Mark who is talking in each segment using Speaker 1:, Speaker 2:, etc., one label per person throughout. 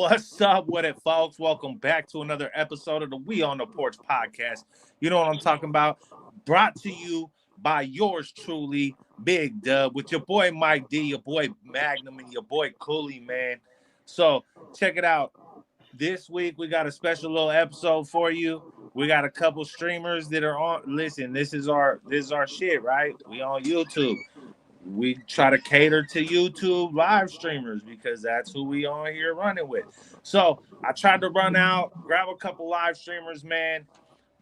Speaker 1: What's up with it, folks? Welcome back to another episode of the We on the Porch podcast. You know what I'm talking about? Brought to you by yours truly, Big Dub, with your boy Mike D, your boy Magnum, and your boy Cooley, man. So check it out. This week we got a special little episode for you. We got a couple streamers that are on. Listen, this is our shit, right? We on YouTube. We try to cater to YouTube live streamers because that's who we on here running with. So I tried to run out, grab a couple live streamers, man.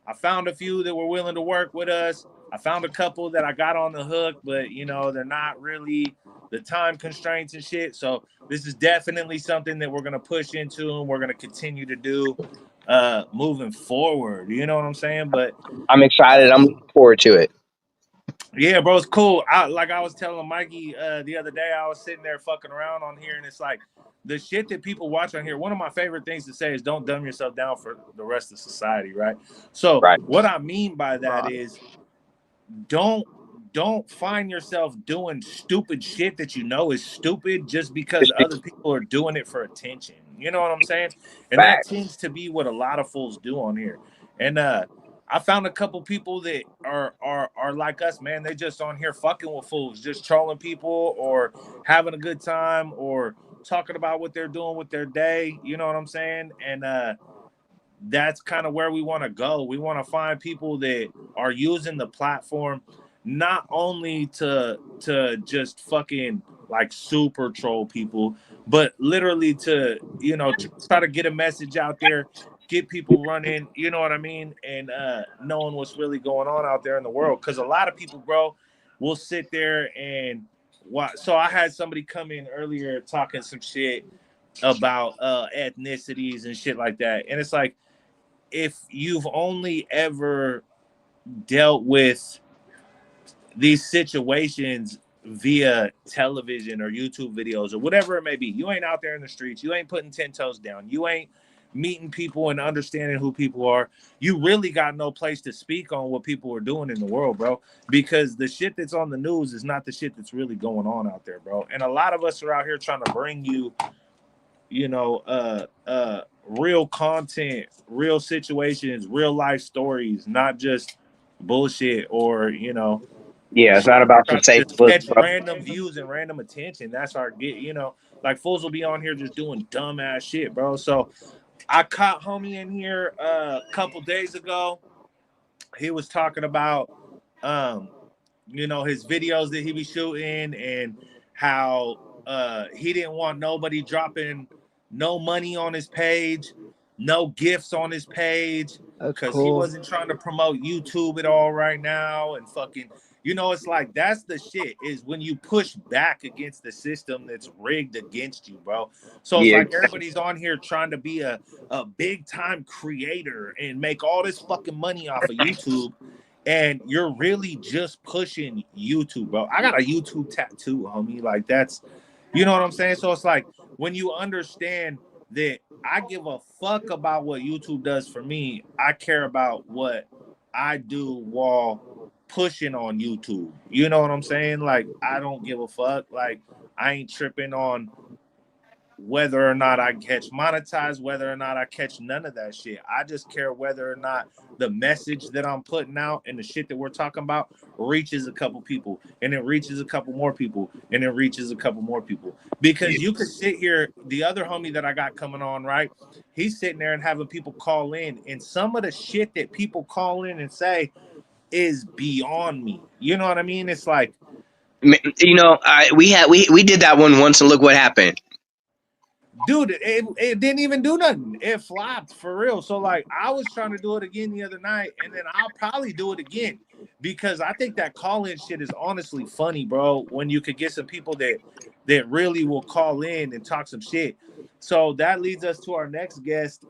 Speaker 1: I found a few that were willing to work with us. I found a couple that I got on the hook, but they're not really the time constraints and shit. So this is definitely something that we're gonna push into and we're gonna continue to do moving forward. You know what I'm saying? But
Speaker 2: I'm excited. I'm looking forward to it.
Speaker 1: yeah, bro, it's cool. I was telling Mikey the other day, I was sitting there fucking around on here, and it's like the shit that people watch on here. One of my favorite things to say is don't dumb yourself down for the rest of society, right? So
Speaker 2: Right.
Speaker 1: what I mean by that is don't find yourself doing stupid shit that you know is stupid just because other people are doing it for attention. You know what I'm saying? And that
Speaker 2: Fact.
Speaker 1: tends to be what a lot of fools do on here. And I found a couple people that are like us, man. They just on here fucking with fools, just trolling people or having a good time or talking about what they're doing with their day. You know what I'm saying? And that's kind of where we want to go. We want to find people that are using the platform not only to just fucking like super troll people, but literally to try to get a message out there, get people running, you know what I mean, and knowing what's really going on out there in the world. Because a lot of people, bro, will sit there and watch. So I had somebody come in earlier talking some shit about ethnicities and shit like that, and it's like, if you've only ever dealt with these situations via television or YouTube videos or whatever it may be, you ain't out there in the streets, you ain't putting 10 toes down, you ain't meeting people and understanding who people are, you really got no place to speak on what people are doing in the world, bro, because the shit that's on the news is not the shit that's really going on out there, bro. And a lot of us are out here trying to bring you real content, real situations, real life stories, not just bullshit or
Speaker 2: Yeah, it's not about the
Speaker 1: trying to
Speaker 2: safe
Speaker 1: just
Speaker 2: look,
Speaker 1: catch
Speaker 2: bro.
Speaker 1: random views and random attention. That's our get, like fools will be on here just doing dumbass shit, bro. So I caught homie in here a couple days ago. He was talking about um his videos that he be shooting and how he didn't want nobody dropping no money on his page, no gifts on his page,
Speaker 3: That's
Speaker 1: because he
Speaker 3: cool.
Speaker 1: wasn't trying to promote YouTube at all right now. And fucking, it's like that's the shit, is when you push back against the system that's rigged against you, bro. So it's
Speaker 2: Yeah,
Speaker 1: like everybody's on here trying to be a big time creator and make all this fucking money off of YouTube, and you're really just pushing YouTube, bro. I got a YouTube tattoo, homie. Like that's, you know what I'm saying? So it's like when you understand that I give a fuck about what YouTube does for me, I care about what I do while pushing on YouTube. You know what I'm saying? Like I don't give a fuck. Like I ain't tripping on whether or not I catch monetized, whether or not I catch none of that shit. I just care whether or not the message that I'm putting out and the shit that we're talking about reaches a couple people, and it reaches a couple more people, and it reaches a couple more people.
Speaker 2: yeah,
Speaker 1: Because you could sit here, the other homie that I got coming on, right? He's sitting there and having people call in, and some of the shit that people call in and say is beyond me. You know what I mean? It's like,
Speaker 2: we did that one once, and look what happened.
Speaker 1: dude, it didn't even do nothing. It flopped for real. So like I was trying to do it again the other night, and then I'll probably do it again because I think that call-in shit is honestly funny, bro. When you could get some people that really will call in and talk some shit. So that leads us to our next guest.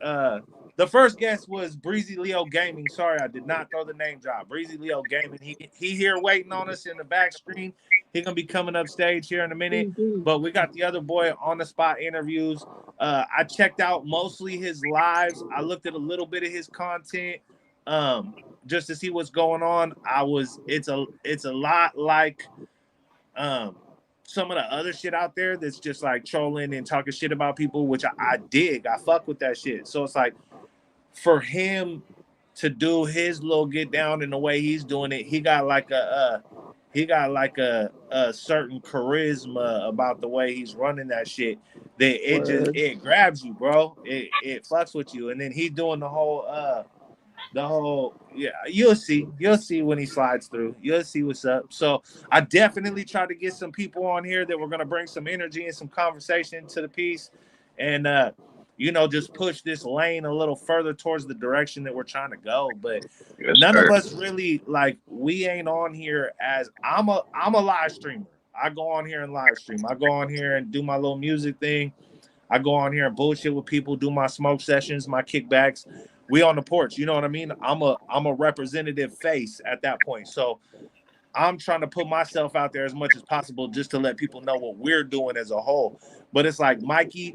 Speaker 1: The first guest was Breezy Leo Gaming. Sorry, I did not throw the name drop. Breezy Leo Gaming. He here waiting on us in the back screen. He gonna be coming up stage here in a minute. But we got the other boy on the spot interviews. I checked out mostly his lives. I looked at a little bit of his content, just to see what's going on. It's a lot like some of the other shit out there that's just like trolling and talking shit about people, which I dig. I fuck with that shit. So it's like for him to do his little get down in the way he's doing it, he got like a certain charisma about the way he's running that shit that
Speaker 3: Word.
Speaker 1: it grabs you, bro. It fucks with you. And then he's doing the whole yeah, you'll see when he slides through, you'll see what's up. So I definitely try to get some people on here that we're going to bring some energy and some conversation to the piece, and just push this lane a little further towards the direction that we're trying to go. But
Speaker 2: Yes,
Speaker 1: none of
Speaker 2: sir.
Speaker 1: us really, like, we ain't on here as I'm a live streamer. I go on here and live stream. I go on here and do my little music thing. I go on here and bullshit with people, do my smoke sessions, my kickbacks. We on the porch, you know what I mean? I'm a representative face at that point. So I'm trying to put myself out there as much as possible just to let people know what we're doing as a whole. But it's like Mikey,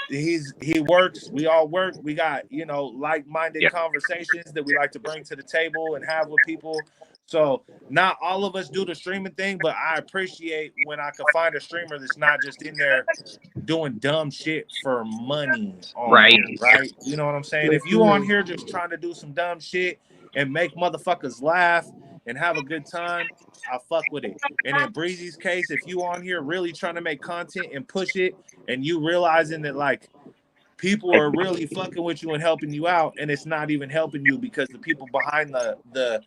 Speaker 1: he works, we all work. We got, like-minded
Speaker 2: Yeah.
Speaker 1: conversations that we like to bring to the table and have with people. So not all of us do the streaming thing, but I appreciate when I can find a streamer that's not just in there doing dumb shit for money on
Speaker 2: Right.
Speaker 1: here, right? You know what I'm saying?
Speaker 3: Yes,
Speaker 1: If you on
Speaker 3: sir.
Speaker 1: here just trying to do some dumb shit and make motherfuckers laugh and have a good time, I fuck with it. And in Breezy's case, if you on here really trying to make content and push it, and you realizing that like people are really fucking with you and helping you out, and it's not even helping you because the people behind the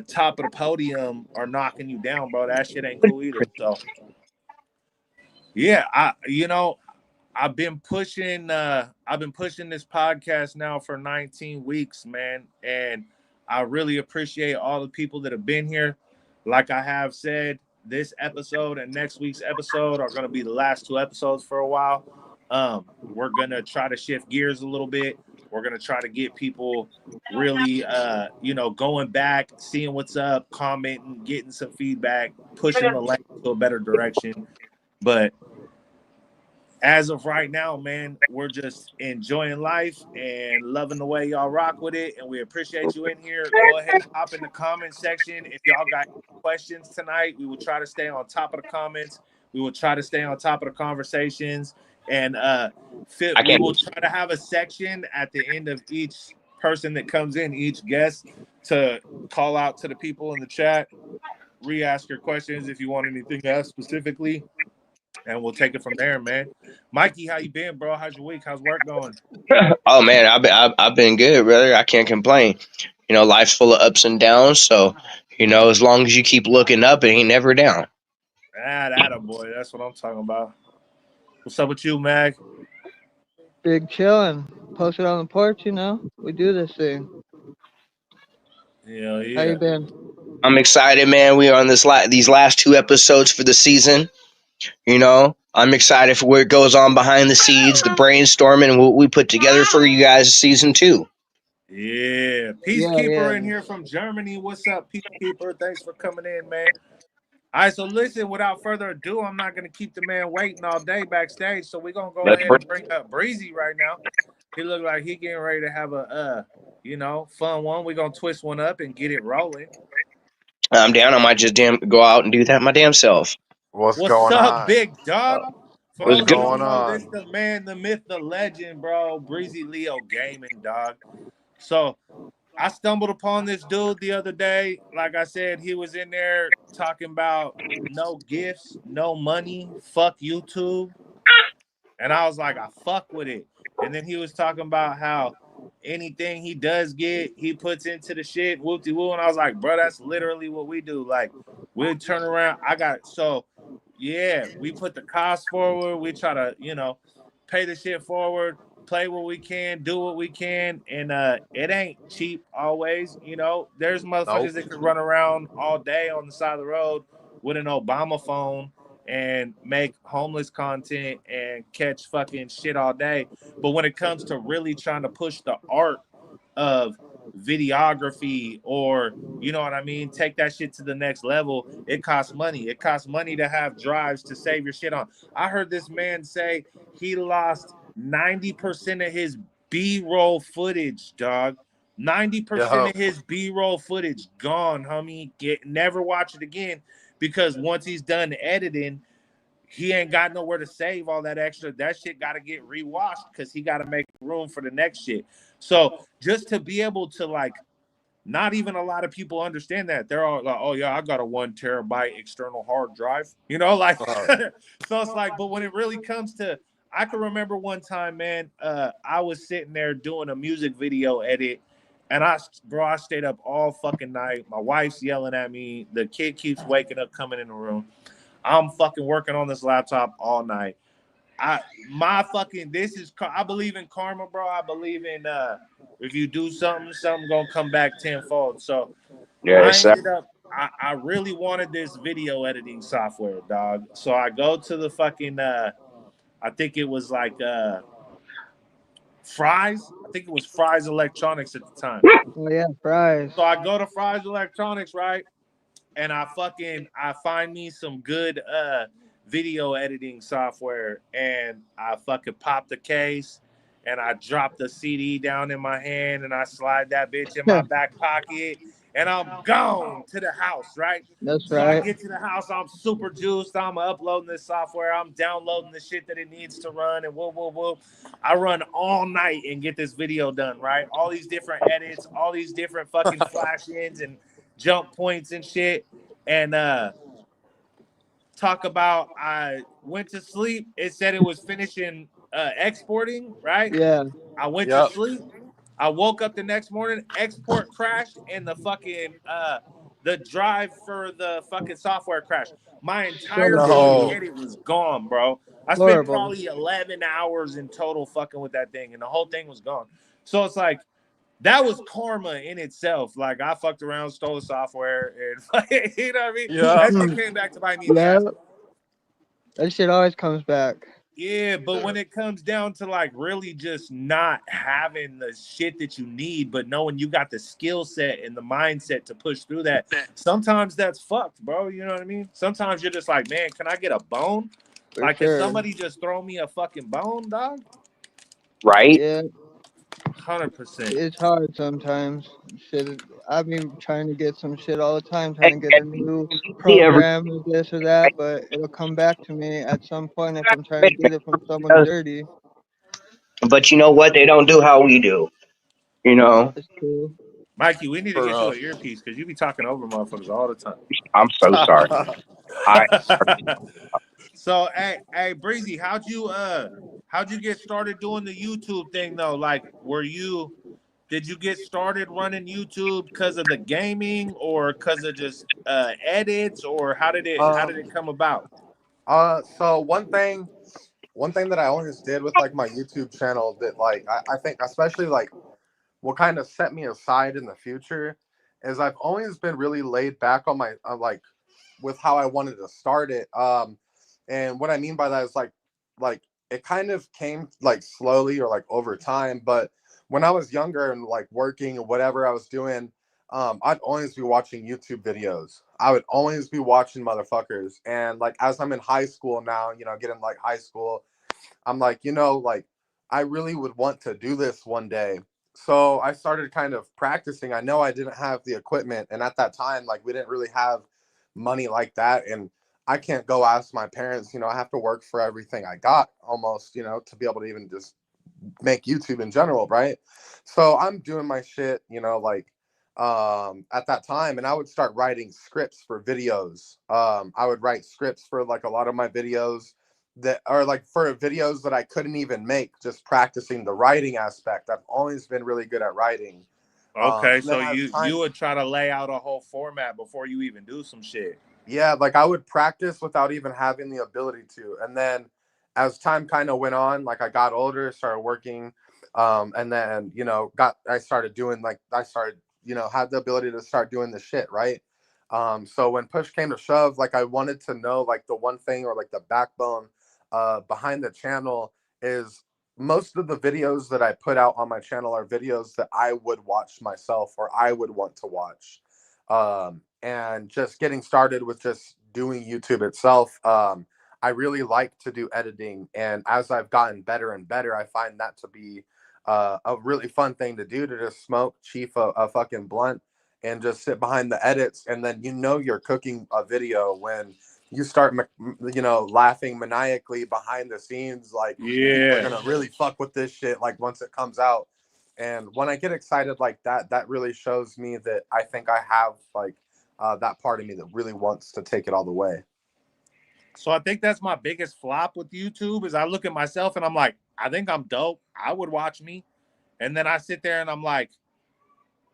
Speaker 1: top of the podium are knocking you down, bro. That shit ain't cool either. So yeah, I've been pushing this podcast now for 19 weeks, man, and I really appreciate all the people that have been here. Like I have said, this episode and next week's episode are going to be the last two episodes for a while. We're going to try to shift gears a little bit. We're going to try to get people really going back, seeing what's up, commenting, getting some feedback, pushing the lane to a better direction. But as of right now, man, we're just enjoying life and loving the way y'all rock with it. And we appreciate you in here. Go ahead and hop in the comment section. If y'all got questions tonight, we will try to stay on top of the comments. We will try to stay on top of the conversations. And
Speaker 2: I
Speaker 1: we
Speaker 2: can't.
Speaker 1: will try to have a section at the end of each person that comes in, each guest, to call out to the people in the chat, re-ask your questions if you want anything asked specifically, and we'll take it from there, man. Mikey, how you been, bro? How's your week? How's work going?
Speaker 2: Oh man, I've been good, brother. I can't complain. Life's full of ups and downs. So, as long as you keep looking up, it ain't never down.
Speaker 1: That a boy. That's what I'm talking about. What's up with you, Mag?
Speaker 3: Big chillin'. Posted on the porch, We do this thing.
Speaker 1: Yeah,
Speaker 3: How
Speaker 1: yeah.
Speaker 3: you been?
Speaker 2: I'm excited, man. We are on these last two episodes for the season. I'm excited for where it goes on behind the scenes, the brainstorming, and what we put together for you guys season two.
Speaker 1: Yeah.
Speaker 3: Yeah,
Speaker 1: Peacekeeper in
Speaker 3: yeah.
Speaker 1: here from Germany. What's up, Peacekeeper? Thanks for coming in, man. All right, so listen, without further ado, I'm not going to keep the man waiting all day backstage. So we're going to go
Speaker 2: Let's
Speaker 1: ahead
Speaker 2: bring.
Speaker 1: and bring up Breezy right now. He look like he getting ready to have a, fun one. We're going to twist one up and get it rolling.
Speaker 2: I'm down. I might just go out and do that my damn self.
Speaker 4: What's
Speaker 1: What's
Speaker 4: going
Speaker 1: up,
Speaker 4: on?
Speaker 1: big dog? For
Speaker 2: What's
Speaker 4: What's
Speaker 1: those that
Speaker 2: good?
Speaker 1: don't
Speaker 4: going
Speaker 1: know, this
Speaker 4: on?
Speaker 1: the man, the myth, the legend, bro. Breezy Leo Gaming, dog. So I stumbled upon this dude the other day. Like I said, he was in there talking about no gifts, no money, fuck YouTube. And I was like, I fuck with it. And then he was talking about how anything he does get, he puts into the shit, whoop de woo. And I was like, bro, that's literally what we do. Like, we'll turn around. Yeah, we put the cost forward. We try to, pay the shit forward, play what we can, do what we can. And it ain't cheap always. There's
Speaker 4: Nope.
Speaker 1: motherfuckers that could run around all day on the side of the road with an Obama phone and make homeless content and catch fucking shit all day. But when it comes to really trying to push the art of videography, or you know what I mean, take that shit to the next level, it costs money. It costs money to have drives to save your shit on. I heard this man say he lost 90% of his B-roll footage, dog. 90%
Speaker 4: Yo,
Speaker 1: of his B-roll footage gone, homie. Never watch it again because once he's done editing, he ain't got nowhere to save all that extra. That shit got to get rewashed because he got to make room for the next shit. So just to be able to like, not even a lot of people understand that. They're all like, "Oh yeah, I got a 1 terabyte external hard drive," like. So it's like, but when it really comes to, I can remember one time, man. I was sitting there doing a music video edit, and I stayed up all fucking night. My wife's yelling at me. The kid keeps waking up, coming in the room. I'm fucking working on this laptop all night. My fucking this is I believe in karma, bro. I believe in if you do something, something gonna come back tenfold. So I
Speaker 2: Yes, sir.
Speaker 1: ended up I really wanted this video editing software, dog. So I go to the fucking I think it was like Fry's. I think it was Fry's Electronics at the time.
Speaker 3: Oh yeah, fries.
Speaker 1: So I go to Fry's Electronics, right? And I find me some good video editing software, and I fucking pop the case, and I drop the CD down in my hand, and I slide that bitch in my back pocket, and I'm gone to the house, right?
Speaker 3: That's
Speaker 1: So I
Speaker 3: right.
Speaker 1: get to the house, I'm super juiced, I'm uploading this software, I'm downloading the shit that it needs to run, and whoop whoop whoop. I run all night and get this video done, right? All these different edits, all these different fucking flash ins and jump points and shit. And talk about I went to sleep. It said it was finishing exporting, right?
Speaker 3: Yeah.
Speaker 1: I went to
Speaker 4: Yep.
Speaker 1: sleep. I woke up the next morning, export crashed, and the drive for the fucking software crashed. My
Speaker 3: So
Speaker 1: entire fucking
Speaker 4: No.
Speaker 3: dirty.
Speaker 1: edit was gone, bro. I spent
Speaker 3: Horrible.
Speaker 1: probably 11 hours in total fucking with that thing, and the whole thing was gone. So it's like that was karma in itself. Like I fucked around, stole the software, and you know what I mean.
Speaker 4: Yep.
Speaker 1: That shit came back to bite me in the
Speaker 3: Yeah.
Speaker 1: ass.
Speaker 3: That shit always comes back.
Speaker 1: Yeah, but when it comes down to like really just not having the shit that you need, but knowing you got the skill set and the mindset to push through that, sometimes that's fucked, bro. You know what I mean? Sometimes you're just like, man, can I get a bone?
Speaker 3: For
Speaker 1: Like, can
Speaker 3: sure.
Speaker 1: somebody just throw me a fucking bone, dog?
Speaker 2: Right?
Speaker 3: Yeah.
Speaker 1: 100%.
Speaker 3: It's hard sometimes. Shit. I've been trying to get some shit all the time,
Speaker 2: And,
Speaker 3: trying to get a new
Speaker 2: he ever
Speaker 3: program or this or that, but it'll come back to me at some point if I'm trying to get it from someone dirty.
Speaker 2: but you know what? They don't do how we do. You know?
Speaker 3: It's true.
Speaker 1: Mikey, we need to
Speaker 4: For
Speaker 1: get you
Speaker 4: real.
Speaker 1: an earpiece because you be talking over motherfuckers all the time.
Speaker 2: I'm so sorry. I
Speaker 1: So, hey, Breezy, how'd you get started doing the YouTube thing though? Like, did you get started running YouTube because of the gaming or because of just edits, or how did
Speaker 4: um.
Speaker 1: it come about?
Speaker 4: So one thing that I always did with like my YouTube channel that like I think especially like will kind of set me aside in the future is I've always been really laid back on my like with how I wanted to start it. And what I mean by that is like it kind of came like slowly or like over time. But when I was younger and like working or whatever I was doing, I'd always be watching YouTube videos. I would always be watching motherfuckers. And like as I'm in high school now, getting like high school, I'm like, like I really would want to do this one day. So I started kind of practicing. I know I didn't have the equipment, and at that time, like we didn't really have money like that. And I can't go ask my parents, I have to work for everything I got almost, to be able to even just make YouTube in general, right? So I'm doing my shit, like at that time, and I would start writing scripts for videos. I would write scripts for like a lot of my videos that are like for videos that I couldn't even make, just practicing the writing aspect. I've always been really good at writing.
Speaker 1: Okay,
Speaker 4: And then
Speaker 1: so
Speaker 4: as
Speaker 1: you
Speaker 4: time,
Speaker 1: would try to lay out a whole format before you even do some shit.
Speaker 4: yeah, like I would practice without even having the ability to. And then as time kind of went on, like I got older, started working, and then, I started doing like I started, had the ability to start doing the shit, right? So when push came to shove, like I wanted to know like the one thing or like the backbone behind the channel is most of the videos that I put out on my channel are videos that I would watch myself or I would want to watch. And just getting started with just doing YouTube itself, I really like to do editing. And as I've gotten better and better, I find that to be a really fun thing to do, to just smoke, chief a fucking blunt and just sit behind the edits, and then you're cooking a video when you start laughing maniacally behind the scenes, like people are
Speaker 1: Yeah.
Speaker 4: gonna really fuck with this shit like once it comes out. And when I get excited like that, that really shows me that I think I have like that part of me that really wants to take it all the way.
Speaker 1: So I think that's my biggest flop with YouTube is I look at myself and I'm like, I think I'm dope. I would watch me. And then I sit there and I'm like,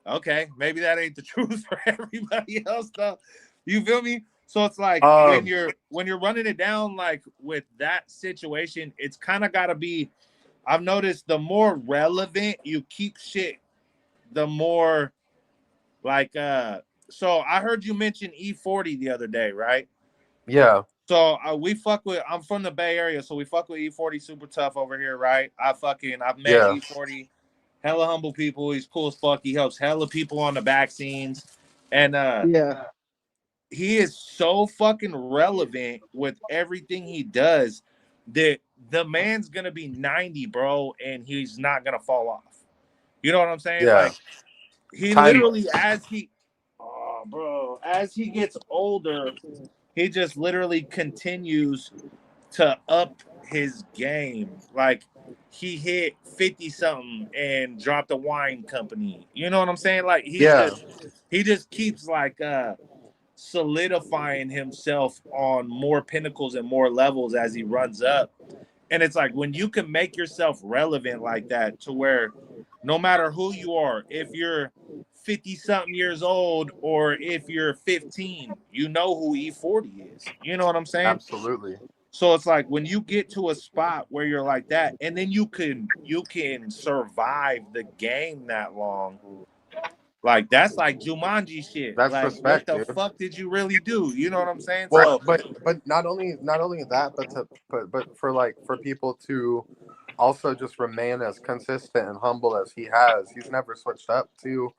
Speaker 1: okay, maybe that ain't the truth for everybody else though. You feel me? So it's like
Speaker 4: Um,
Speaker 1: when you're running it down like with that situation, it's kind of got to be. I've noticed the more relevant you keep shit, the more like so I heard you mention E40 the other day, right?
Speaker 4: yeah,
Speaker 1: So we fuck with. I'm from the Bay Area, so we fuck with E40 super tough over here, right? I've met
Speaker 4: yeah,
Speaker 1: E40, hella humble people. He's cool as fuck. He helps hella people on the back scenes, and
Speaker 3: Yeah.
Speaker 1: he is so fucking relevant with everything he does that the man's gonna be 90, bro, and he's not gonna fall off. You know what I'm saying?
Speaker 4: yeah.
Speaker 1: Like he literally,
Speaker 4: Timeless.
Speaker 1: oh, bro, as he gets older, he just literally continues to up his game. Like he hit 50 something and dropped a wine company. You know what I'm saying? Like
Speaker 4: Yeah,
Speaker 1: he just keeps like solidifying himself on more pinnacles and more levels as he runs up. And it's like when you can make yourself relevant like that to where no matter who you are, if you're 50 something years old or if you're 15, you know who E40 is. You know what I'm saying?
Speaker 4: absolutely.
Speaker 1: So it's like when you get to a spot where you're like that, and then you can survive the game that long. Like that's like Jumanji shit.
Speaker 4: That's
Speaker 1: Like what
Speaker 4: respect,
Speaker 1: the
Speaker 4: dude.
Speaker 1: fuck did you really do? You know what I'm saying?
Speaker 4: Well,
Speaker 1: So
Speaker 4: but not only that, but for like for people to also just remain as consistent and humble as he has. He's never switched up to.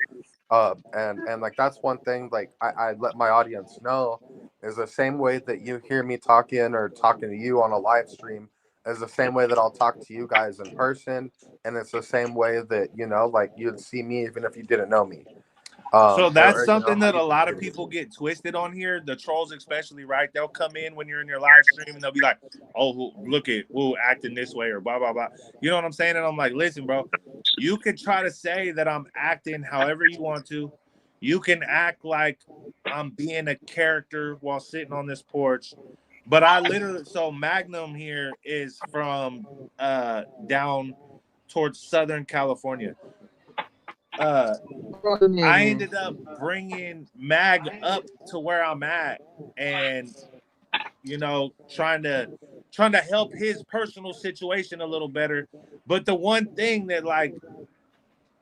Speaker 4: And like that's one thing like I let my audience know is the same way that you hear me talking or talking to you on a live stream is the same way that I'll talk to you guys in person, and it's the same way that like you'd see me even if you didn't know me.
Speaker 1: So that's
Speaker 4: Or
Speaker 1: something
Speaker 4: how
Speaker 1: that
Speaker 4: you
Speaker 1: a lot of
Speaker 4: see me.
Speaker 1: people get twisted on here. The trolls, especially, right? They'll come in when you're in your live stream and they'll be like, "Oh, look at who acting this way," or blah blah blah. You know what I'm saying? And I'm like, "Listen, bro, you could try to say that I'm acting however you want to. You can act like I'm being a character while sitting on this porch, but I literally so Magnum here is from down towards Southern California. Uh, I ended up bringing Mag up to where I'm at, and trying to help his personal situation a little better. But the one thing that like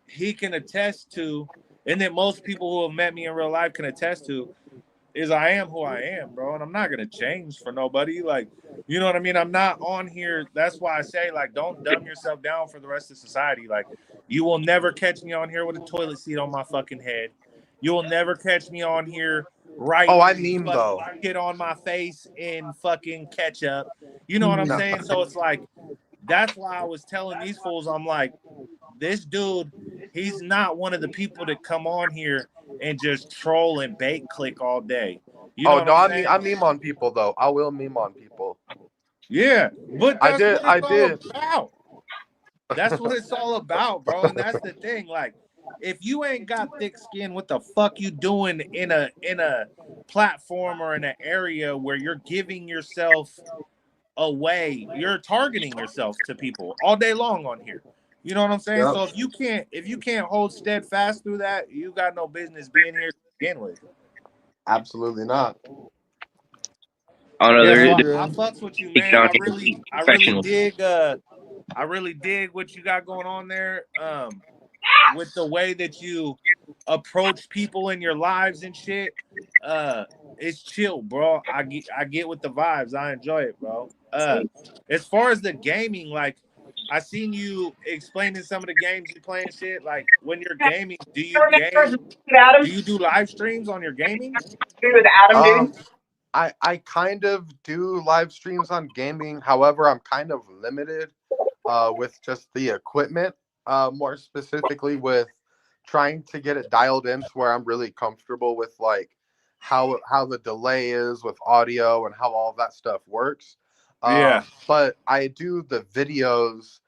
Speaker 1: he can attest to, and that most people who have met me in real life can attest to, is I am who I am, bro, and I'm not gonna change for nobody. Like, you know what I mean? I'm not on here. That's why I say, like, don't dumb yourself down for the rest of society. Like, you will never catch me on here with a toilet seat on my fucking head. You will never catch me on here
Speaker 4: Oh, I
Speaker 1: writing
Speaker 4: meme
Speaker 1: fucking
Speaker 4: though.
Speaker 1: shit on my face in fucking ketchup. You know what I'm
Speaker 3: Mm.
Speaker 1: saying? So it's like that's why I was telling these fools, I'm like, this dude, he's not one of the people that come on here and just troll and bait click all day. You know
Speaker 4: Oh
Speaker 1: what
Speaker 4: no,
Speaker 1: I'm
Speaker 4: I
Speaker 1: saying?
Speaker 4: meme on people though. I will meme on people.
Speaker 1: Yeah, but
Speaker 4: I
Speaker 1: that's
Speaker 4: did.
Speaker 1: what
Speaker 4: I
Speaker 1: it's all
Speaker 4: did.
Speaker 1: about. That's what it's all about, bro. And that's the thing. Like, if you ain't got thick skin, what the fuck you doing in a platform or in an area where you're giving yourself away? You're targeting yourself to people all day long on here. You know what I'm saying?
Speaker 4: Yep.
Speaker 1: So if you can't hold steadfast through that, you got no business being here to begin with.
Speaker 4: Absolutely not.
Speaker 2: Oh no,
Speaker 1: Yeah,
Speaker 3: I
Speaker 1: so
Speaker 2: they're
Speaker 1: I
Speaker 3: agree.
Speaker 1: fucks with you,
Speaker 2: speaking
Speaker 1: man.
Speaker 2: on
Speaker 1: I really, I really
Speaker 2: professionals.
Speaker 1: dig. I really dig what you got going on there. With the way that you approach people in your lives and shit. Uh, it's chill, bro. I get with the vibes. I enjoy it, bro. As far as the gaming, like I seen you explaining some of the games you play and shit. Like when you're gaming, do you game? Do you do live streams on your gaming?
Speaker 4: Um, I kind of do live streams on gaming. However, I'm kind of limited with just the equipment. More specifically with trying to get it dialed in to where I'm really comfortable with like how the delay is with audio and how all of that stuff works.
Speaker 1: Yeah.
Speaker 4: But I do the videos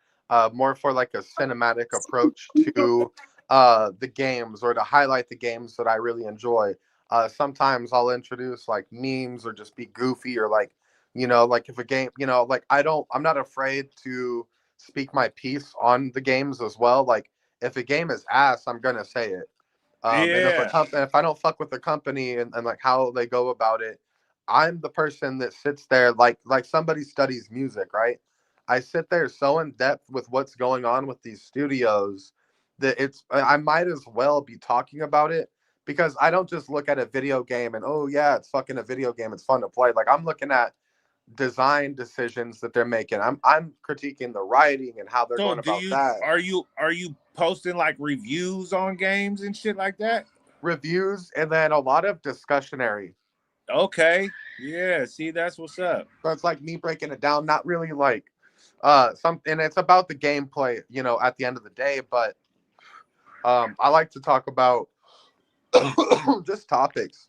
Speaker 4: more for like a cinematic approach to the games, or to highlight the games that I really enjoy. Sometimes I'll introduce like memes, or just be goofy, or like, like if a game, like I'm not afraid to speak my piece on the games as well. Like if a game is ass, I'm gonna say it. And
Speaker 1: Yeah.
Speaker 4: if I don't fuck with the company, and like how they go about it, I'm the person that sits there like somebody studies music, right? I sit there so in depth with what's going on with these studios that I might as well be talking about it, because I don't just look at a video game and, oh yeah, it's fucking a video game, it's fun to play. Like I'm looking at design decisions that they're making. I'm critiquing the writing and how they're
Speaker 1: So
Speaker 4: going
Speaker 1: do
Speaker 4: about
Speaker 1: you
Speaker 4: that.
Speaker 1: are you posting like reviews on games and shit like that?
Speaker 4: Reviews, and then a lot of discussionary.
Speaker 1: Okay. Yeah, see, that's what's up.
Speaker 4: So it's like me breaking it down, not really like something. It's about the gameplay, at the end of the day. But I like to talk about just topics,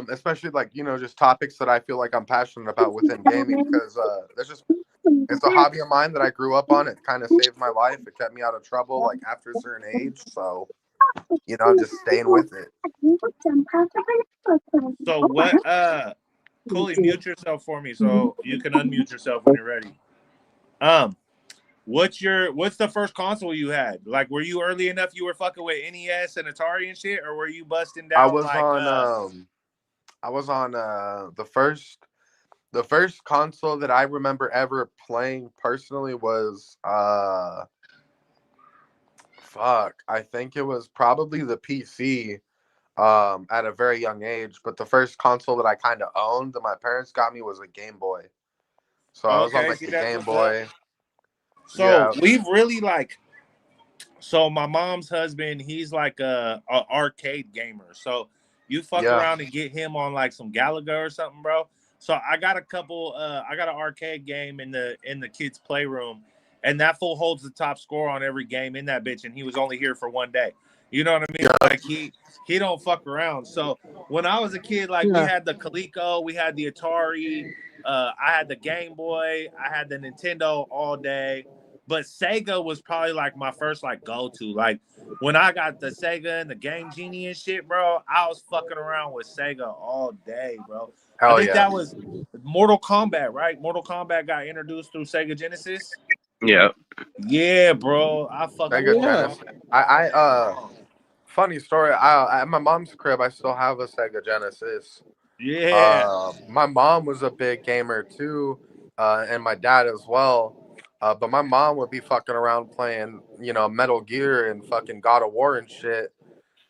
Speaker 4: especially like just topics that I feel like I'm passionate about within gaming, because there's just it's a hobby of mine that I grew up on. It kind of saved my life. It kept me out of trouble like after a certain age. So I'm just staying with it.
Speaker 1: So what Cooley, mute yourself for me so you can unmute yourself when you're ready. Um, what's the first console you had? Like, were you early enough you were fucking with NES and Atari and shit, or were you busting
Speaker 4: I
Speaker 1: down
Speaker 4: was
Speaker 1: like
Speaker 4: on the first console that I remember ever playing personally was fuck, I think it was probably the PC at a very young age, but the first console that I kind of owned that my parents got me was a Game Boy. So I was on
Speaker 1: okay,
Speaker 4: like
Speaker 1: see
Speaker 4: the
Speaker 1: that's
Speaker 4: Game
Speaker 1: what's up.
Speaker 4: Boy.
Speaker 1: So
Speaker 4: Yeah.
Speaker 1: we've really like so my mom's husband, he's like a arcade gamer. So you fuck
Speaker 4: Yeah.
Speaker 1: around and get him on like some Galaga or something, bro. So I got I got an arcade game in the kids' playroom, and that fool holds the top score on every game in that bitch, and he was only here for one day. You know what I mean?
Speaker 4: Yeah.
Speaker 1: Like he don't fuck around. So when I was a kid, like we
Speaker 3: Yeah.
Speaker 1: had the Coleco, we had the Atari, I had the Game Boy, I had the Nintendo all day. But Sega was probably like my first like go to. Like when I got the Sega and the Game Genie and shit, bro, I was fucking around with Sega all day, bro. I
Speaker 4: Hell
Speaker 1: think
Speaker 4: yeah.
Speaker 1: that was Mortal Kombat, right? Mortal Kombat got introduced through Sega Genesis.
Speaker 2: Yeah.
Speaker 1: Yeah, bro, I fucked with
Speaker 3: Oh
Speaker 4: Sega
Speaker 1: Mortal
Speaker 3: yeah.
Speaker 4: Genesis.
Speaker 1: Kombat.
Speaker 4: Funny story. I at my mom's crib, I still have a Sega Genesis.
Speaker 1: Yeah,
Speaker 4: My mom was a big gamer too, and my dad as well. But my mom would be fucking around playing, Metal Gear and fucking God of War and shit.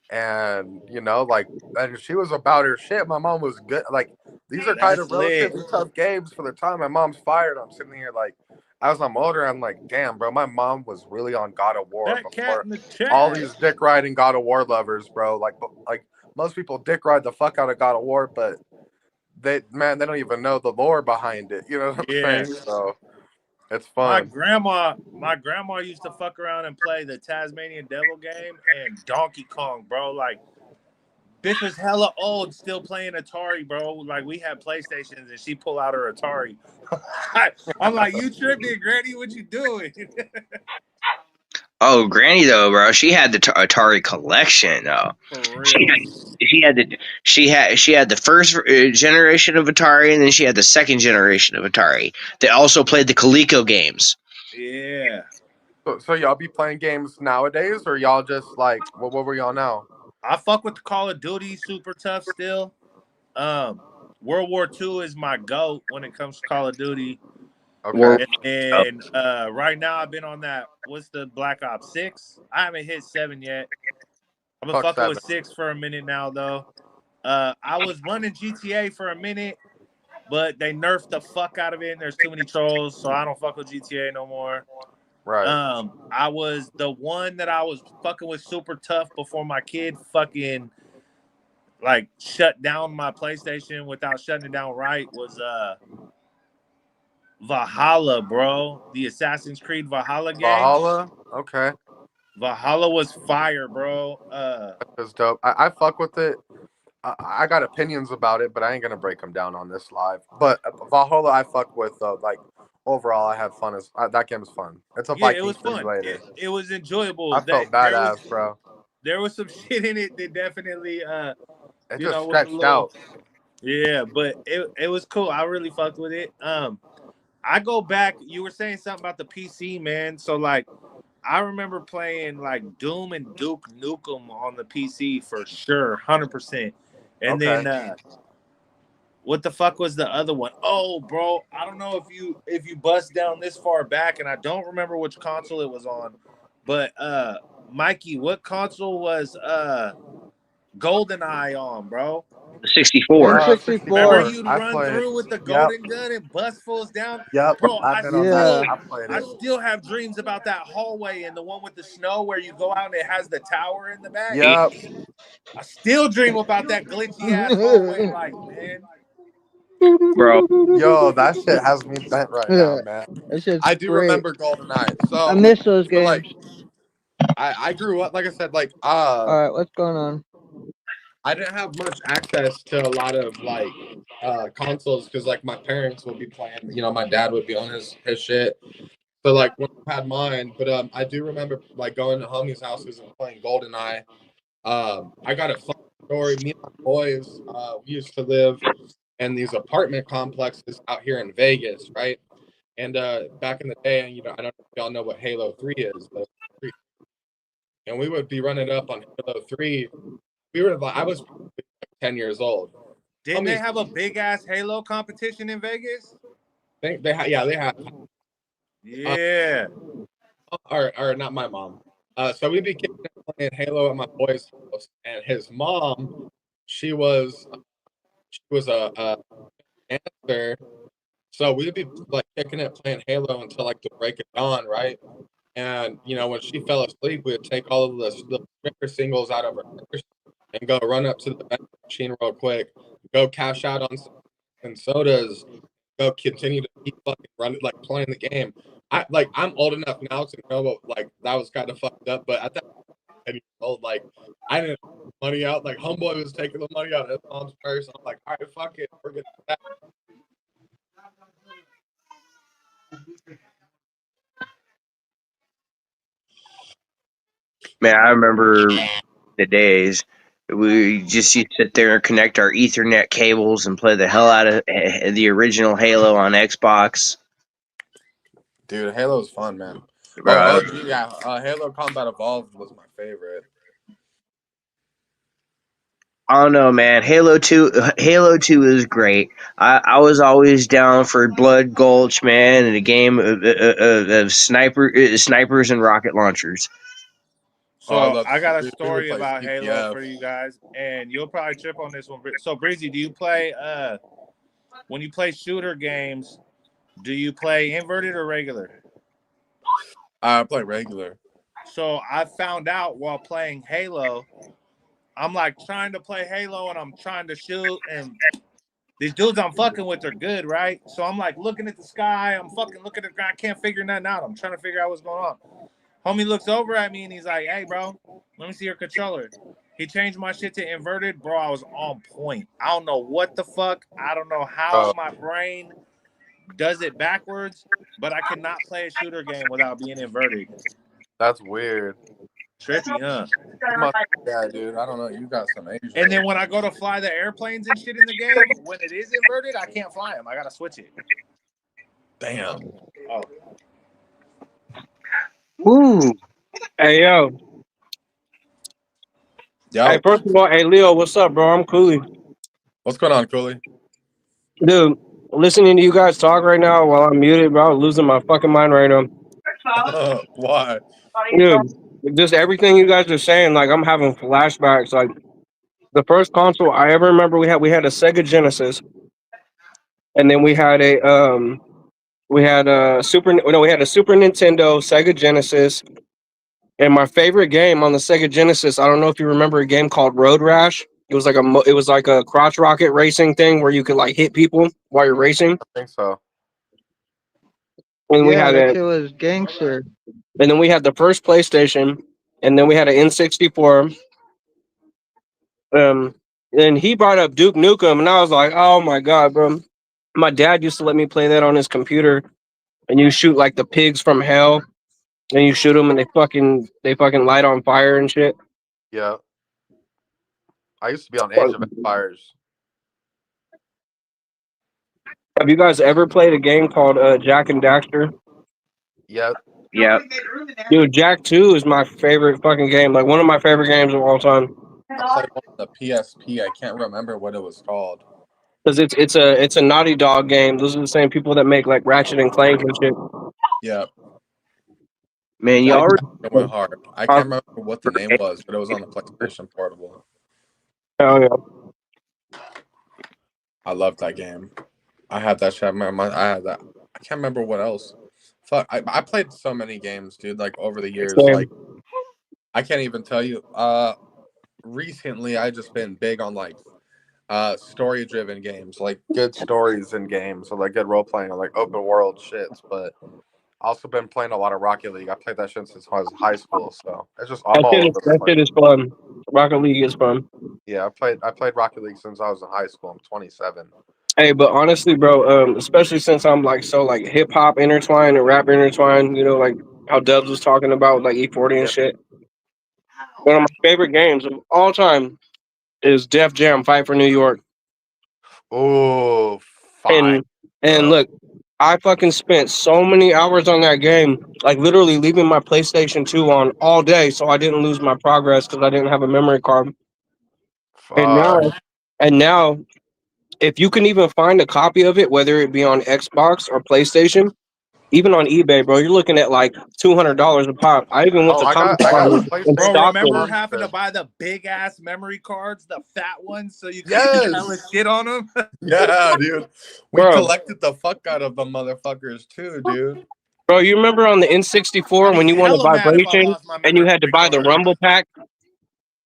Speaker 4: And like, and she was about her shit. My mom was good. Like, these are kind
Speaker 1: that's
Speaker 4: of
Speaker 1: lit.
Speaker 4: relatively tough games for the time. My mom's fired. I'm sitting here like, as I'm older, I'm like, damn, bro. My mom was really on God of War
Speaker 1: That cat
Speaker 4: before
Speaker 1: in the
Speaker 4: all
Speaker 1: chat.
Speaker 4: these dick riding God of War lovers, bro. Like most people dick ride the fuck out of God of War, but they don't even know the lore behind it. You know what
Speaker 1: Yeah,
Speaker 4: I'm saying? So it's
Speaker 1: my
Speaker 4: fun.
Speaker 1: grandma, my grandma used to fuck around and play the Tasmanian Devil game and Donkey Kong, bro. Like bitch was hella old, still playing Atari, bro. Like we had PlayStations, and she pull out her Atari. I'm like, you tripping, Granny? What you doing?
Speaker 2: Oh, Granny though, bro, she had the Atari collection though.
Speaker 1: For
Speaker 2: She
Speaker 1: real.
Speaker 2: she had the first generation of Atari, and then she had the second generation of Atari. They also played the Coleco games.
Speaker 1: Yeah,
Speaker 4: So y'all be playing games nowadays, or y'all just like what were y'all now?
Speaker 1: I fuck with the Call of Duty super tough still. Um, World War II is my goat when it comes to Call of Duty.
Speaker 4: Okay.
Speaker 2: War.
Speaker 1: And
Speaker 2: Oh,
Speaker 1: then right now I've been on that. What's the Black Ops 6? I haven't hit 7 yet. I've been
Speaker 4: Fuck
Speaker 1: fucking with
Speaker 4: 7.
Speaker 1: 6 for a minute now though. I was running GTA for a minute, but they nerfed the fuck out of it and there's too many trolls, so I don't fuck with GTA no more.
Speaker 4: Right.
Speaker 1: I was the one that I was fucking with super tough before my kid fucking like shut down my PlayStation without shutting it down right was Valhalla, bro. The Assassin's Creed Valhalla game.
Speaker 4: Valhalla. Okay.
Speaker 1: Valhalla was fire, bro.
Speaker 4: It was dope. I fuck with it. I got opinions about it, but I ain't gonna break them down on this live. But Valhalla, I fuck with though. Like overall, I had fun. As that game was fun. It's a
Speaker 1: Yeah, it
Speaker 4: Viking
Speaker 1: was fun.
Speaker 4: simulator.
Speaker 1: It was enjoyable.
Speaker 4: I
Speaker 1: That
Speaker 4: felt badass, bro.
Speaker 1: there was some shit in it that definitely
Speaker 4: It
Speaker 1: you
Speaker 4: just
Speaker 1: know was a
Speaker 4: stretched
Speaker 1: little
Speaker 4: out.
Speaker 1: yeah, but it was cool. I really fucked with it. I go back. You were saying something about the PC, man. So like, I remember playing like Doom and Duke Nukem on the PC for sure, 100%. And
Speaker 4: Okay.
Speaker 1: then what the fuck was the other one? Oh, bro, I don't know if you bust down this far back, and I don't remember which console it was on. But Mikey, what console was GoldenEye on, bro?
Speaker 2: The 64.
Speaker 1: Remember
Speaker 3: 64.
Speaker 4: 64.
Speaker 1: you'd
Speaker 4: I
Speaker 1: run
Speaker 4: played.
Speaker 1: through with the
Speaker 4: Yep.
Speaker 1: golden gun and bust fools down,
Speaker 4: Yep.
Speaker 1: bro.
Speaker 4: I've
Speaker 1: I
Speaker 4: been on that.
Speaker 3: Yeah.
Speaker 1: still,
Speaker 4: I played
Speaker 1: I
Speaker 4: it.
Speaker 1: still have dreams about that hallway and the one with the snow where you go out and it has the tower in the back.
Speaker 4: Yep.
Speaker 1: I still dream about that glitchy ass hallway, like man.
Speaker 2: Bro.
Speaker 4: Yo, that shit has me bent right now,
Speaker 3: That
Speaker 4: man.
Speaker 3: shit's
Speaker 4: I do
Speaker 3: great.
Speaker 4: remember GoldenEye.
Speaker 3: I
Speaker 4: So,
Speaker 3: miss those
Speaker 4: so like,
Speaker 3: games.
Speaker 4: I grew up, like I said, like,
Speaker 3: Alright, what's going on?
Speaker 4: I didn't have much access to a lot of like consoles because like my parents would be playing, my dad would be on his shit. So like when I had mine, but I do remember like going to homies' houses and playing GoldenEye. I got a fun story. Me and my boys, we used to live in these apartment complexes out here in Vegas, right? And back in the day, I don't know if y'all know what Halo 3 is, but and we would be running up on Halo 3. I was probably like 10 years old.
Speaker 1: Didn't they
Speaker 4: Homies
Speaker 1: have a big ass Halo competition in Vegas?
Speaker 4: think they had uh,
Speaker 1: Yeah.
Speaker 4: or not my mom. So we'd be kicking and playing Halo at my boy's house, and his mom, she was a dancer. So we'd be like kicking it, playing Halo until like the break of dawn, right? And when she fell asleep, we would take all of the sticker singles out of her purse and go run up to the vending machine real quick, go cash out on some sodas, go continue to keep fucking running, like playing the game. I'm old enough now to know what like that was kind of fucked up, but at that 10 years old, like I didn't have money out. Like homeboy was taking the money out of his mom's purse. I'm like, all right, fuck it, we're gonna do that.
Speaker 2: Man, I remember the days we just used to sit there and connect our Ethernet cables and play the hell out of the original Halo on Xbox.
Speaker 4: Dude, Halo's fun, man. Oh,
Speaker 2: Bro,
Speaker 4: OG, yeah. Halo Combat Evolved was my favorite.
Speaker 2: I don't know, man. Halo 2 is great. I was always down for Blood Gulch, man, and a game of snipers and rocket launchers.
Speaker 4: Oh, I
Speaker 1: So
Speaker 4: love.
Speaker 1: I got a
Speaker 4: We would
Speaker 1: story
Speaker 4: play
Speaker 1: about Halo
Speaker 4: CPF.
Speaker 1: for you guys, and you'll probably trip on this one. So Breezy, do you play when you play shooter games? Do you play inverted or regular?
Speaker 4: I play regular.
Speaker 1: So I found out while playing Halo, I'm like trying to play Halo and I'm trying to shoot, and these dudes I'm fucking with are good, right? So I'm like looking at the sky, I'm fucking looking at the ground, I can't figure nothing out. I'm trying to figure out what's going on. Homie looks over at me and he's like, "Hey, bro, let me see your controller." He changed my shit to inverted, bro. I was on point. I don't know what the fuck. I don't know how
Speaker 4: Oh,
Speaker 1: my brain does it backwards, but I cannot play a shooter game without being inverted.
Speaker 4: that's weird.
Speaker 1: Trippy, huh?
Speaker 4: You must, yeah, dude. I don't know. You got some
Speaker 1: And
Speaker 4: Asian.
Speaker 1: then when I go to fly the airplanes and shit in the game, when it is inverted, I can't fly them. I gotta switch it.
Speaker 4: Damn.
Speaker 1: Oh,
Speaker 2: Ooh,
Speaker 5: Hey yo, hey
Speaker 4: Yo,
Speaker 5: first of all, hey Leo, what's up, bro? I'm Cooley,
Speaker 4: what's going on, Cooley?
Speaker 5: dude. Listening to you guys talk right now while I'm muted, bro, I'm losing my fucking mind right now,
Speaker 4: Why?
Speaker 5: dude. Just everything you guys are saying, like I'm having flashbacks. Like the first console I ever remember, we had a Sega Genesis, and then we had a Super Nintendo, Sega Genesis, and my favorite game on the Sega Genesis. I don't know if you remember a game called Road Rash. It was like a crotch rocket racing thing where you could like hit people while you're racing.
Speaker 4: I think so.
Speaker 5: And we
Speaker 3: Yeah,
Speaker 5: had
Speaker 3: that
Speaker 5: it,
Speaker 3: shit was gangster.
Speaker 5: and then we had the first PlayStation, and then we had an N64. Um, and he brought up Duke Nukem, and I was like, oh my god, bro. My dad used to let me play that on his computer, and you shoot like the pigs from hell, and you shoot them, and they fucking light on fire and shit.
Speaker 4: Yeah, I used to be on Age of Empires.
Speaker 5: Have you guys ever played a game called Jack and Daxter?
Speaker 4: Yeah,
Speaker 2: Yeah.
Speaker 5: Dude, Jack 2 is my favorite fucking game. Like one of my favorite games of all time.
Speaker 4: I played one on the PSP. I can't remember what it was called.
Speaker 5: Because it's a Naughty Dog game. Those are the same people that make like Ratchet and Clank and shit.
Speaker 4: Yeah,
Speaker 2: Man, you
Speaker 4: Jack
Speaker 2: already.
Speaker 4: Jackson went hard. I can't remember what the name was, but it was on the PlayStation Portable.
Speaker 5: Oh yeah.
Speaker 4: I loved that game. I had that shit. I had that. I can't remember what else. Fuck, I played so many games, dude. Like over the years,
Speaker 5: Same.
Speaker 4: like I can't even tell you. Recently I just been big on like story driven games, like good stories in games, or like good role playing, or like open world shits. But also been playing a lot of Rocket League. I played that shit since I was in high school, so it's just I'm
Speaker 5: That
Speaker 4: all
Speaker 5: shit is
Speaker 4: over the
Speaker 5: that
Speaker 4: place.
Speaker 5: shit is fun. Rocket League is fun.
Speaker 4: Yeah, I played Rocket League since I was in high school. I'm 27.
Speaker 5: Hey, but honestly, bro, especially since I'm like so like hip hop intertwined and rap intertwined, like how Dubs was talking about like E40 and
Speaker 4: Yeah.
Speaker 5: shit. One of my favorite games of all time is Def Jam Fight for New York.
Speaker 4: Oh, fine,
Speaker 5: And and
Speaker 4: bro.
Speaker 5: look, I fucking spent so many hours on that game, like literally leaving my PlayStation 2 on all day so I didn't lose my progress because I didn't have a memory card. And
Speaker 4: Fuck.
Speaker 5: now and now if you can even find a copy of it, whether it be on Xbox or PlayStation, even on eBay, bro, you're looking at like $200 a pop. I even went
Speaker 4: Oh,
Speaker 5: to Comic
Speaker 4: I got the
Speaker 5: Con in
Speaker 1: Bro,
Speaker 4: PlayStation
Speaker 1: remember
Speaker 5: Stockton.
Speaker 1: having to
Speaker 4: Exclusive.
Speaker 1: buy the big ass memory cards, the fat ones, so you could do hella
Speaker 4: Yes.
Speaker 1: shit on them?
Speaker 4: Yeah, dude. We
Speaker 5: Bro,
Speaker 4: collected the fuck out of the motherfuckers too, dude.
Speaker 5: bro, you remember on the
Speaker 1: I'd
Speaker 5: N64
Speaker 1: be
Speaker 5: when you wanted
Speaker 1: hella mad if I
Speaker 5: vibration
Speaker 1: lost my
Speaker 5: and you
Speaker 1: memory
Speaker 5: had to buy the
Speaker 1: card.
Speaker 5: Rumble Pack?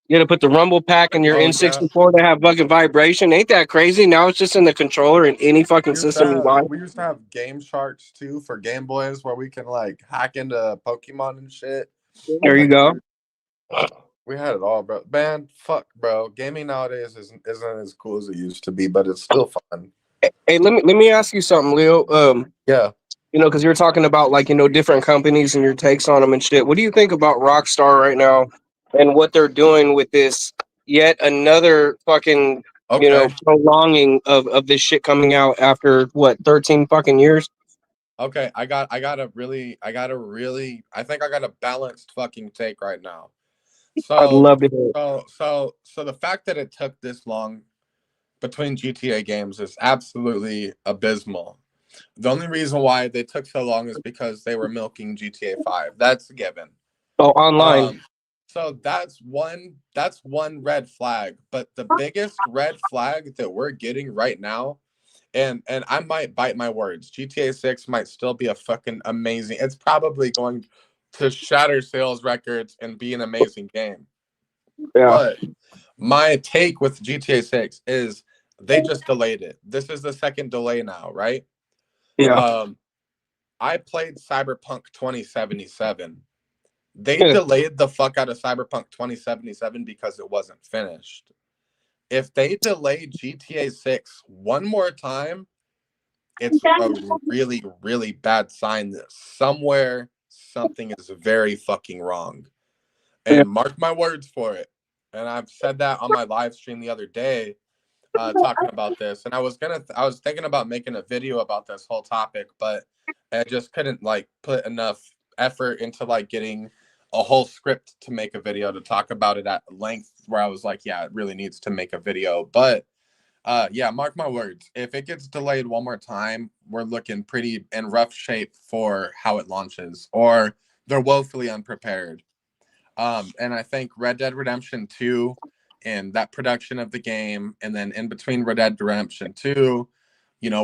Speaker 5: You had to put the Rumble Pack in your
Speaker 4: Oh yeah.
Speaker 5: N64 to have fucking vibration. Ain't that crazy? Now it's just in the controller in any fucking system you buy.
Speaker 4: We used to have Game Sharks too for Game Boys where we can like hack into Pokemon and shit.
Speaker 5: There you
Speaker 4: Like
Speaker 5: go.
Speaker 4: we had it all, bro. Man, fuck, bro. Gaming nowadays isn't as cool as it used to be, but it's still fun.
Speaker 5: Hey, let me ask you something, Leo.
Speaker 4: Yeah.
Speaker 5: Because you're talking about like different companies and your takes on them and shit. What do you think about Rockstar right now and what they're doing with this yet another fucking
Speaker 4: Okay.
Speaker 5: prolonging of this shit coming out after what 13 fucking years?
Speaker 4: Okay. I think I got a balanced fucking take right now.
Speaker 5: I'd
Speaker 4: So
Speaker 5: love to hear it.
Speaker 4: so the fact that it took this long between GTA games is absolutely abysmal. The only reason why they took so long is because they were milking GTA 5. That's a given.
Speaker 5: Oh, online.
Speaker 4: So that's one red flag. But the biggest red flag that we're getting right now, and I might bite my words, GTA 6 might still be a fucking amazing. It's probably going to shatter sales records and be an amazing game.
Speaker 5: Yeah,
Speaker 4: But my take with GTA 6 is they just delayed it. This is the second delay now, right?
Speaker 5: yeah.
Speaker 4: Um, I played Cyberpunk 2077. They delayed the fuck out of Cyberpunk 2077 because it wasn't finished. If they delay GTA 6 one more time, it's a really, really bad sign that somewhere something is very fucking wrong.
Speaker 5: Yeah.
Speaker 4: And mark my words for it. And I've said that on my live stream the other day, talking about this. And I was thinking about making a video about this whole topic, but I just couldn't like put enough effort into like getting a whole script to make a video to talk about it at length where I was like, yeah, it really needs to make a video. But yeah, mark my words. If it gets delayed one more time, we're looking pretty in rough shape for how it launches, or they're woefully unprepared. And I think Red Dead Redemption 2 and that production of the game, and then in between Red Dead Redemption 2,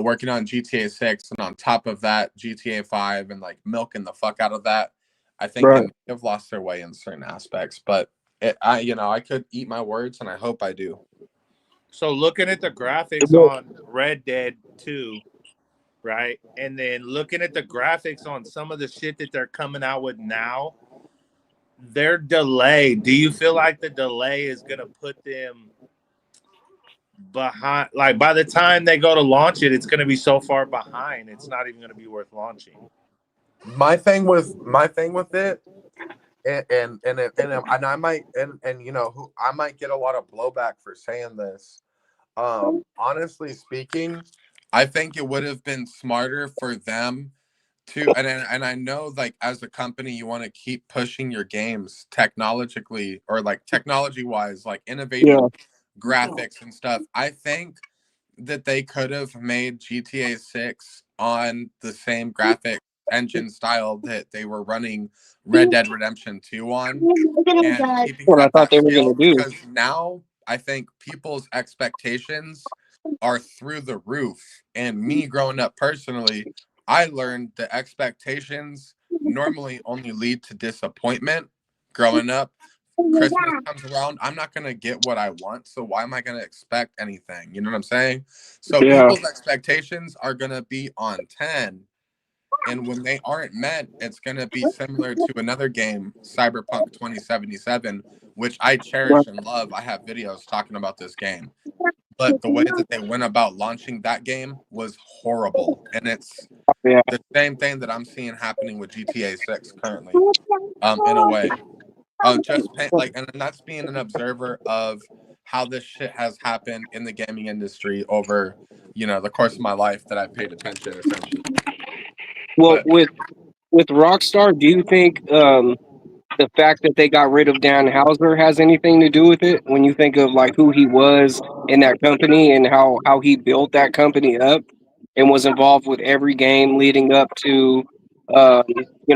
Speaker 4: working on GTA 6, and on top of that, GTA 5, and like milking the fuck out of that, I think they
Speaker 5: Right.
Speaker 4: may have lost their way in certain aspects. But I could eat my words, and I hope I do.
Speaker 1: So looking at the graphics on Red Dead 2, right? And then looking at the graphics on some of the shit that they're coming out with now, their delay, do you feel like the delay is going to put them behind? Like by the time they go to launch it, it's going to be so far behind, it's not even going to be worth launching.
Speaker 4: My thing with it, and I might and you know who I might get a lot of blowback for saying this. Honestly speaking, I think it would have been smarter for them to, and I know like as a company you want to keep pushing your games technologically or like technology wise, like
Speaker 5: Yeah.
Speaker 4: innovating graphics and stuff. I think that they could have made GTA 6 on the same graphic engine style that they were running Red Dead Redemption 2 on, and keeping it
Speaker 5: What I
Speaker 4: at
Speaker 5: thought
Speaker 4: that
Speaker 5: they were gonna
Speaker 4: scale,
Speaker 5: do.
Speaker 4: because now I think people's expectations are through the roof. And me growing up personally, I learned that expectations normally only lead to disappointment. Growing up, Christmas comes around, I'm not going to get what I want. So why am I going to expect anything? You know what I'm saying? So
Speaker 5: Yeah.
Speaker 4: people's expectations are going to be on 10. And when they aren't met, it's going to be similar to another game, Cyberpunk 2077, which I cherish and love. I have videos talking about this game. But the way that they went about launching that game was horrible. And it's
Speaker 5: Yeah.
Speaker 4: the same thing that I'm seeing happening with GTA 6 currently, in a way. Just like, and that's being an observer of how this shit has happened in the gaming industry over, the course of my life that I've paid attention, essentially.
Speaker 5: Well,
Speaker 4: But
Speaker 5: with Rockstar, do you think the fact that they got rid of Dan Houser has anything to do with it? When you think of like who he was in that company and how he built that company up and was involved with every game leading up to, um,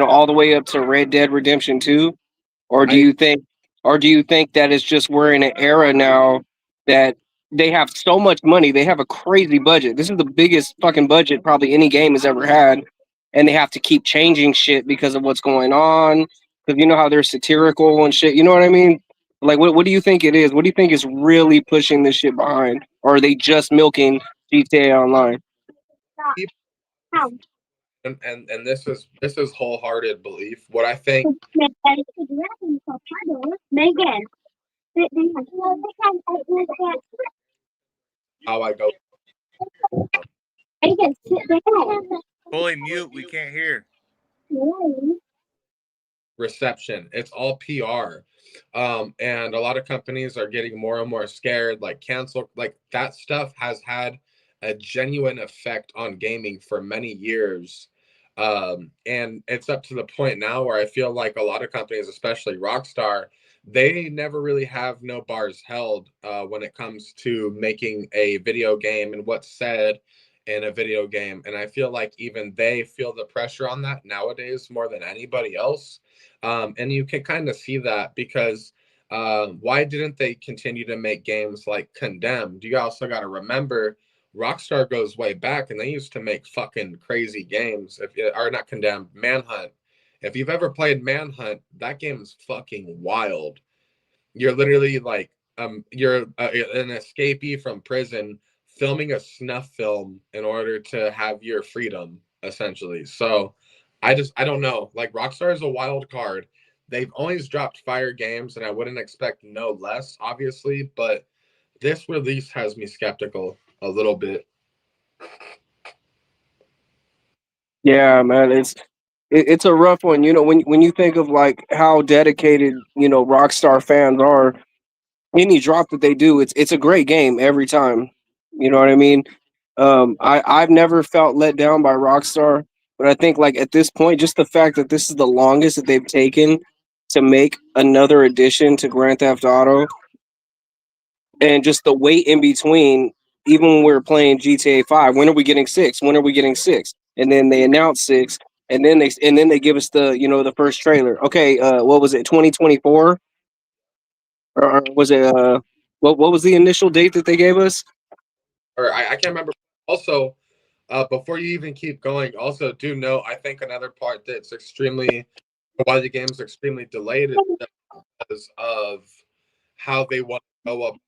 Speaker 5: all the way up to Red Dead Redemption 2. Or do
Speaker 4: I
Speaker 5: you think that it's just we're in an era now that they have so much money, they have a crazy budget. This is the biggest fucking budget probably any game has ever had, and they have to keep changing shit because of what's going on. Because you know how they're satirical and shit. You know what I mean? Like, what do you think it is? What do you think is really pushing this shit behind? Or are they just milking GTA Online?
Speaker 4: keep, and this is wholehearted belief. What I think how I go
Speaker 1: Fully mute, we can't hear.
Speaker 4: reception. It's all PR. And a lot of companies are getting more and more scared, like cancel, like that stuff has had a genuine effect on gaming for many years. And it's up to the point now where I feel like a lot of companies, especially Rockstar, they never really have no bars held when it comes to making a video game and what's said in a video game. And I feel like even they feel the pressure on that nowadays more than anybody else. And you can kind of see that because why didn't they continue to make games like Condemned? You also got to remember Rockstar goes way back and they used to make fucking crazy games. If are not Condemned, Manhunt. If you've ever played Manhunt, that game is fucking wild. You're literally like you're an escapee from prison filming a snuff film in order to have your freedom essentially. So I don't know. Like Rockstar is a wild card. They've always dropped fire games and I wouldn't expect no less obviously, but this release has me skeptical a little bit.
Speaker 5: Yeah, man, it's a rough one. When you think of like how dedicated Rockstar fans are, any drop that they do, it's a great game every time. You know what I mean? I've never felt let down by Rockstar, but I think like at this point, just the fact that this is the longest that they've taken to make another addition to Grand Theft Auto, and just the wait in between, even when we were playing GTA 5, when are we getting 6? When are we getting 6? And then they announce 6, and then they give us the first trailer. Okay, what was it? 2024, or was it what was the initial date that they gave us?
Speaker 4: Or I can't remember. Also, before you even keep going, also do know I think another part that's extremely why the game's extremely delayed is because of how they want to go about.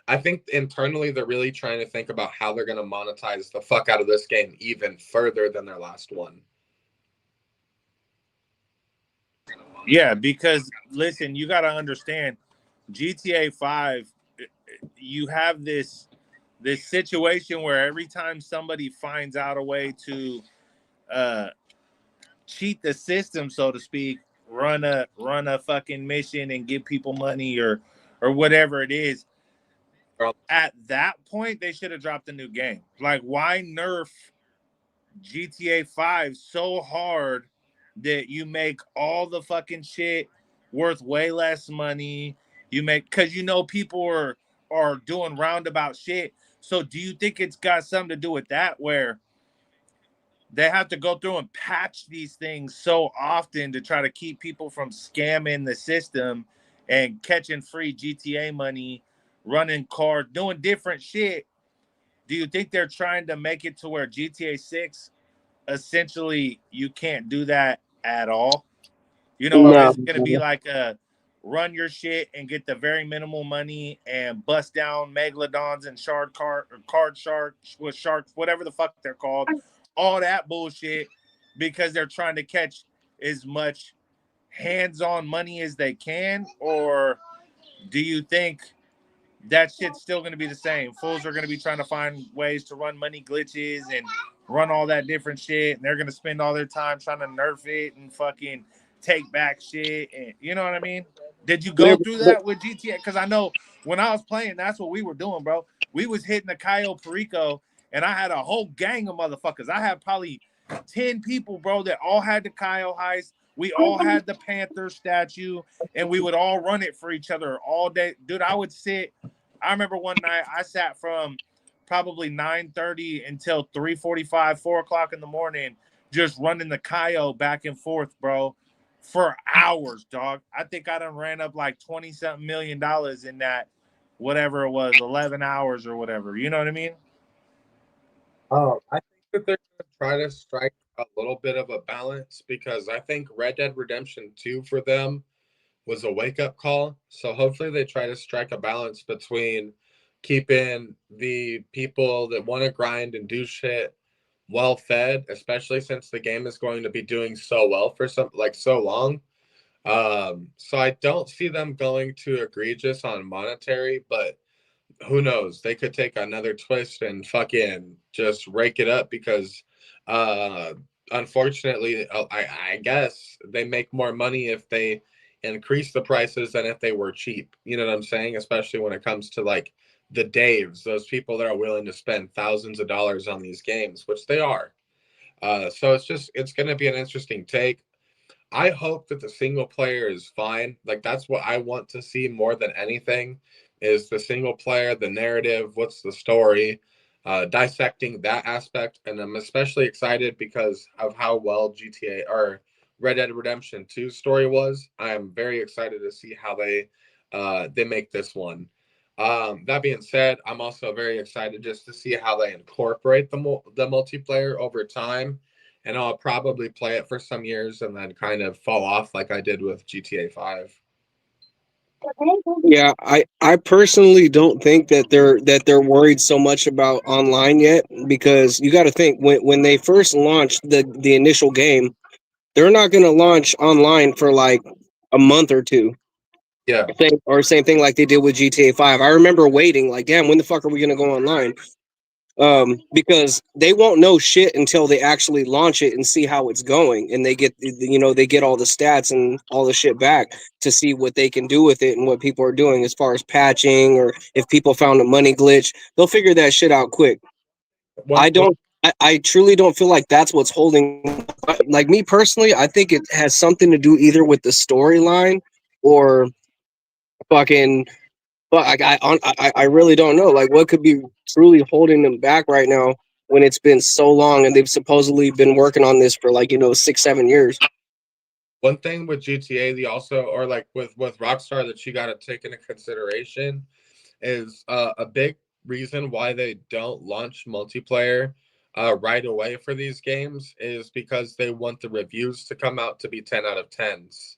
Speaker 4: I think internally they're really trying to think about how they're going to monetize the fuck out of this game even further than their last one.
Speaker 1: Yeah, because listen, you got to understand GTA 5, you have this situation where every time somebody finds out a way to uh cheat the system, so to speak, run a fucking mission and give people money or whatever it is, at that point they should have dropped a new game. Like, why nerf GTA 5 so hard that you make all the fucking shit worth way less money? You make, because you know people are doing roundabout shit. So do you think it's got something to do with that, where they have to go through and patch these things so often to try to keep people from scamming the system and catching free GTA money, running cars, doing different shit? Do you think they're trying to make it to where GTA 6 essentially you can't do that at all? You know, or
Speaker 5: No,
Speaker 1: is it going to be like a run your shit and get the very minimal money and bust down megalodons and shard card or card sharks with sharks, whatever the fuck they're called, all that bullshit, because they're trying to catch as much hands-on money as they can? Or do you think that shit's still going to be the same? Fools are going to be trying to find ways to run money glitches and run all that different shit, and they're going to spend all their time trying to nerf it and fucking take back shit, and you know what I mean? Did you go through that with GTA? Because I know when I was playing, that's what we were doing, bro. We was hitting the Cayo Perico, and I had a whole gang of motherfuckers. I had probably 10 people, bro, that all had the Cayo heist. We all had the Panther statue, and we would all run it for each other all day. Dude, I would sit. I remember one night I sat from probably 9:30 until 3:45, 4 o'clock in the morning, just running the Cayo back and forth, bro, for hours, dog. I think I done ran up like 20 something $1 million in that, whatever it was, 11 hours or whatever. You know what I mean?
Speaker 4: I think that they're gonna try to strike a little bit of a balance because I think Red Dead Redemption 2 for them was a wake up call. So hopefully they try to strike a balance between keeping the people that want to grind and do shit well fed, especially since the game is going to be doing so well for some like so long. So I don't see them going too egregious on monetary, but who knows? They could take another twist and fucking just rake it up because, uh, unfortunately, I guess they make more money if they increase the prices than if they were cheap. You know what I'm saying? Especially when it comes to like the Daves, those people that are willing to spend thousands of dollars on these games, which they are. So it's going to be an interesting take. I hope that the single player is fine. Like that's what I want to see more than anything is the single player, the narrative, what's the story, dissecting that aspect. And I'm especially excited because of how well GTA or Red Dead Redemption 2 story was. I am very excited to see how they make this one. That being said, I'm also very excited just to see how they incorporate the multiplayer over time, and I'll probably play it for some years and then kind of fall off like I did with GTA 5.
Speaker 5: yeah, I personally don't think that they're worried so much about online yet, because you got to think when they first launched the initial game, they're not going to launch online for like a month or two.
Speaker 4: Yeah.
Speaker 5: Same thing like they did with GTA 5. I remember waiting like, damn, when the fuck are we going to go online? Because they won't know shit until they actually launch it and see how it's going, and they get all the stats and all the shit back to see what they can do with it and what people are doing as far as patching, or if people found a money glitch, they'll figure that shit out quick.
Speaker 4: One,
Speaker 5: I don't. I truly don't feel like that's what's holding. Like me personally, I think it has something to do either with the storyline or fucking. But I really don't know. Like, what could be truly holding them back right now when it's been so long and they've supposedly been working on this for like 6-7 years.
Speaker 4: one thing with GTA, the also or like with Rockstar that you got to take into consideration is a big reason why they don't launch multiplayer right away for these games is because they want the reviews to come out to be 10 out of 10s.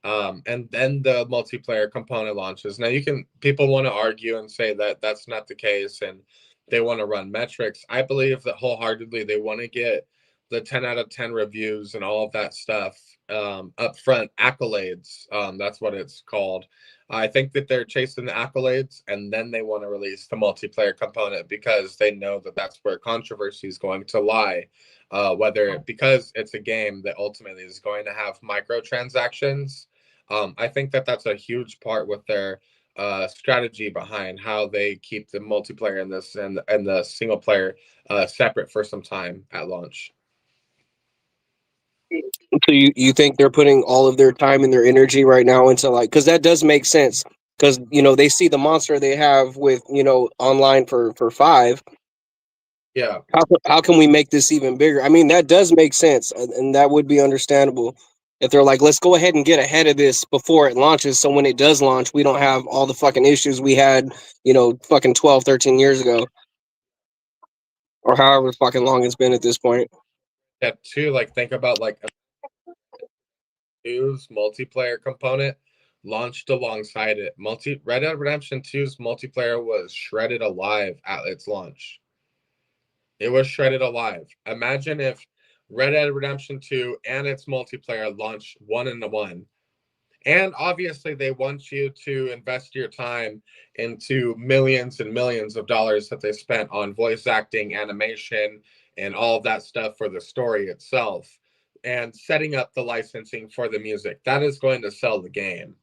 Speaker 4: And then the multiplayer component launches. Now, people want to argue and say that that's not the case and they want to run metrics. I believe that wholeheartedly they want to get the 10 out of 10 reviews and all of that stuff, upfront accolades. That's what it's called. I think that they're chasing the accolades and then they want to release the multiplayer component because they know that that's where controversy is going to lie. Whether because it's a game that ultimately is going to have microtransactions. I think that that's a huge part with their strategy behind how they keep the multiplayer in this and the single player separate for some time at launch.
Speaker 5: So you think they're putting all of their time and their energy right now into like, because that does make sense, because they see the monster they have with online for five.
Speaker 4: Yeah.
Speaker 5: How can we make this even bigger? I mean, that does make sense, and that would be understandable if they're like, let's go ahead and get ahead of this before it launches, so when it does launch, we don't have all the fucking issues we had, fucking 12, 13 years ago, or however fucking long it's been at this point.
Speaker 4: Yeah, too, like think about like two's multiplayer component launched alongside it. Red Dead Redemption 2's multiplayer was shredded alive at its launch. It was shredded alive. Imagine if Red Dead Redemption 2 and its multiplayer launched one in one. And obviously, they want you to invest your time into millions and millions of dollars that they spent on voice acting, animation, and all of that stuff for the story itself, and setting up the licensing for the music. That is going to sell the game.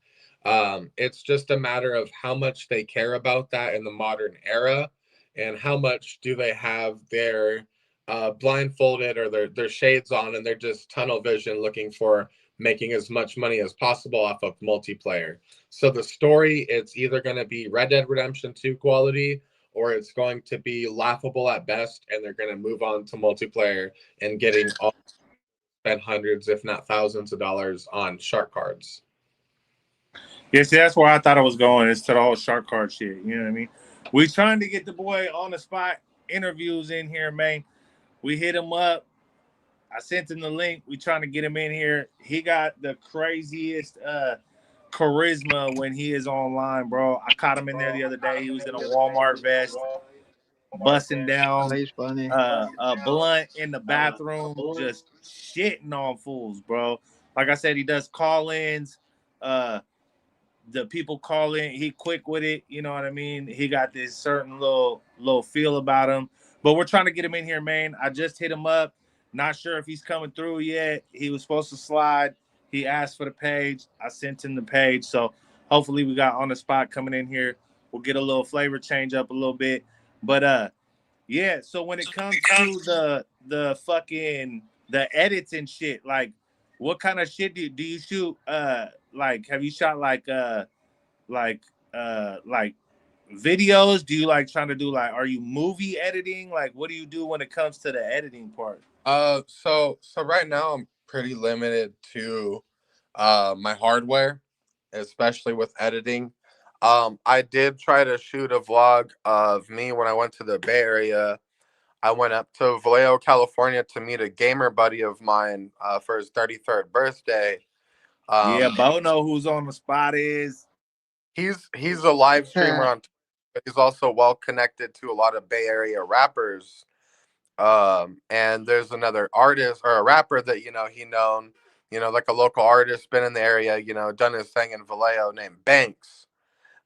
Speaker 4: It's just a matter of how much they care about that in the modern era, and how much do they have their blindfolded or their shades on, and they're just tunnel vision looking for making as much money as possible off of multiplayer. So the story, it's either going to be Red Dead Redemption 2 quality or it's going to be laughable at best, and they're going to move on to multiplayer and getting all spend hundreds, if not thousands of dollars on shark cards.
Speaker 1: Yeah, see, that's where I thought I was going. It's to the whole shark card shit. You know what I mean? We trying to get the boy on the spot interviews in here, man. We hit him up. I sent him the link. We trying to get him in here. He got the craziest charisma when he is online, bro. I caught him in there the other day. He was in a Walmart vest, busting down
Speaker 3: He's funny.
Speaker 1: a blunt in the bathroom, just shitting on fools, bro. Like I said, he does call-ins. The people call in, he quick with it, you know what I mean? He got this certain little feel about him. But we're trying to get him in here, man. I just hit him up. Not sure if he's coming through yet. He was supposed to slide. He asked for the page. I sent him the page. So hopefully we got on the spot coming in here. We'll get a little flavor change up a little bit. But yeah, so when it comes to the fucking the edits and shit, like what kind of shit do you shoot? Like have you shot like like videos? Do you like trying to do like are you movie editing? Like what do you do when it comes to the editing part?
Speaker 4: So right now I'm pretty limited to my hardware, especially with editing. I did try to shoot a vlog of me when I went to the Bay Area. I went up to Vallejo, California to meet a gamer buddy of mine for his 33rd birthday.
Speaker 1: Yeah, Bono, who's on the spot is.
Speaker 4: He's a live streamer on Twitch, but he's also well connected to a lot of Bay Area rappers. And there's another artist or a rapper that he known, like a local artist, been in the area, done his thing in Vallejo, named Banks.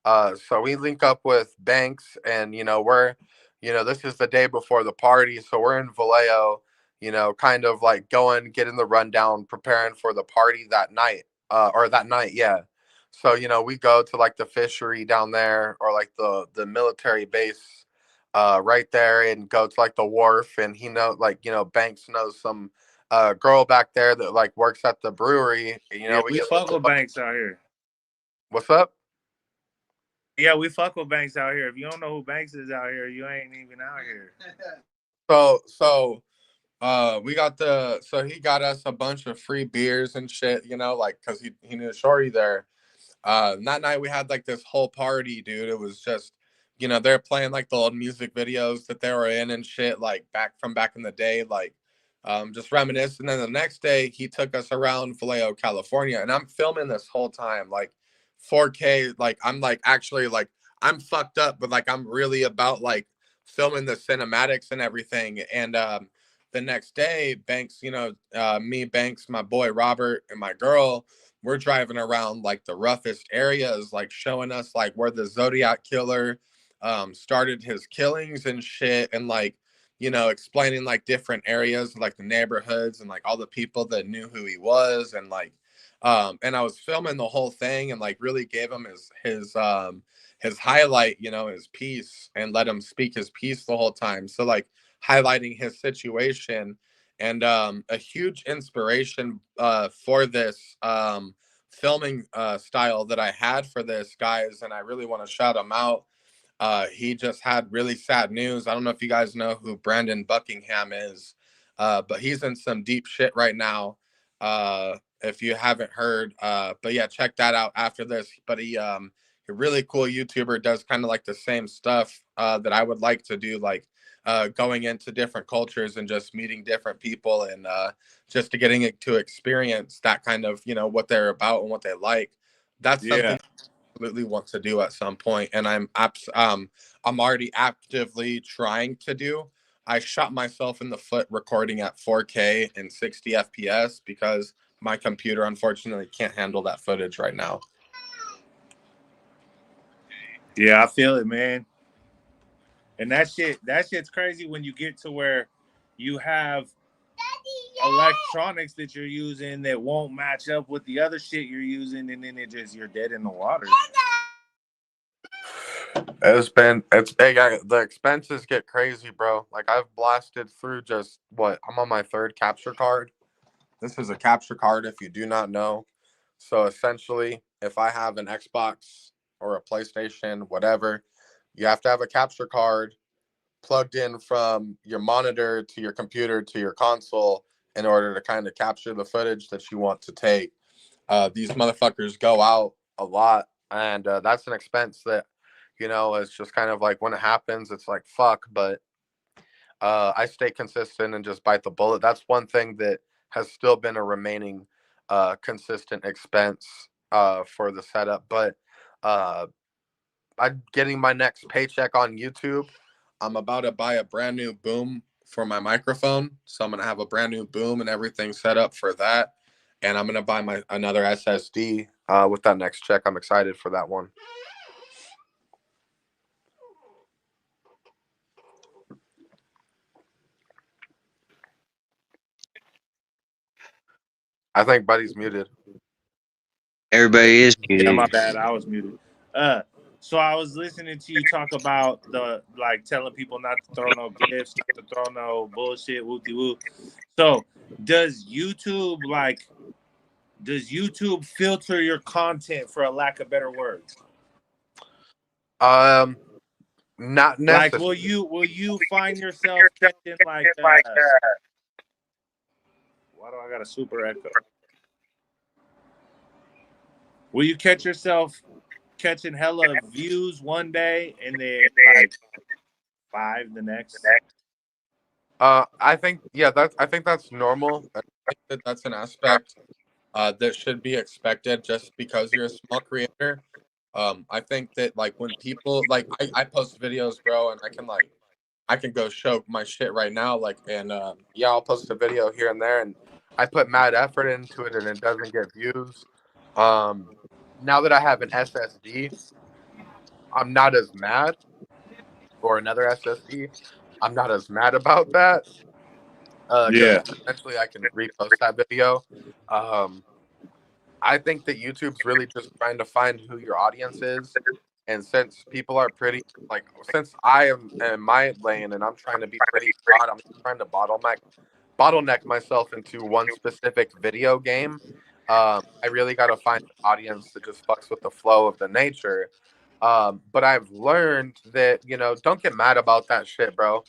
Speaker 4: So we link up with Banks, and this is the day before the party, so we're in Vallejo, kind of like going, getting the rundown, preparing for the party that night, or that night, yeah. So we go to like the fishery down there, or like the military base, right there, and go to like the wharf, and Banks knows some girl back there that like works at the brewery.
Speaker 1: Yeah,
Speaker 4: We
Speaker 1: we
Speaker 4: get
Speaker 1: fuck with Banks out here.
Speaker 4: What's up?
Speaker 1: Yeah, we fuck with Banks out here. If you don't know who Banks is out here, you ain't even out here.
Speaker 4: So he got us a bunch of free beers and shit, like because he knew Shorty there. That night we had like this whole party, dude. It was just, they're playing like the old music videos that they were in and shit, like back in the day, like just reminiscing. And then the next day he took us around Vallejo, California, and I'm filming this whole time, like 4K, like I'm like actually like I'm fucked up, but like I'm really about like filming the cinematics and everything. And the next day, Banks, me, Banks, my boy Robert, and my girl, we're driving around like the roughest areas, like showing us like where the Zodiac killer started his killings and shit, and like, explaining like different areas, like the neighborhoods and like all the people that knew who he was, and like, and I was filming the whole thing and like really gave him his highlight, his piece, and let him speak his piece the whole time. So like highlighting his situation, and a huge inspiration for this filming style that I had for this, guys, and I really want to shout him out. He just had really sad news. I don't know if you guys know who Brandon Buckingham is, but he's in some deep shit right now. If you haven't heard, but yeah, check that out after this. But a really cool YouTuber, does kind of like the same stuff that I would like to do, like going into different cultures and just meeting different people, and just to getting to experience that kind of, what they're about and what they like. That's
Speaker 1: Yeah.
Speaker 4: something absolutely want to do at some point, and I'm already actively trying to do. I shot myself in the foot recording at 4K and 60 FPS because my computer unfortunately can't handle that footage right now.
Speaker 1: Yeah, I feel it, man. And that shit's crazy when you get to where you have electronics that you're using that won't match up with the other shit you're using, and then you're dead in the water.
Speaker 4: The expenses get crazy, bro. Like I've blasted through just what, I'm on my third capture card. This is a capture card, if you do not know. So essentially, if I have an Xbox or a PlayStation, whatever, you have to have a capture card plugged in from your monitor to your computer to your console in order to kind of capture the footage that you want to take. These motherfuckers go out a lot, and that's an expense that, it's just kind of like when it happens, it's like fuck. But I stay consistent and just bite the bullet. That's one thing that has still been a remaining consistent expense for the setup. But I'm getting my next paycheck on YouTube. I'm about to buy a brand new boom for my microphone, so I'm gonna have a brand new boom and everything set up for that. And I'm gonna buy another SSD with that next check. I'm excited for that one. I think Buddy's muted.
Speaker 2: Everybody is
Speaker 1: Yeah, my
Speaker 2: muted.
Speaker 1: bad. I was muted. So I was listening to you talk about the like telling people not to throw no gifts, not to throw no bullshit, wooty woo. So does YouTube filter your content, for a lack of better words?
Speaker 4: Not
Speaker 1: Like,
Speaker 4: necessarily.
Speaker 1: will you find yourself catching like why do I got a super echo? Will you catch yourself catching hella views one day and then like 5 the next?
Speaker 4: I think I think that's normal. I think that's an aspect that should be expected just because you're a small creator. I think that like when people like I post videos, bro, and I can go show my shit right now, like, and yeah, I'll post a video here and there, and I put mad effort into it, and it doesn't get views. Now that I have an SSD, I'm not as mad, or another SSD, I'm not as mad about that.
Speaker 1: Yeah.
Speaker 4: Because essentially I can repost that video. Um, I think that YouTube's really just trying to find who your audience is, and since people are pretty like, since I am in my lane and I'm trying to be pretty broad, I'm trying to bottleneck myself into one specific video game. I really got to find an audience that just fucks with the flow of the nature. But I've learned that, don't get mad about that shit, bro.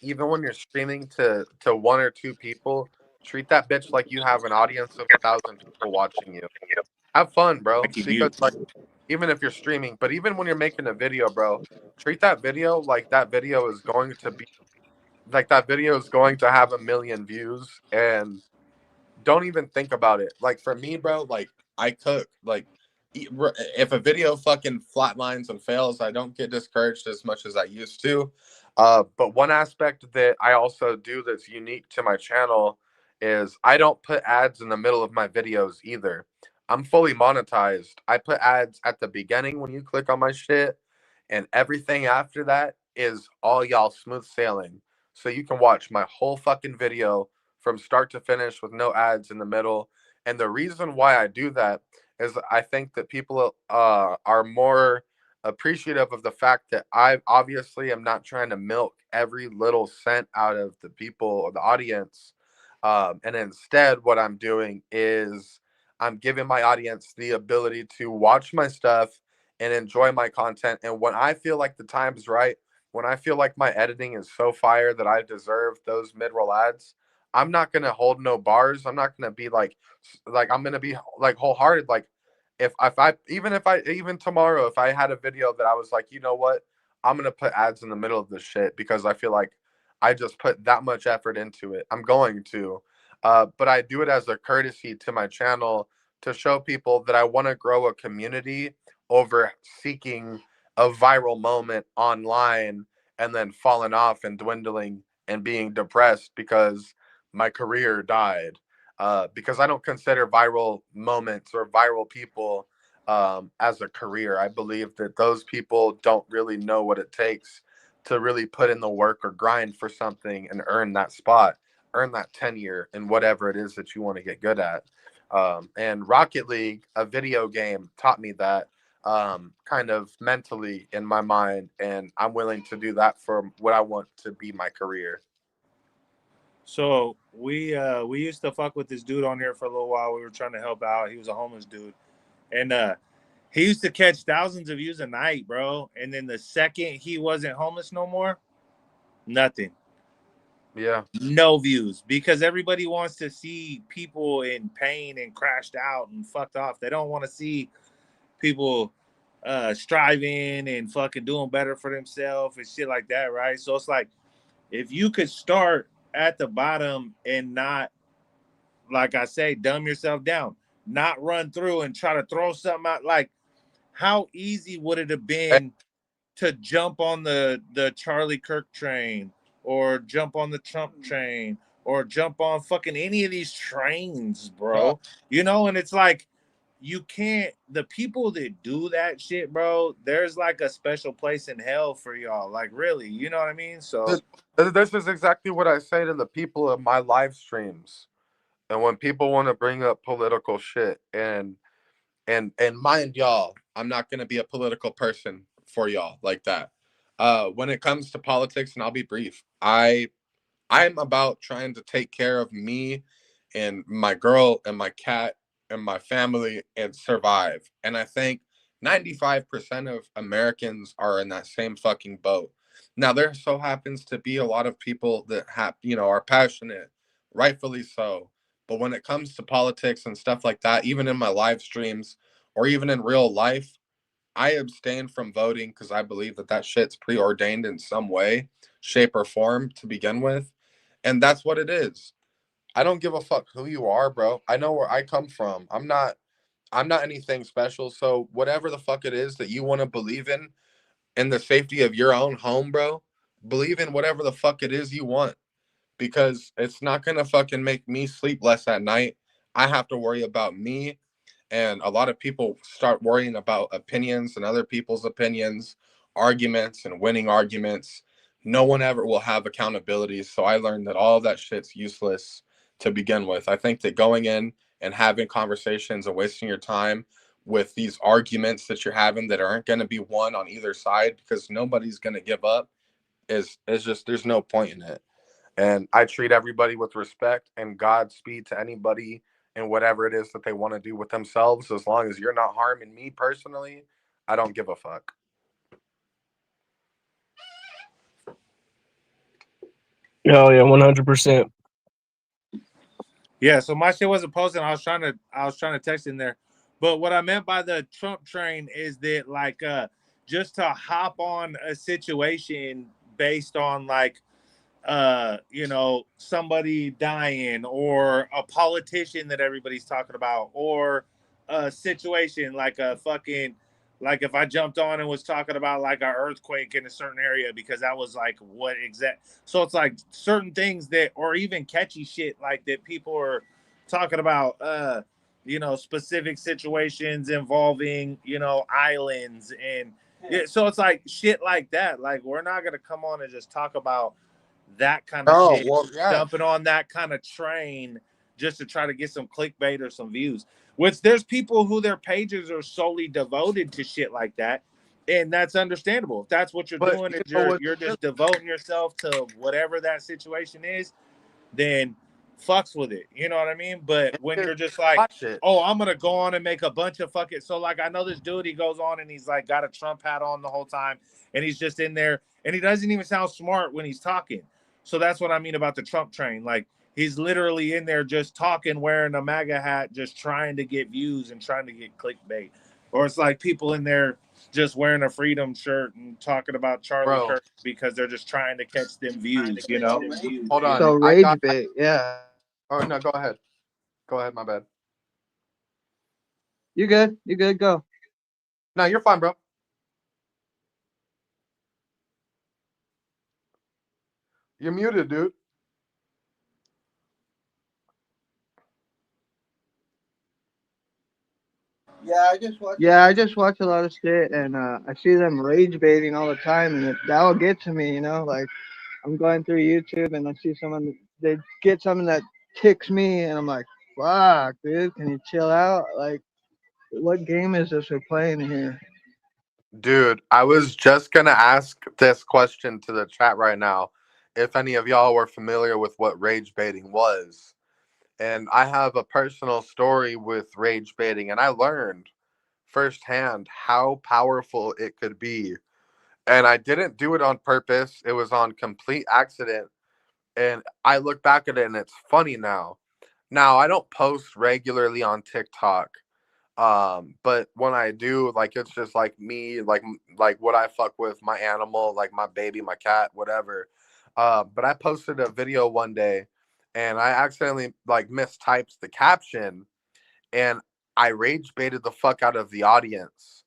Speaker 4: Even when you're streaming to one or two people, treat that bitch like you have an audience of 1,000 people watching you. Have fun, bro.
Speaker 1: Thank
Speaker 4: Because
Speaker 1: you.
Speaker 4: like, even if you're streaming, but even when you're making a video, bro, treat that video like that video is going to be like that video is going to have 1 million views, and don't even think about it. Like for me, bro, like I cook, like if a video fucking flatlines and fails, I don't get discouraged as much as I used to. But one aspect that I also do that's unique to my channel is I don't put ads in the middle of my videos either. I'm fully monetized. I put ads at the beginning when you click on my shit, and everything after that is all y'all smooth sailing. So you can watch my whole fucking video from start to finish with no ads in the middle. And the reason why I do that is I think that people are more appreciative of the fact that I obviously am not trying to milk every little cent out of the people or the audience. And instead, what I'm doing is I'm giving my audience the ability to watch my stuff and enjoy my content. And when I feel like the time's right, when I feel like my editing is so fire that I deserve those mid-roll ads, I'm not gonna hold no bars. I'm not gonna be like I'm gonna be like wholehearted. Like if I even tomorrow, if I had a video that I was like, you know what, I'm gonna put ads in the middle of this shit because I feel like I just put that much effort into it. I'm going to. But I do it as a courtesy to my channel to show people that I want to grow a community over seeking a viral moment online and then falling off and dwindling and being depressed because my career died. Because I don't consider viral moments or viral people as a career. I believe that those people don't really know what it takes to really put in the work or grind for something and earn that spot, earn that tenure in whatever it is that you want to get good at. And Rocket League, a video game, taught me that kind of mentally in my mind, and I'm willing to do that for what I want to be my career.
Speaker 1: So we used to fuck with this dude on here for a little while. We were trying to help out. He was a homeless dude, and he used to catch thousands of views a night, bro. And then the second he wasn't homeless no more, nothing.
Speaker 4: Yeah.
Speaker 1: No views, because everybody wants to see people in pain and crashed out and fucked off. They don't want to see people striving and fucking doing better for themselves and shit like that, right? So it's like if you could start at the bottom and not, like I say, dumb yourself down, not run through and try to throw something out. Like, how easy would it have been to jump on the Charlie Kirk train, or jump on the Trump train, or jump on fucking any of these trains,
Speaker 4: No,
Speaker 1: bro? You know, and it's like you can't. The people that do that shit, bro, there's like a special place in hell for y'all. Like, really, you know what I mean? So
Speaker 4: th- this is exactly what I say to the people of my live streams. And when people want to bring up political shit, and mind y'all, I'm not gonna be a political person for y'all like that. When it comes to politics, and I'll be brief, I'm about trying to take care of me and my girl and my cat and my family and survive. And I think 95% of Americans are in that same fucking boat. Now there so happens to be a lot of people that are passionate, rightfully so. But when it comes to politics and stuff like that, even in my live streams or even in real life, I abstain from voting because I believe that that shit's preordained in some way, shape, or form to begin with. And that's what it is. I don't give a fuck who you are, bro. I know where I come from. I'm not anything special. So whatever the fuck it is that you want to believe in the safety of your own home, bro, believe in whatever the fuck it is you want because it's not gonna fucking make me sleep less at night. I have to worry about me, and a lot of people start worrying about opinions and other people's opinions, arguments and winning arguments. No one ever will have accountability. So I learned that all of that shit's useless to begin with. I think that going in and having conversations and wasting your time with these arguments that you're having that aren't going to be won on either side because nobody's going to give up is just there's no point in it. And I treat everybody with respect and Godspeed to anybody and whatever it is that they want to do with themselves. As long as you're not harming me personally, I don't give a fuck.
Speaker 5: Oh yeah, 100%.
Speaker 1: yeah, so my shit wasn't posting. I was trying to text in there. But what I meant by the Trump train is that, like, just to hop on a situation based on, like, somebody dying, or a politician that everybody's talking about, or a situation like a fucking Like if I jumped on and was talking about like an earthquake in a certain area because that was like what exact. So it's like certain things that, or even catchy shit like that people are talking about. Specific situations involving islands and yeah. So it's like shit like that. Like we're not gonna come on and just talk about that kind of
Speaker 4: Oh,
Speaker 1: shit,
Speaker 4: well, yeah.
Speaker 1: jumping on that kind of train just to try to get some clickbait or some views. Which there's people who their pages are solely devoted to shit like that, and that's understandable. If that's what you're
Speaker 4: But
Speaker 1: doing,
Speaker 4: you
Speaker 1: and
Speaker 4: know
Speaker 1: you're
Speaker 4: what?
Speaker 1: you're just devoting yourself to whatever that situation is, then fucks with it. You know what I mean? But when you're just like,
Speaker 4: Watch it.
Speaker 1: oh, I'm gonna go on and make a bunch of fucking so like I know this dude, he goes on and he's like got a Trump hat on the whole time, and he's just in there and he doesn't even sound smart when he's talking. So that's what I mean about the Trump train. Like he's literally in there just talking, wearing a MAGA hat, just trying to get views and trying to get clickbait. Or it's like people in there just wearing a freedom shirt and talking about Charlie
Speaker 4: Bro,
Speaker 1: Kirk because they're just trying to catch them views, you know?
Speaker 4: hold on.
Speaker 3: So rage bait, yeah.
Speaker 4: Oh, no, go ahead. Go ahead, my bad.
Speaker 3: You good? You good? Go.
Speaker 4: No, you're fine, bro. You're muted, dude.
Speaker 3: Yeah, I just watch a lot of shit, and I see them rage baiting all the time, and that'll get to me, you know. Like I'm going through YouTube, and I see someone, they get something that ticks me, and I'm like, fuck, dude, can you chill out? Like, what game is this we're playing here?
Speaker 4: Dude, I was just gonna ask this question to the chat right now. If any of y'all were familiar with what rage baiting was. And I have a personal story with rage baiting, and I learned firsthand how powerful it could be. And I didn't do it on purpose, it was on complete accident. And I look back at it and it's funny now. Now, I don't post regularly on TikTok. But when I do, like it's just like me, like what I fuck with, my animal, like my baby, my cat, whatever. But I posted a video one day and I accidentally like mistyped the caption and I rage baited the fuck out of the audience.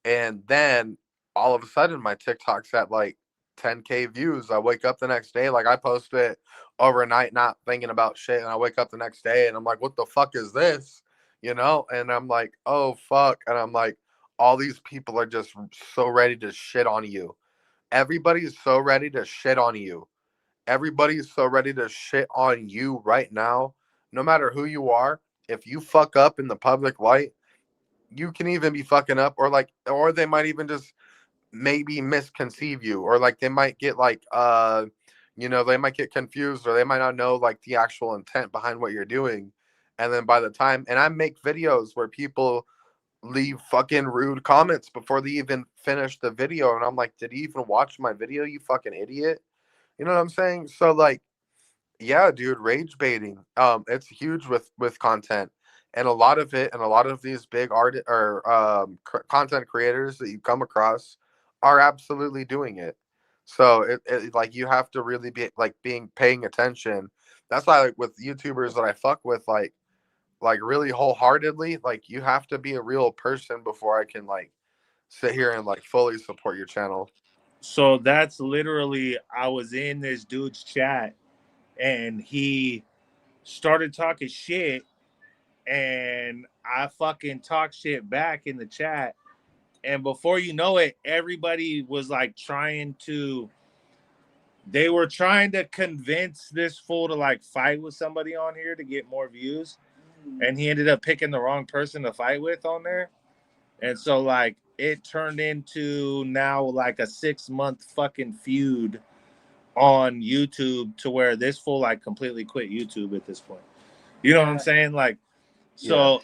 Speaker 4: And then all of a sudden my TikTok's at like 10K views. I wake up the next day, like I post it overnight, not thinking about shit, and I wake up the next day and I'm like, what the fuck is this? You know? And I'm like, oh fuck. And I'm like, all these people are just so ready to shit on you. Everybody's so ready to shit on you. Everybody's so ready to shit on you right now. No matter who you are, if you fuck up in the public light, you can even be fucking up, or like, or they might even just maybe misconceive you, or like they might get like they might get confused, or they might not know like the actual intent behind what you're doing. And then by the time, and I make videos where people leave fucking rude comments before they even finish the video, and I'm like, did you even watch my video, you fucking idiot? You know what I'm saying? So like, yeah, dude, rage baiting. It's huge with content, and a lot of it, and a lot of these big art or content creators that you come across are absolutely doing it. So it like you have to really be like being paying attention. That's why like with YouTubers that I fuck with, like really wholeheartedly, like you have to be a real person before I can like sit here and like fully support your channel.
Speaker 1: So that's literally, I was in this dude's chat and he started talking shit and I fucking talked shit back in the chat. And before you know it, everybody was like they were trying to convince this fool to like fight with somebody on here to get more views. And he ended up picking the wrong person to fight with on there. And so like it turned into now like a 6-month fucking feud on YouTube to where this fool like completely quit YouTube at this point. You know what I'm saying? Like,
Speaker 4: Yeah.
Speaker 1: so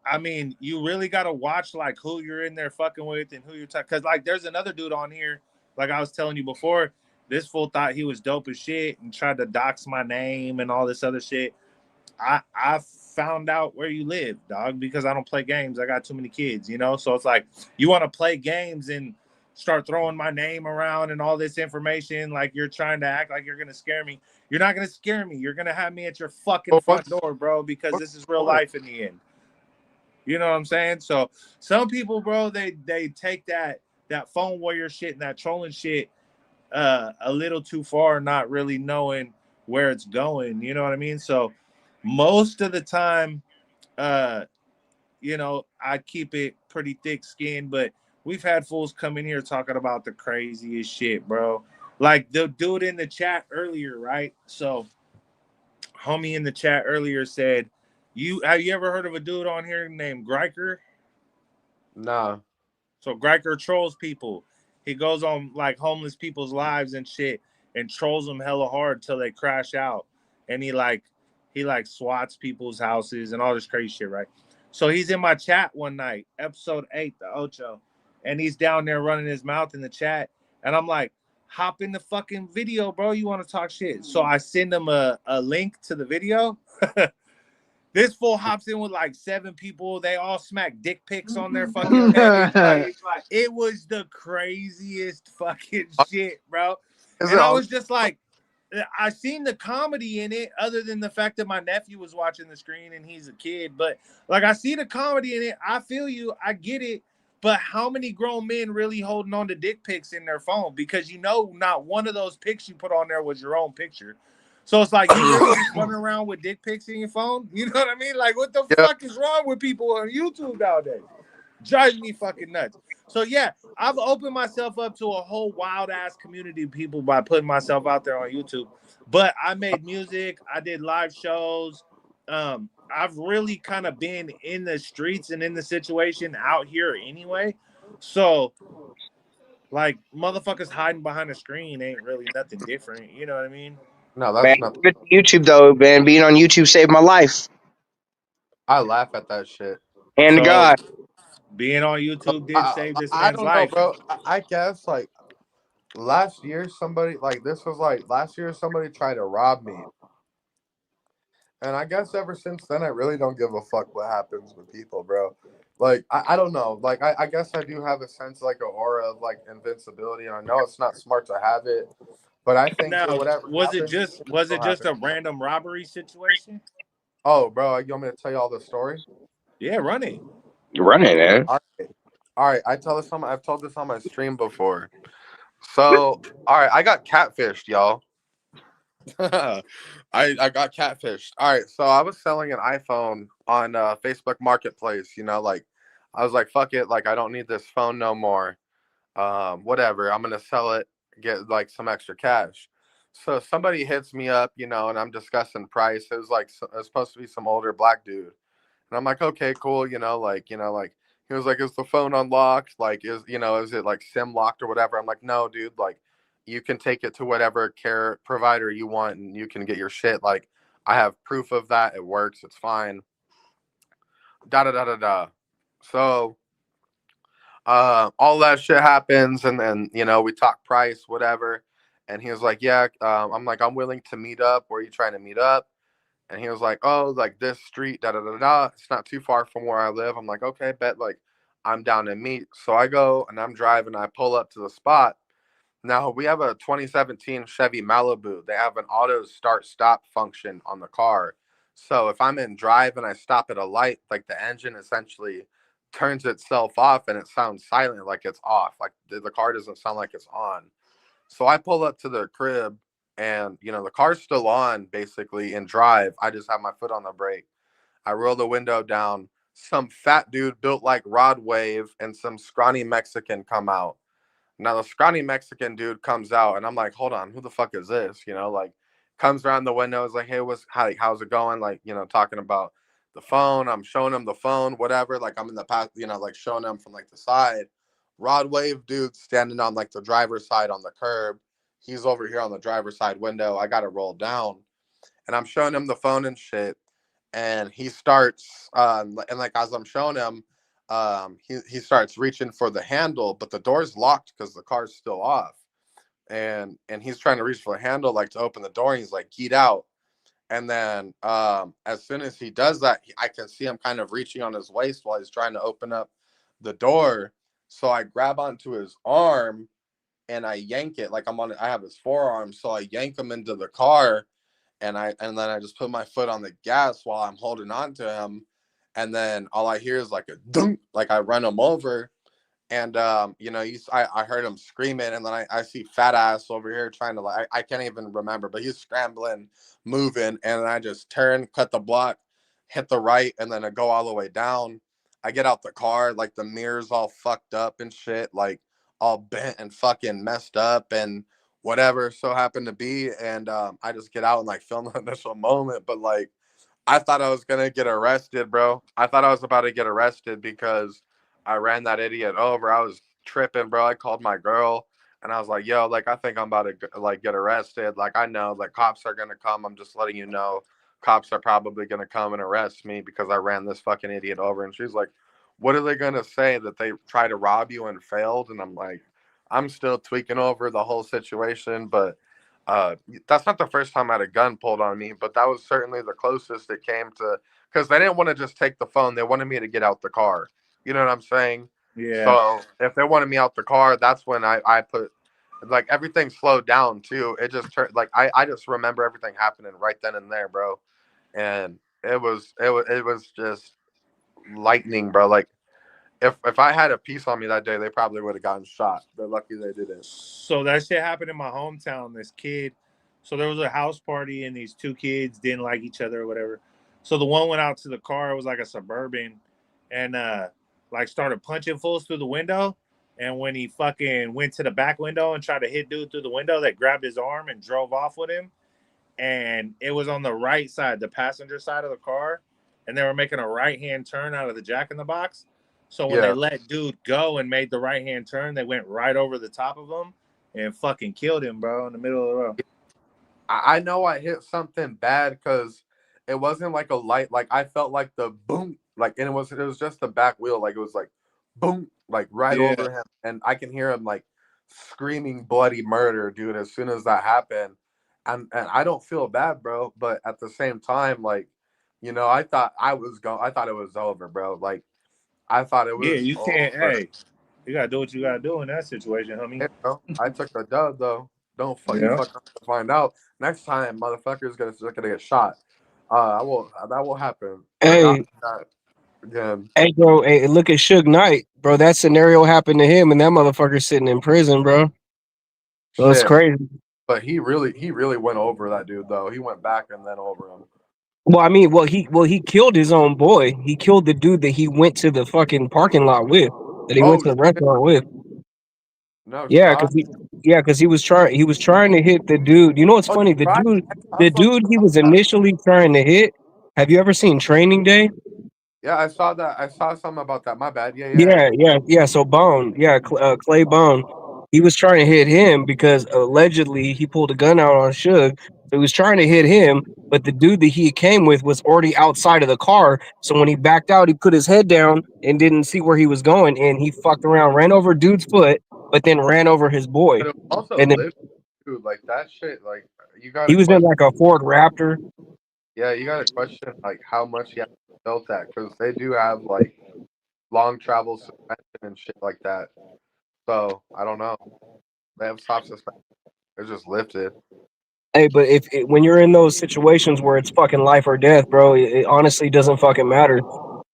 Speaker 1: I mean, you really got to watch like who you're in there fucking with and who you're talking. Because like, there's another dude on here, like I was telling you before. This fool thought he was dope as shit and tried to dox my name and all this other shit. I found out where you live, dog, because I don't play games. I got too many kids, you know? So it's like, you want to play games and start throwing my name around and all this information, like you're trying to act like you're going to scare me. You're not going to scare me. You're going to have me at your fucking
Speaker 4: But
Speaker 1: front door, bro, because this is real life in the end. You know what I'm saying? So some people, bro, they take that phone warrior shit and that trolling shit a little too far, not really knowing where it's going. You know what I mean? So most of the time, uh, I keep it pretty thick skinned, but we've had fools come in here talking about the craziest shit, bro. Like the dude in the chat earlier, right? So homie in the chat earlier said, "You have you ever heard of a dude on here named Greiker?"
Speaker 4: Nah.
Speaker 1: So Greiker trolls people. He goes on like homeless people's lives and shit and trolls them hella hard till they crash out. And he like swats people's houses and all this crazy shit, right? So he's in my chat one night, episode 8, the Ocho, and he's down there running his mouth in the chat. And I'm like, hop in the fucking video, bro. You want to talk shit? So I send him a link to the video. This fool hops in with like 7 people. They all smack dick pics on their fucking page. Like, it was the craziest fucking shit, bro.
Speaker 4: Is it
Speaker 1: And I
Speaker 4: on?
Speaker 1: was just like, I seen the comedy in it, other than the fact that my nephew was watching the screen and he's a kid. But like, I see the comedy in it. I feel you. I get it. But how many grown men really holding on to dick pics in their phone? Because not one of those pics you put on there was your own picture. So it's like, you really just running around with dick pics in your phone? You know what I mean? Like, what the
Speaker 4: Yeah.
Speaker 1: fuck is wrong with people on YouTube nowadays? Drives me fucking nuts. So yeah, I've opened myself up to a whole wild ass community of people by putting myself out there on YouTube. But I made music, I did live shows. I've really kind of been in the streets and in the situation out here anyway. So like, motherfuckers hiding behind a screen ain't really nothing different. You know what I mean?
Speaker 4: No,
Speaker 2: Man,
Speaker 4: that's not.
Speaker 2: good YouTube though, man. Being on YouTube saved my life.
Speaker 4: I laugh at that shit.
Speaker 2: And to
Speaker 1: So
Speaker 2: God,
Speaker 1: being on YouTube did save this
Speaker 4: I
Speaker 1: man's
Speaker 4: don't know,
Speaker 1: life.
Speaker 4: bro. I guess like last year somebody like this was like last year somebody tried to rob me, and I guess ever since then I really don't give a fuck what happens with people, bro. Like I don't know. Like I guess I do have a sense like an aura of like invincibility, and I know it's not smart to have it, but I think for
Speaker 1: Now,
Speaker 4: whatever happens,
Speaker 1: was it
Speaker 4: it'll
Speaker 1: just
Speaker 4: happen.
Speaker 1: a random robbery situation?
Speaker 4: Oh, bro, you want me to tell you all the story?
Speaker 1: Yeah, run it.
Speaker 2: you're running, man.
Speaker 4: All right, all right. I've told this on my stream before. So, all right, I got catfished, y'all. I got catfished. All right, so I was selling an iPhone on Facebook Marketplace. Like I was like, fuck it, like I don't need this phone no more. Whatever, I'm gonna sell it, get like some extra cash. So somebody hits me up, and I'm discussing price. It was like it was supposed to be some older black dude, and I'm like, okay, cool, like he was like, is the phone unlocked? Like, is it like SIM locked or whatever? I'm like, no, dude, like you can take it to whatever care provider you want and you can get your shit. Like, I have proof of that. It works. It's fine. Da da da da da. So, all that shit happens, and then we talk price, whatever. And he was like, yeah. I'm like, I'm willing to meet up. Where are you trying to meet up? And he was like, oh, like this street, da da da da. It's not too far from where I live. I'm like, okay, bet. Like, I'm down to meet. So I go and I'm driving. I pull up to the spot. Now we have a 2017 Chevy Malibu. They have an auto start stop function on the car. So if I'm in drive and I stop at a light, like the engine essentially turns itself off and it sounds silent like it's off. Like the car doesn't sound like it's on. So I pull up to the crib and the car's still on basically in drive. I just have my foot on the brake. I roll the window down. Some fat dude built like Rod Wave and some scrawny Mexican come out. Now the scrawny Mexican dude comes out, and I'm like, hold on, who the fuck is this? Like comes around the window, is like, hey, how's it going? Like, talking about the phone. I'm showing him the phone, whatever. Like I'm in the past, like showing him from like the side. Rod Wave dude standing on like the driver's side on the curb. He's over here on the driver's side window. I got to roll down, and I'm showing him the phone and shit. And he starts, and like as I'm showing him, he starts reaching for the handle, but the door's locked because the car's still off. And he's trying to reach for the handle, like to open the door. And he's like, "Get out!" And then, as soon as he does that, I can see him kind of reaching on his waist while he's trying to open up the door. So I grab onto his arm and I yank it, like I have his forearm, so I yank him into the car, and then I just put my foot on the gas while I'm holding on to him, and then all I hear is like a dunk, like I run him over, and I heard him screaming, and then I see fat ass over here trying to like I can't even remember, but he's scrambling, moving, and I just turn, cut the block, hit the right, and then I go all the way down. I get out the car, like the mirrors all fucked up and shit, like all bent and fucking messed up and whatever so happened to be, and I just get out and like film the initial moment, but like I thought I was gonna get arrested, bro. I thought I was about to get arrested because I ran that idiot over. I was tripping, bro. I called my girl and I was like, "Yo, like I think I'm about to like get arrested. Like I know, like cops are gonna come. I'm just letting you know, cops are probably gonna come and arrest me because I ran this fucking idiot over." And she's like, "What are they gonna say, that they tried to rob you and failed?" And I'm like, I'm still tweaking over the whole situation, but uh, that's not the first time I had a gun pulled on me, but that was certainly the closest it came to, because they didn't want to just take the phone. They wanted me to get out the car. You know what I'm saying?
Speaker 1: Yeah.
Speaker 4: So if they wanted me out the car, that's when I put, like, everything slowed down too. It just turned, like, I just remember everything happening right then and there, bro. And it was just lightning, bro. Like, if I had a piece on me that day, they probably would have gotten shot. They're lucky they didn't.
Speaker 1: So that shit happened in my hometown. This kid, so there was a house party and these two kids didn't like each other or whatever. So the one went out to the car. It was like a Suburban, and like started punching fools through the window. And when he fucking went to the back window and tried to hit dude through the window, they grabbed his arm and drove off with him. And it was on the right side, the passenger side of the car, and they were making a right hand turn out of the Jack in the Box. So when they
Speaker 4: Yeah.
Speaker 1: let dude go and made the right hand turn, they went right over the top of him and fucking killed him, bro, in the middle of the road.
Speaker 4: I know I hit something bad because it wasn't like a light. Like I felt like the boom, like, and it was just the back wheel. Like it was like boom, like right
Speaker 1: Yeah,
Speaker 4: over him, and I can hear him like screaming bloody murder, dude. As soon as that happened, and I don't feel bad, bro. But at the same time, like, I thought I thought it was over, bro. Like I thought it
Speaker 1: yeah.
Speaker 4: was
Speaker 1: You can't.
Speaker 4: over.
Speaker 1: Hey, you gotta do what you gotta do in that situation, homie.
Speaker 4: Hey, bro, I took the dub though. Don't fuck you
Speaker 1: Yeah.
Speaker 4: fuck find out. Next time, motherfuckers gonna get shot. I will. That will happen. We're not
Speaker 5: Hey,
Speaker 4: that again.
Speaker 5: hey, bro. Hey, look at Suge Knight, bro. That scenario happened to him, and that motherfucker's sitting in prison, bro. So it's
Speaker 4: Shit.
Speaker 5: crazy.
Speaker 4: But he really went over that dude though. He went back and then over him.
Speaker 5: Well, I mean, he killed his own boy. He killed the dude that he went to the fucking parking lot with, that he went
Speaker 4: Oh
Speaker 5: to the
Speaker 4: shit!
Speaker 5: restaurant with.
Speaker 4: No
Speaker 5: Yeah,
Speaker 4: shot.
Speaker 5: because he was trying to hit the dude. You know what's
Speaker 4: Oh,
Speaker 5: funny?
Speaker 4: right. I
Speaker 5: The
Speaker 4: saw
Speaker 5: dude
Speaker 4: something
Speaker 5: he
Speaker 4: about
Speaker 5: was
Speaker 4: that.
Speaker 5: initially trying to hit. Have you ever seen Training Day?
Speaker 4: Yeah, I saw that. I saw something about that. My bad. Yeah, yeah.
Speaker 5: Yeah. So Bone, yeah, Clay Bone, he was trying to hit him because allegedly he pulled a gun out on Suge. So he was trying to hit him, but the dude that he came with was already outside of the car. So when he backed out, he put his head down and didn't see where he was going, and he fucked around, ran over dude's foot, but then ran over his boy.
Speaker 4: But it also
Speaker 5: And then
Speaker 4: lived, dude. Like that shit. Like you got
Speaker 5: he
Speaker 4: to
Speaker 5: was in
Speaker 4: question.
Speaker 5: like a Ford Raptor.
Speaker 4: Yeah, you got to question like how much he built that, because they do have like long travel suspension and shit like that. So I don't know. They have soft suspension. It's just lifted.
Speaker 5: Hey, but when you're in those situations where it's fucking life or death, bro, it honestly doesn't fucking matter.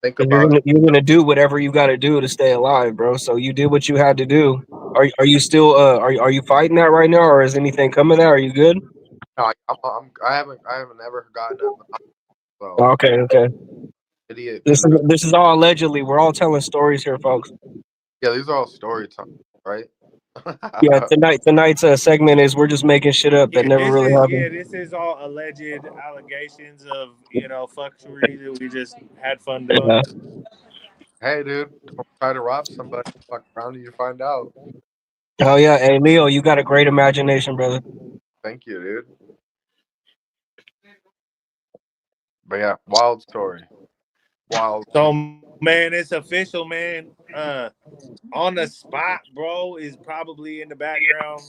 Speaker 4: Think
Speaker 5: Because you're
Speaker 4: about
Speaker 5: gonna
Speaker 4: it.
Speaker 5: you're gonna do whatever you got to do to stay alive, bro. So you did what you had to do. Are you still are you fighting that right now, or is anything coming out? Are you good?
Speaker 4: No, I haven't ever gotten it. So
Speaker 5: Okay.
Speaker 4: idiot
Speaker 5: This
Speaker 4: can
Speaker 5: is
Speaker 4: do.
Speaker 5: this is all allegedly. We're all telling stories here, folks.
Speaker 4: Yeah, these are all story time, right?
Speaker 5: Yeah, tonight's segment is we're just making shit up that
Speaker 1: Yeah,
Speaker 5: never really happened.
Speaker 1: this is all alleged allegations of fuckery that we just had fun doing.
Speaker 5: Yeah.
Speaker 4: Hey, dude, don't try to rob somebody. Fuck around and you find out.
Speaker 5: Oh yeah. Hey Leo, you got a great imagination, brother.
Speaker 4: Thank you, dude. But yeah, wild story. Wild.
Speaker 1: So man, it's official, man. On the spot, bro, is probably in the background.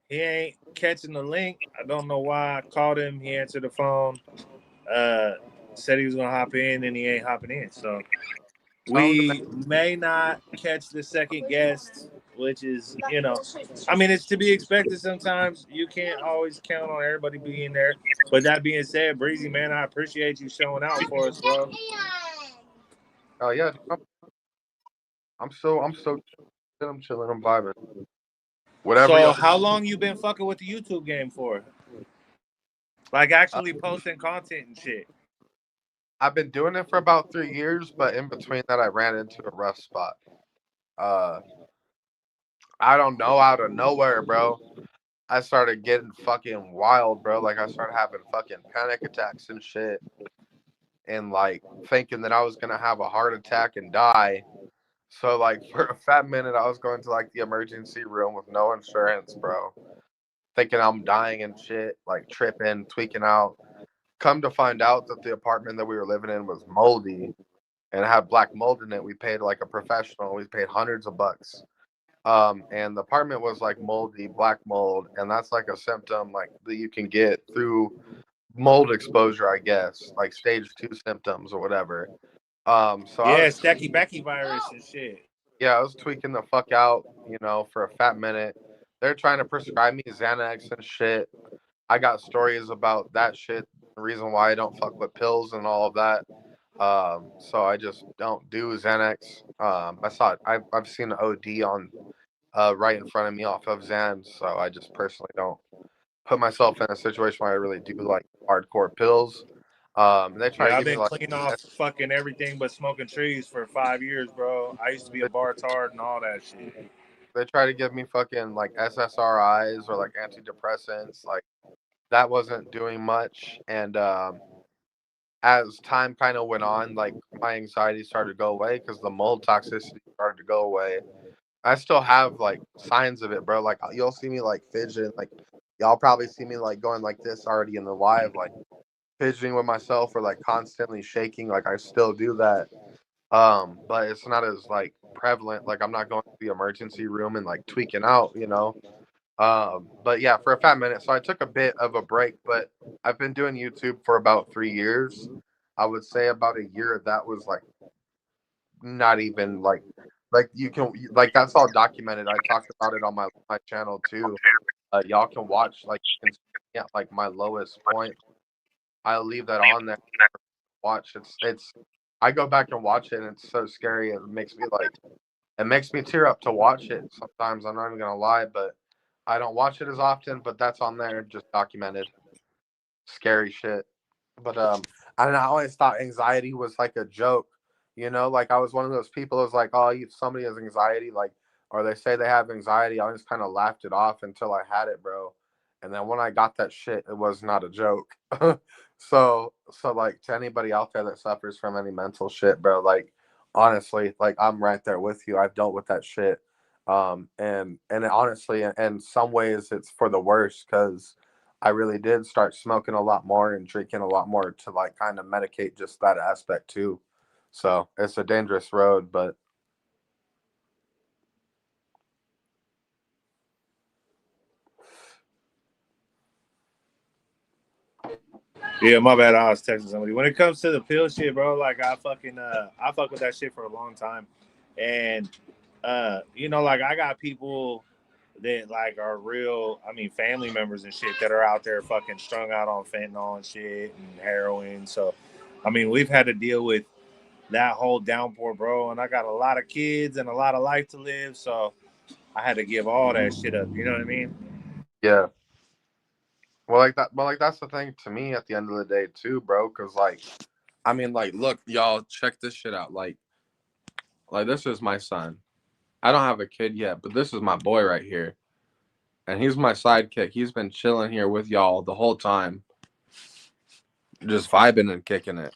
Speaker 1: He ain't catching the link. I don't know why I called him. He answered the phone. Uh, said he was gonna hop in, and he ain't hopping in. So
Speaker 4: Tell him to
Speaker 1: we may not catch the second guest, which is, I mean, it's to be expected sometimes. You can't always count on everybody being there. But that being said, Breezy, man, I appreciate you showing out for us, bro.
Speaker 4: Oh yeah, dude, I'm so I'm chilling, I'm vibing. Whatever
Speaker 1: So
Speaker 4: y'all.
Speaker 1: how long you been fucking with the YouTube game for? Like
Speaker 4: Uh,
Speaker 1: actually posting content and shit.
Speaker 4: I've been doing it for about 3 years, but in between that, I ran into a rough spot. Uh, I don't know, out of nowhere, bro. I started getting fucking wild, bro. Like I started having fucking panic attacks and shit, and like thinking that I was gonna have a heart attack and die. So like for a fat minute, I was going to like the emergency room with no insurance, bro. Thinking I'm dying and shit, like tripping, tweaking out. Come to find out that the apartment that we were living in was moldy and it had black mold in it. We paid like a professional. We paid hundreds of bucks. And the apartment was like moldy, black mold, and that's like a symptom like that you can get through mold exposure, I guess, like stage 2 symptoms or whatever. So I
Speaker 1: Yeah,
Speaker 4: was,
Speaker 1: Stacky Backy virus and shit.
Speaker 4: yeah, I was tweaking the fuck out, for a fat minute. They're trying to prescribe me Xanax and shit. I got stories about that shit. The reason why I don't fuck with pills and all of that. So I just don't do Xanax. I saw it. I've seen an OD on right in front of me off of Xans, so I just personally don't put myself in a situation where I really do like hardcore pills. And they try to
Speaker 1: Yeah, I've
Speaker 4: give me
Speaker 1: been
Speaker 4: like
Speaker 1: clean off fucking everything but smoking trees for 5 years, bro. I used to be a
Speaker 4: they,
Speaker 1: bar tard and all that shit.
Speaker 4: they try to give me fucking like SSRIs or like antidepressants. Like that wasn't doing much, and as time kind of went on, like my anxiety started to go away because the mold toxicity started to go away. I still have like signs of it, bro. Like you'll see me like fidgeting, like y'all probably see me like going like this already in the live, like fidgeting with myself or like constantly shaking. Like I still do that. But it's not as like prevalent. Like I'm not going to the emergency room and like tweaking out. But yeah, for a fat minute. So I took a bit of a break, but I've been doing YouTube for about 3 years. I would say about a year of that was like not even like you can like that's all documented. I talked about it on my channel too. Y'all can watch like you can see at like my lowest point. I'll leave that on there. Watch it's I go back and watch it and it's so scary. It makes me tear up to watch it. Sometimes I'm not even gonna lie, but I don't watch it as often. But that's on there, just documented. Scary shit. But I don't know. I always thought anxiety was like a joke. Like I was one of those people who was like, oh, if somebody has anxiety, like, or they say they have anxiety, I just kind of laughed it off until I had it, bro. And then when I got that shit, it was not a joke. So like to anybody out there that suffers from any mental shit, bro, like honestly, like I'm right there with you. I've dealt with that shit. And honestly, in some ways, it's for the worst because I really did start smoking a lot more and drinking a lot more to like kind of medicate just that aspect too. So it's a dangerous road, but
Speaker 1: Yeah, my bad. I was texting somebody. When it comes to the pill shit, bro, like I fuck with that shit for a long time, and like I got people that like are real. I mean, family members and shit that are out there fucking strung out on fentanyl and shit and heroin. So, I mean, we've had to deal with that whole downpour, bro. And I got a lot of kids and a lot of life to live, so I had to give all that shit up. You know what I mean?
Speaker 4: yeah. Well, like that. Well, like that's the thing to me at the end of the day too, bro. Because like, I mean, like, look, y'all, check this shit out. Like this is my son. I don't have a kid yet, but this is my boy right here, and he's my sidekick. He's been chilling here with y'all the whole time, just vibing and kicking it.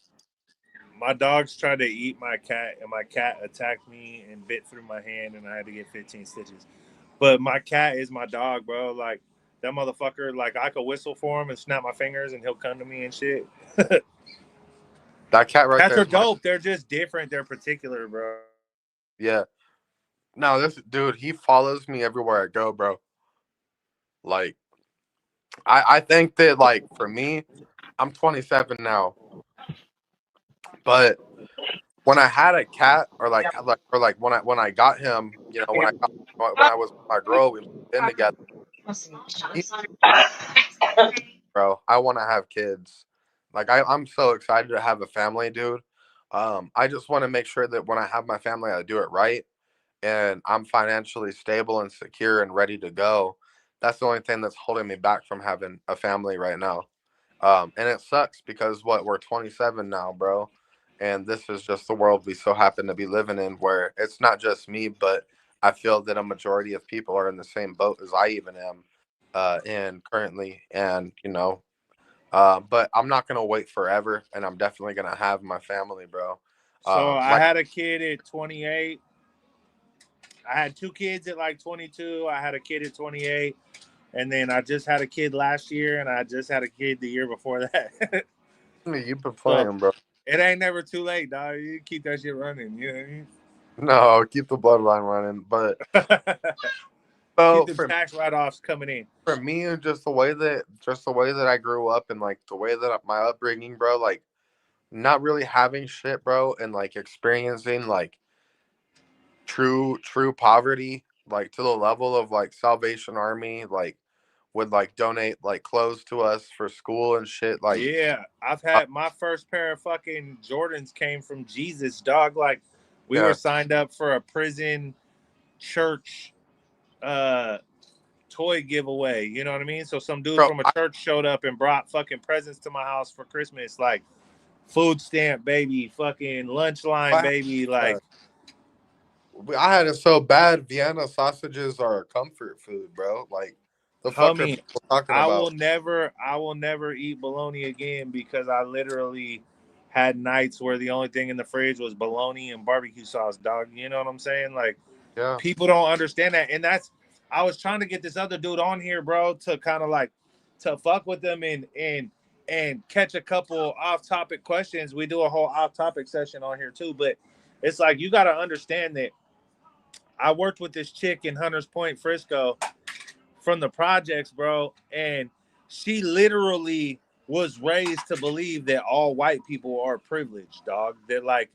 Speaker 1: My dogs tried to eat my cat, and my cat attacked me and bit through my hand, and I had to get 15 stitches. But my cat is my dog, bro. Like that motherfucker. Like I could whistle for him and snap my fingers, and he'll come to me and shit.
Speaker 4: That cat right
Speaker 1: Cats
Speaker 4: there
Speaker 1: are
Speaker 4: is my
Speaker 1: dope. They're just different. They're particular, bro.
Speaker 4: yeah. No, this dude, he follows me everywhere I go, bro. Like, I think that like for me, I'm 27 now, but when I had a cat or like when I got him, when I was with my girl, we moved in together. He, bro, I want to have kids. Like I'm so excited to have a family, dude. I just want to make sure that when I have my family, I do it right, and I'm financially stable and secure and ready to go. That's the only thing that's holding me back from having a family right now. And it sucks because what, we're 27 now, bro, and this is just the world we so happen to be living in, where it's not just me, but I feel that a majority of people are in the same boat as I even am, in currently, and but I'm not gonna wait forever, and I'm definitely gonna have my family, bro.
Speaker 1: So I
Speaker 4: Like
Speaker 1: had a kid at 28. I had two kids at like 22. I had a kid at 28. And then I just had a kid last year, and I just had a kid the year before that.
Speaker 4: you've been
Speaker 1: So
Speaker 4: playing, bro.
Speaker 1: it ain't never too late, dog. You keep that shit running. You know
Speaker 4: No, keep the bloodline running. But
Speaker 1: what I mean? Keep
Speaker 4: so
Speaker 1: the tax write-offs coming in.
Speaker 4: for me, just the way that I grew up, and like the way that my upbringing, bro, like not really having shit, bro, and like experiencing like true poverty, like to the level of like Salvation Army, like would like donate like clothes to us for school and shit. Like,
Speaker 1: Yeah, I've
Speaker 4: uh,
Speaker 1: had my first pair of fucking Jordans came from Jesus, dog. Like we were
Speaker 4: yeah,
Speaker 1: signed up for a prison church uh toy giveaway. You know what I mean? So some dude
Speaker 4: bro,
Speaker 1: from a church showed up and brought fucking presents to my house for Christmas, like food stamp baby, fucking lunch line
Speaker 4: I,
Speaker 1: baby,
Speaker 4: uh,
Speaker 1: like
Speaker 4: I had it so bad. Vienna sausages are comfort food, bro. Like, the fuck are
Speaker 1: homie.
Speaker 4: people talking about?
Speaker 1: I will never eat bologna again because I literally had nights where the only thing in the fridge was bologna and barbecue sauce, dog. You know what I'm saying? Like
Speaker 4: Yeah,
Speaker 1: people don't understand that, and that's I was trying to get this other dude on here, bro, to kind of like to fuck with them and catch a couple off-topic questions. We do a whole off-topic session on here too, but it's like you got to understand that I worked with this chick in Hunters Point, Frisco, from the projects, bro, and she literally was raised to believe that all white people are privileged, dog. That like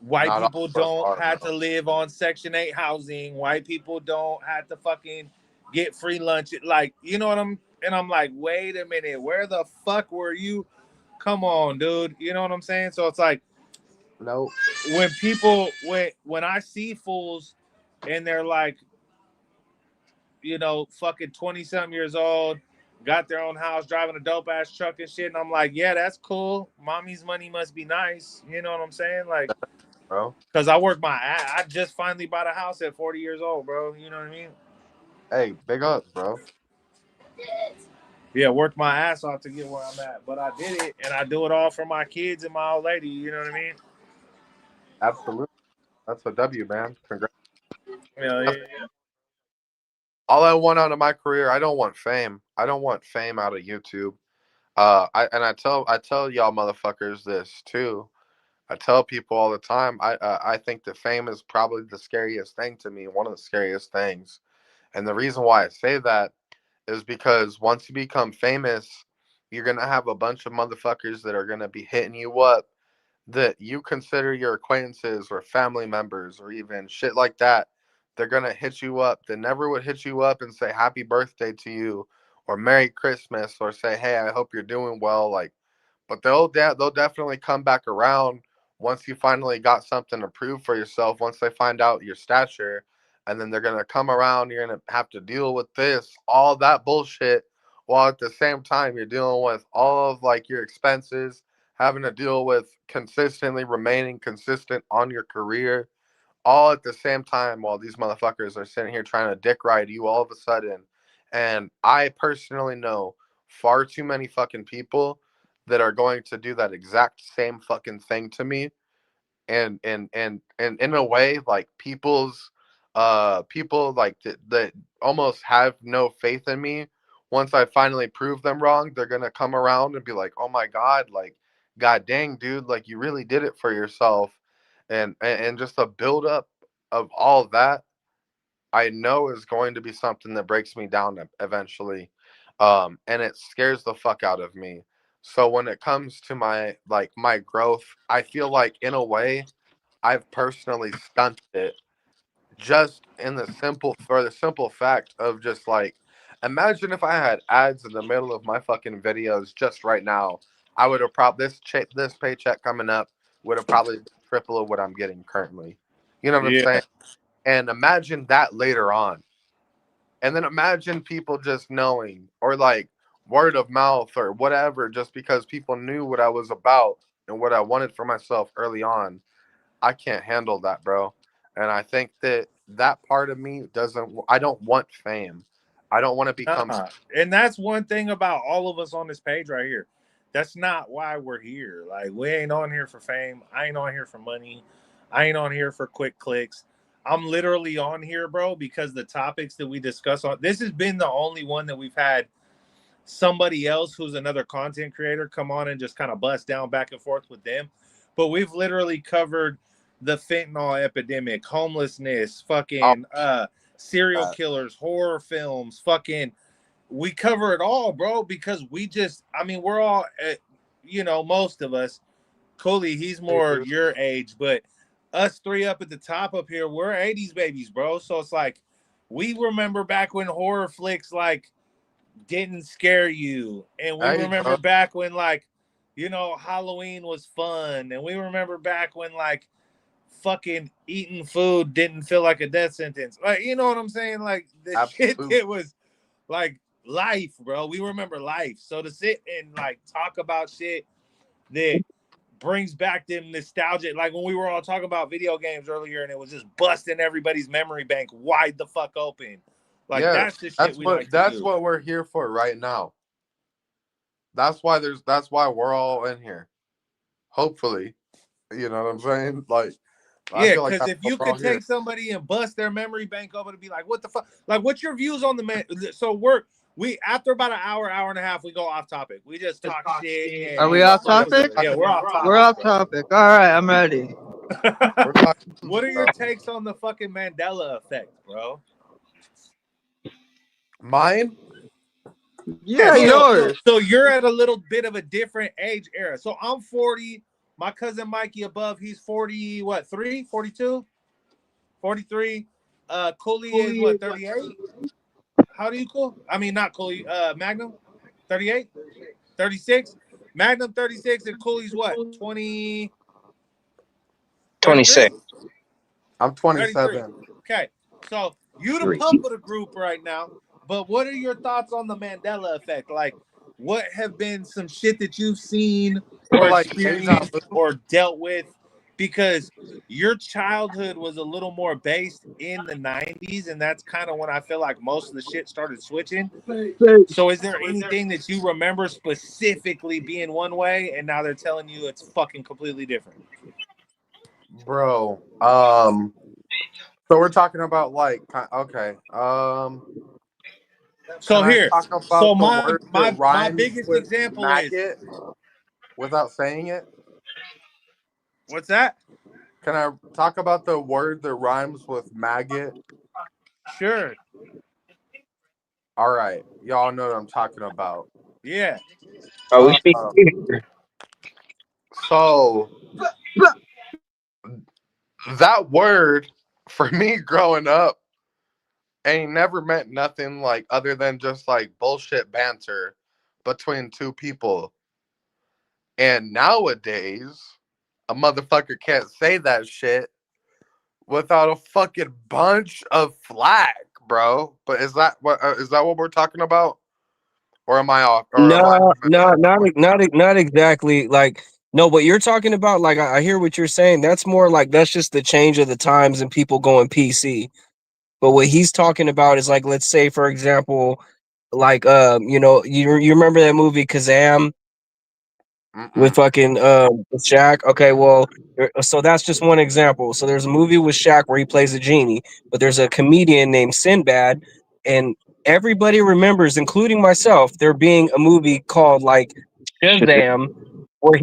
Speaker 1: white
Speaker 4: not all
Speaker 1: people
Speaker 4: of us
Speaker 1: don't
Speaker 4: are,
Speaker 1: have
Speaker 4: bro.
Speaker 1: to live on Section 8 housing. White people don't have to fucking get free lunch. Like, you know what I'm like, wait a minute, where the fuck were you? Come on, dude. You know what I'm saying? So it's like
Speaker 4: Nope.
Speaker 1: when people when I see fools and they're like, fucking 20 something years old, got their own house, driving a dope ass truck and shit. And I'm like, yeah, that's cool. Mommy's money must be nice. You know what I'm saying? Like,
Speaker 4: Bro.
Speaker 1: cause I work my ass. I just finally bought a house at 40 years old, bro. You know what I mean?
Speaker 4: Hey, big ups, bro.
Speaker 1: Yeah, worked my ass off to get where I'm at. But I did it, and I do it all for my kids and my old lady. You know what I mean?
Speaker 4: Absolutely. That's a W, man. Congrats.
Speaker 1: Yeah, yeah, yeah.
Speaker 4: All I want out of my career, I don't want fame. I don't want fame out of YouTube. I tell y'all motherfuckers this too. I tell people all the time. I think that fame is probably the scariest thing to me. One of the scariest things. And the reason why I say that is because once you become famous, you're gonna have a bunch of motherfuckers that are gonna be hitting you up that you consider your acquaintances or family members or even shit like that. They're gonna hit you up. They never would hit you up and say happy birthday to you or Merry Christmas or say, hey, I hope you're doing well. Like, but they'll definitely come back around once you finally got something to prove for yourself. Once they find out your stature, and then they're gonna come around. You're gonna have to deal with this, all that bullshit, while at the same time you're dealing with all of like your expenses, having to deal with consistently remaining consistent on your career, all at the same time while these motherfuckers are sitting here trying to dick ride you all of a sudden. And I personally know far too many fucking people that are going to do that exact same fucking thing to me. And in a way, like people like that almost have no faith in me. Once I finally prove them wrong, they're gonna come around and be like, oh my god, like, god dang, dude, like you really did it for yourself. And just a build up of all that, I know is going to be something that breaks me down eventually. And it scares the fuck out of me. So when it comes to my growth, I feel like in a way I've personally stunted it, just in the simple fact of just like, imagine if I had ads in the middle of my fucking videos just right now. I would have probably this paycheck coming up. would have probably been triple of what I'm getting currently. You know what I'm
Speaker 1: Yeah.
Speaker 4: saying? And imagine that later on. And then imagine people just knowing, or like word of mouth or whatever, just because people knew what I was about and what I wanted for myself early on. I can't handle that, bro. And I think that that part of me doesn't, I don't want fame. I don't want to become.
Speaker 1: Nah. And that's one thing about all of us on this page right here. That's not why we're here. Like, we ain't on here for fame. I ain't on here for money. I ain't on here for quick clicks. I'm literally on here, bro, because the topics that we discuss on this has been the only one that we've had somebody else who's another content creator come on and just kind of bust down back and forth with them. But we've literally covered the fentanyl epidemic, homelessness,
Speaker 4: Oh,
Speaker 1: fucking serial killers, horror films, fucking we cover it all, bro, because we just, I mean, we're all, most of us, Cooley, he's more your age, but us three up at the top up here, we're 80s babies, bro. So it's like, we remember back when horror flicks, like, didn't scare you. And we
Speaker 4: hey,
Speaker 1: remember
Speaker 4: bro.
Speaker 1: back when, like, Halloween was fun. And we remember back when, like, fucking eating food didn't feel like a death sentence. Like, you know what I'm saying? Like, the shit
Speaker 4: Absolutely.
Speaker 1: that was like life, bro. We remember life. So to sit and like talk about shit that brings back them nostalgic, like when we were all talking about video games earlier and it was just busting everybody's memory bank wide the fuck open. Like
Speaker 4: Yes.
Speaker 1: that's the shit we like to
Speaker 4: That's
Speaker 1: do.
Speaker 4: what we're here for right now. That's why we're all in here. Hopefully. You know what I'm saying? Like, I
Speaker 1: Yeah,
Speaker 4: feel like
Speaker 1: because
Speaker 4: that's
Speaker 1: if
Speaker 4: what
Speaker 1: you
Speaker 4: we're all
Speaker 1: could
Speaker 4: here.
Speaker 1: take somebody and bust their memory bank over to be like, what the fuck? Like, what's your views on the man? So we after about an hour and a half, we go off topic. We just talk shit
Speaker 3: Are we
Speaker 1: and
Speaker 3: off
Speaker 1: fuck with each
Speaker 3: topic?
Speaker 1: other. Yeah, we're off
Speaker 3: We're
Speaker 1: topic,
Speaker 3: off topic. All right, I'm ready.
Speaker 1: bro.
Speaker 4: We're talking,
Speaker 1: What are
Speaker 4: bro.
Speaker 1: your takes on the fucking Mandela effect, bro?
Speaker 4: Mine?
Speaker 1: Yeah,
Speaker 3: Yeah, yours.
Speaker 1: so you're at a little bit of a different age era. So I'm 40. My cousin Mikey above, he's 40, what, 3, 42, 43. Cooley is what, 38? How do you cool? I mean, not Cooley, Magnum, 38, 36. Magnum 36 and Cooley's what, 20, 33?
Speaker 2: 26.
Speaker 4: I'm
Speaker 1: 33.
Speaker 4: 27.
Speaker 1: Okay. So you the pup of the group right now, but what are your thoughts on the Mandela effect? Like, what have been some shit that you've seen
Speaker 4: So
Speaker 1: or
Speaker 4: like deja
Speaker 1: experienced
Speaker 4: vu,
Speaker 1: or dealt with? Because your childhood was a little more based in the 90s, and that's kind of when I feel like most of the shit started switching. So is there anything that you remember specifically being one way and now they're telling you it's fucking completely different?
Speaker 4: bro. So we're talking about like, okay.
Speaker 1: So
Speaker 4: Can I
Speaker 1: here,
Speaker 4: talk
Speaker 1: so
Speaker 4: about the
Speaker 1: my
Speaker 4: word that
Speaker 1: my my
Speaker 4: rhymes
Speaker 1: biggest
Speaker 4: with
Speaker 1: example is
Speaker 4: maggot without saying it?
Speaker 1: what's that?
Speaker 4: Can I talk about the word that rhymes with maggot?
Speaker 1: Sure.
Speaker 4: All right, y'all know what I'm talking about.
Speaker 1: Yeah.
Speaker 2: Oh, we
Speaker 4: Uh,
Speaker 2: speak.
Speaker 4: so that word for me growing up ain't never meant nothing like other than just like bullshit banter between two people. And nowadays, a motherfucker can't say that shit without a fucking bunch of flack, bro. But is that what we're talking about? Or am I off? Or am I
Speaker 5: No,
Speaker 4: missing the point?
Speaker 5: not exactly. Like, no, but you're talking about, like, I hear what you're saying. That's more like that's just the change of the times and people going PC. But what he's talking about is like, let's say, for example, like, you remember that movie Kazam with
Speaker 4: Mm-mm.
Speaker 5: fucking with Shaq? Okay, well, so that's just one example. So there's a movie with Shaq where he plays a genie, but there's a comedian named Sinbad, and everybody remembers, including myself, there being a movie called like Shazam, where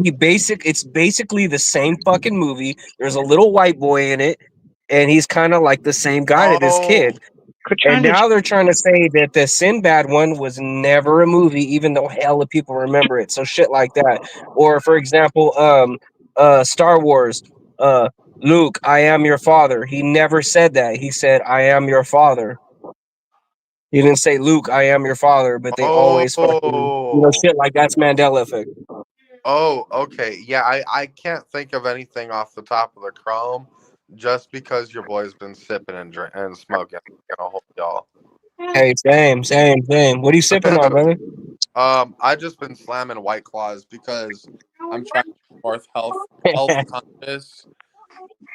Speaker 5: it's basically the same fucking movie. There's a little white boy in it, and he's kind of like the same guy to this
Speaker 4: Oh,
Speaker 5: kid. And now they're trying to say that the Sinbad one was never a movie, even though hell of people remember it. So shit like that. Or for example, Star Wars, uh, Luke, I am your father. He never said that. He said, I am your father. He didn't say Luke, I am your father, but they always fucking
Speaker 4: oh,
Speaker 5: shit like that's Mandela effect.
Speaker 4: Oh, okay. Yeah, I can't think of anything off the top of the chrome, just because your boy's been sipping and and smoking. I'm gonna hold y'all.
Speaker 5: Hey, same. What are you sipping on, brother?
Speaker 4: I just been slamming White Claws because I'm trying to be more health conscious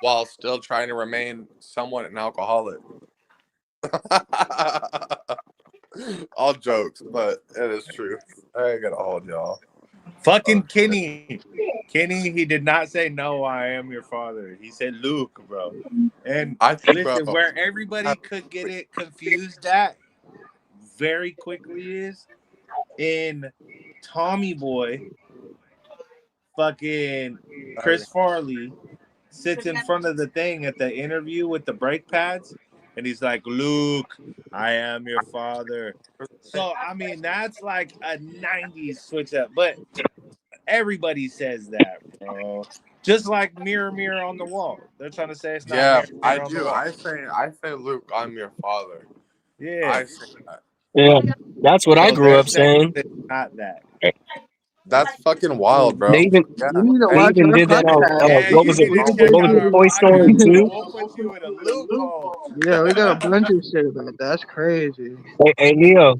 Speaker 4: while still trying to remain somewhat an alcoholic. All jokes, but it is true. I ain't gonna hold y'all. Oh,
Speaker 1: Fucking
Speaker 4: shit.
Speaker 1: Kenny, he did not say no. I am your father. He said Luke, bro. And
Speaker 4: I think, bro.
Speaker 1: listen, where everybody could get it confused at very quickly is in Tommy Boy. Fucking Chris Farley sits in front of the thing at the interview with the brake pads, and he's like, "Luke, I am your father." So I mean, that's like a '90s switch up, but everybody says that, bro. Just like mirror, mirror on the wall. They're trying to say it's not
Speaker 4: Yeah,
Speaker 1: mirror,
Speaker 4: I
Speaker 1: mirror on the
Speaker 4: do.
Speaker 1: wall.
Speaker 4: I say, Luke, I'm your father.
Speaker 1: Yeah,
Speaker 4: I say that.
Speaker 5: Yeah, that's what I
Speaker 1: so
Speaker 5: grew
Speaker 1: they're
Speaker 5: up
Speaker 1: saying
Speaker 5: saying.
Speaker 1: it's not that.
Speaker 4: That's fucking wild,
Speaker 5: They
Speaker 4: bro.
Speaker 5: even
Speaker 4: Yeah.
Speaker 3: You need to
Speaker 5: they
Speaker 3: watch
Speaker 5: even
Speaker 3: our
Speaker 5: did that on
Speaker 3: podcast.
Speaker 1: Yeah,
Speaker 5: what
Speaker 1: you
Speaker 5: was it?
Speaker 1: need to
Speaker 3: We
Speaker 1: check
Speaker 5: What
Speaker 3: just
Speaker 5: was
Speaker 1: out
Speaker 5: it?
Speaker 1: our
Speaker 3: did.
Speaker 5: Toy Story
Speaker 1: podcast, bro.
Speaker 5: 2?
Speaker 1: We'll put you in a loophole.
Speaker 3: Yeah, we got a bunch of shit about that. That's crazy.
Speaker 5: Hey, Leo.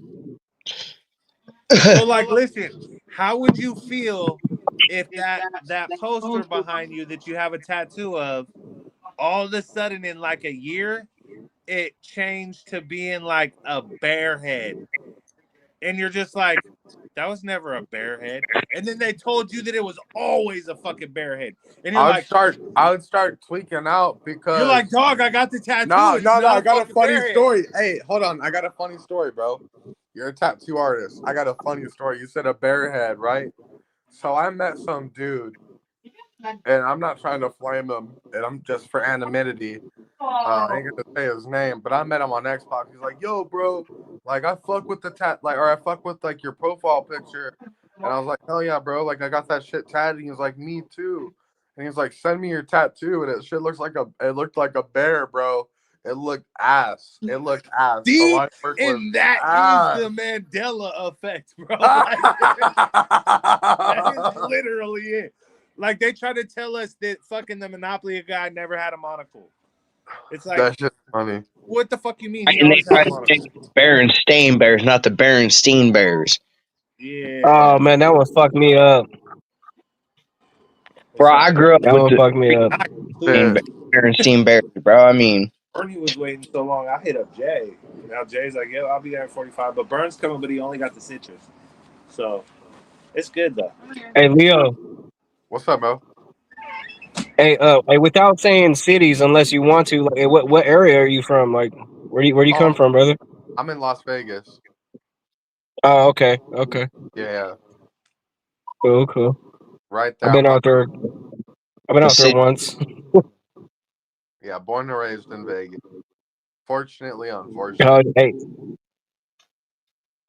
Speaker 1: So, like, listen, how would you feel if that poster behind you that you have a tattoo of, all of a sudden in like a year, it changed to being like a bear head, and you're just like, that was never a bear head, and then they told you that it was always a fucking bear head, and
Speaker 4: I would start tweaking out
Speaker 1: you're like,
Speaker 4: because
Speaker 1: dog, I got the tattoo,
Speaker 4: no,
Speaker 1: and it's
Speaker 4: no, no.
Speaker 1: not
Speaker 4: I
Speaker 1: a
Speaker 4: got a
Speaker 1: fucking
Speaker 4: funny
Speaker 1: bear head.
Speaker 4: story. Hey, hold on. I got a funny story, bro. You're a tattoo artist. I got a funny story. You said a bear head, right? So I met some dude, and I'm not trying to flame him, and I'm just for anonymity. I ain't gonna say his name, but I met him on Xbox. He's like, "Yo, bro, like I fuck with the or I fuck with like your profile picture," and I was like, "Hell yeah, bro! Like I got that shit tatted." He was like, "Me too," and he's like, "Send me your tattoo," and it looked like a bear, bro. It looked ass. It looked ass. The
Speaker 1: See,
Speaker 4: line work was
Speaker 1: and that is the
Speaker 4: ass.
Speaker 1: Mandela effect, bro. Like, that is literally it. Like they try to tell us that fucking the Monopoly guy never had a monocle. It's like,
Speaker 4: That shit's funny.
Speaker 1: what the fuck you mean? He
Speaker 2: And they
Speaker 1: always had
Speaker 2: try
Speaker 1: a
Speaker 2: to say
Speaker 1: monocle.
Speaker 2: Berenstain Bears, not the Berenstein Bears.
Speaker 1: Yeah.
Speaker 5: Oh man, that one fucked me up.
Speaker 1: What's
Speaker 2: Bro,
Speaker 1: up,
Speaker 2: I
Speaker 1: bro?
Speaker 2: grew up
Speaker 5: That
Speaker 2: with
Speaker 5: one
Speaker 2: the
Speaker 5: fucked me up.
Speaker 1: Nice,
Speaker 4: Yeah.
Speaker 1: please.
Speaker 2: Berenstein Bears, bro. I mean,
Speaker 1: Bernie was waiting so long. I hit up Jay. Now Jay's like, "Yo, I'll be there at 45." But Burns coming, but he only got the citrus, so it's good though.
Speaker 5: Hey, Leo.
Speaker 4: What's up, bro?
Speaker 5: Hey, without saying cities, unless you want to, like, what area are you from? Like, where do you
Speaker 4: Oh,
Speaker 5: come from, brother?
Speaker 4: I'm in Las Vegas.
Speaker 5: Oh, okay,
Speaker 4: Yeah,
Speaker 5: cool.
Speaker 4: right
Speaker 5: I've
Speaker 4: there.
Speaker 5: been out there. I've been
Speaker 2: the
Speaker 5: out there
Speaker 2: city.
Speaker 5: once.
Speaker 4: Yeah, born and raised in Vegas. Fortunately,
Speaker 5: Oh,
Speaker 4: unfortunately.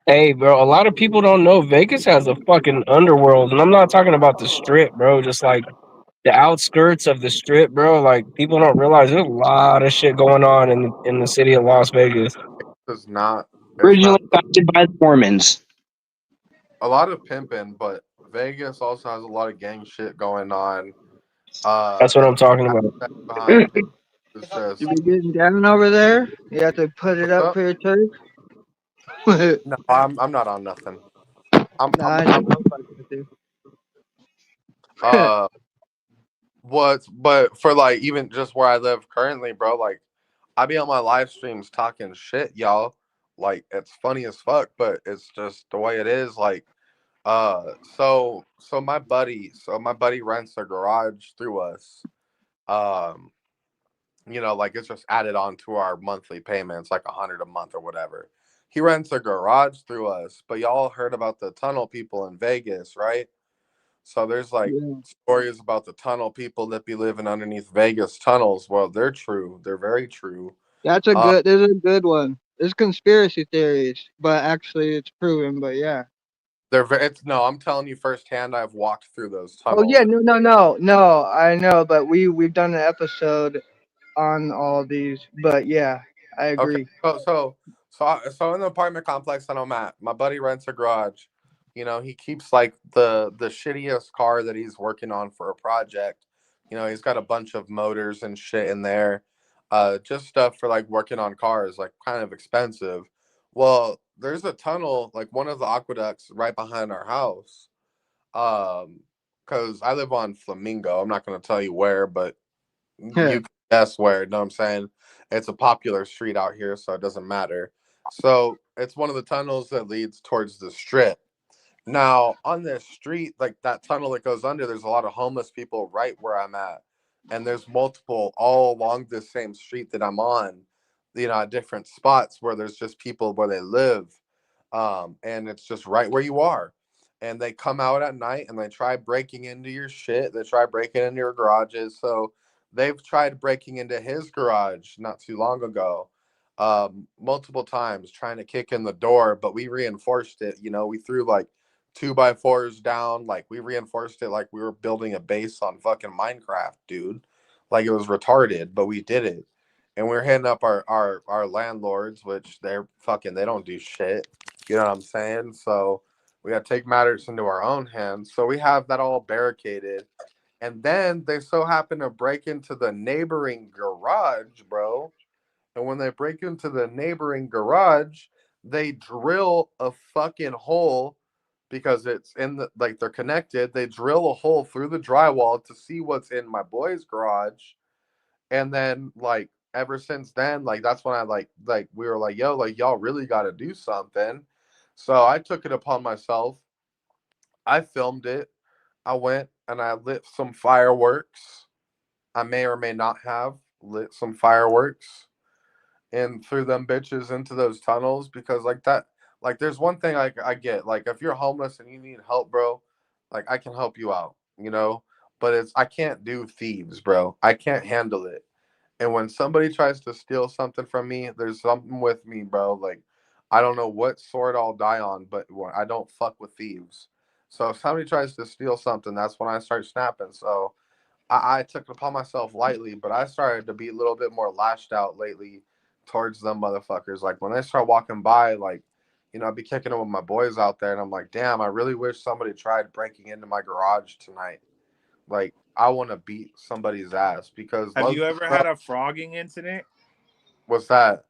Speaker 5: hey, bro. A lot of people don't know Vegas has a fucking underworld, and I'm not talking about the strip, bro. Just like the outskirts of the strip, bro. Like people don't realize there's a lot of shit going on in the city of Las Vegas.
Speaker 4: It's not. It's
Speaker 2: Originally
Speaker 4: not
Speaker 2: founded by the Mormons.
Speaker 4: a lot of pimping, but Vegas also has a lot of gang shit going on.
Speaker 5: That's what
Speaker 4: And
Speaker 5: I'm talking about.
Speaker 4: behind pimping is
Speaker 3: You
Speaker 4: just
Speaker 3: be getting down over there? You have to put it
Speaker 4: what's
Speaker 3: up
Speaker 4: up.
Speaker 3: for your turf? Nah,
Speaker 4: No, I'm not on nothing.
Speaker 3: I know. I'm fucking with you.
Speaker 4: Uh, but for like even just where I live currently, bro, like I be on my live streams talking shit, y'all. Like it's funny as fuck, but it's just the way it is. Like, so my buddy rents a garage through us. Um, like it's just added on to our monthly payments, like 100 a month or whatever. He rents a garage through us, but y'all heard about the tunnel people in Vegas, right? So there's like
Speaker 3: Yeah.
Speaker 4: stories about the tunnel people that be living underneath Vegas tunnels. Well, they're true. They're very true. Uh,
Speaker 3: There's a good one. There's conspiracy theories, but actually it's proven, but yeah.
Speaker 4: it's no, I'm telling you firsthand. I've walked through those
Speaker 3: Oh yeah,
Speaker 4: tunnels.
Speaker 3: no, I know, but we've done an episode on all these, but yeah, I
Speaker 4: Okay,
Speaker 3: agree.
Speaker 4: so in the apartment complex that I'm at, my buddy rents a garage. You know, he keeps like the shittiest car that he's working on for a project. You know, he's got a bunch of motors and shit in there. Just stuff for like working on cars, like kind of expensive. Well, there's a tunnel, like one of the aqueducts right behind our house. Because I live on Flamingo. I'm not going to tell you where, but you can guess where. You know what I'm saying? It's a popular street out here, so it doesn't matter. So it's one of the tunnels that leads towards the strip. Now, on this street, like that tunnel that goes under, there's a lot of homeless people right where I'm at. And there's multiple all along this same street that I'm on, you know, at different spots where there's just people where they live. And it's just right where you are. And they come out at night and they try breaking into your shit. They try breaking into your garages. So they've tried breaking into his garage not too long ago, multiple times, trying to kick in the door, but we reinforced it. You know, we threw like 2x4s down. Like we reinforced it like we were building a base on fucking Minecraft, dude. Like it was retarded, but we did it. And we are hitting up our landlords, which they don't do shit. You know what I'm saying? So we got to take matters into our own hands. So we have that all barricaded. And then they so happen to break into the neighboring garage, bro. And when they break into the neighboring garage, they drill a fucking hole because it's in the like they're connected. They drill a hole through the drywall to see what's in my boy's garage. And then like ever since then, like that's when I like we were like, yo, like y'all really gotta do something. So I took it upon myself. I filmed it. I went and I lit some fireworks. I may or may not have lit some fireworks and threw them bitches into those tunnels because like that, like there's one thing I get, like if you're homeless and you need help, bro, like I can help you out, you know, but it's I can't do thieves, bro. I can't handle it. And when somebody tries to steal something from me, there's something with me, bro. Like I don't know what sword I'll die on, but I don't fuck with thieves. So if somebody tries to steal something, that's when I start snapping. So I took it upon myself lightly, but I started to be a little bit more lashed out lately towards them motherfuckers. Like when they start walking by, like, you know, I'd be kicking it with my boys out there, and I'm like, damn, I really wish somebody tried breaking into my garage tonight. Like, I want to beat somebody's ass because
Speaker 1: Have
Speaker 4: low
Speaker 1: you ever
Speaker 4: bro,
Speaker 1: had a frogging incident
Speaker 4: what's that?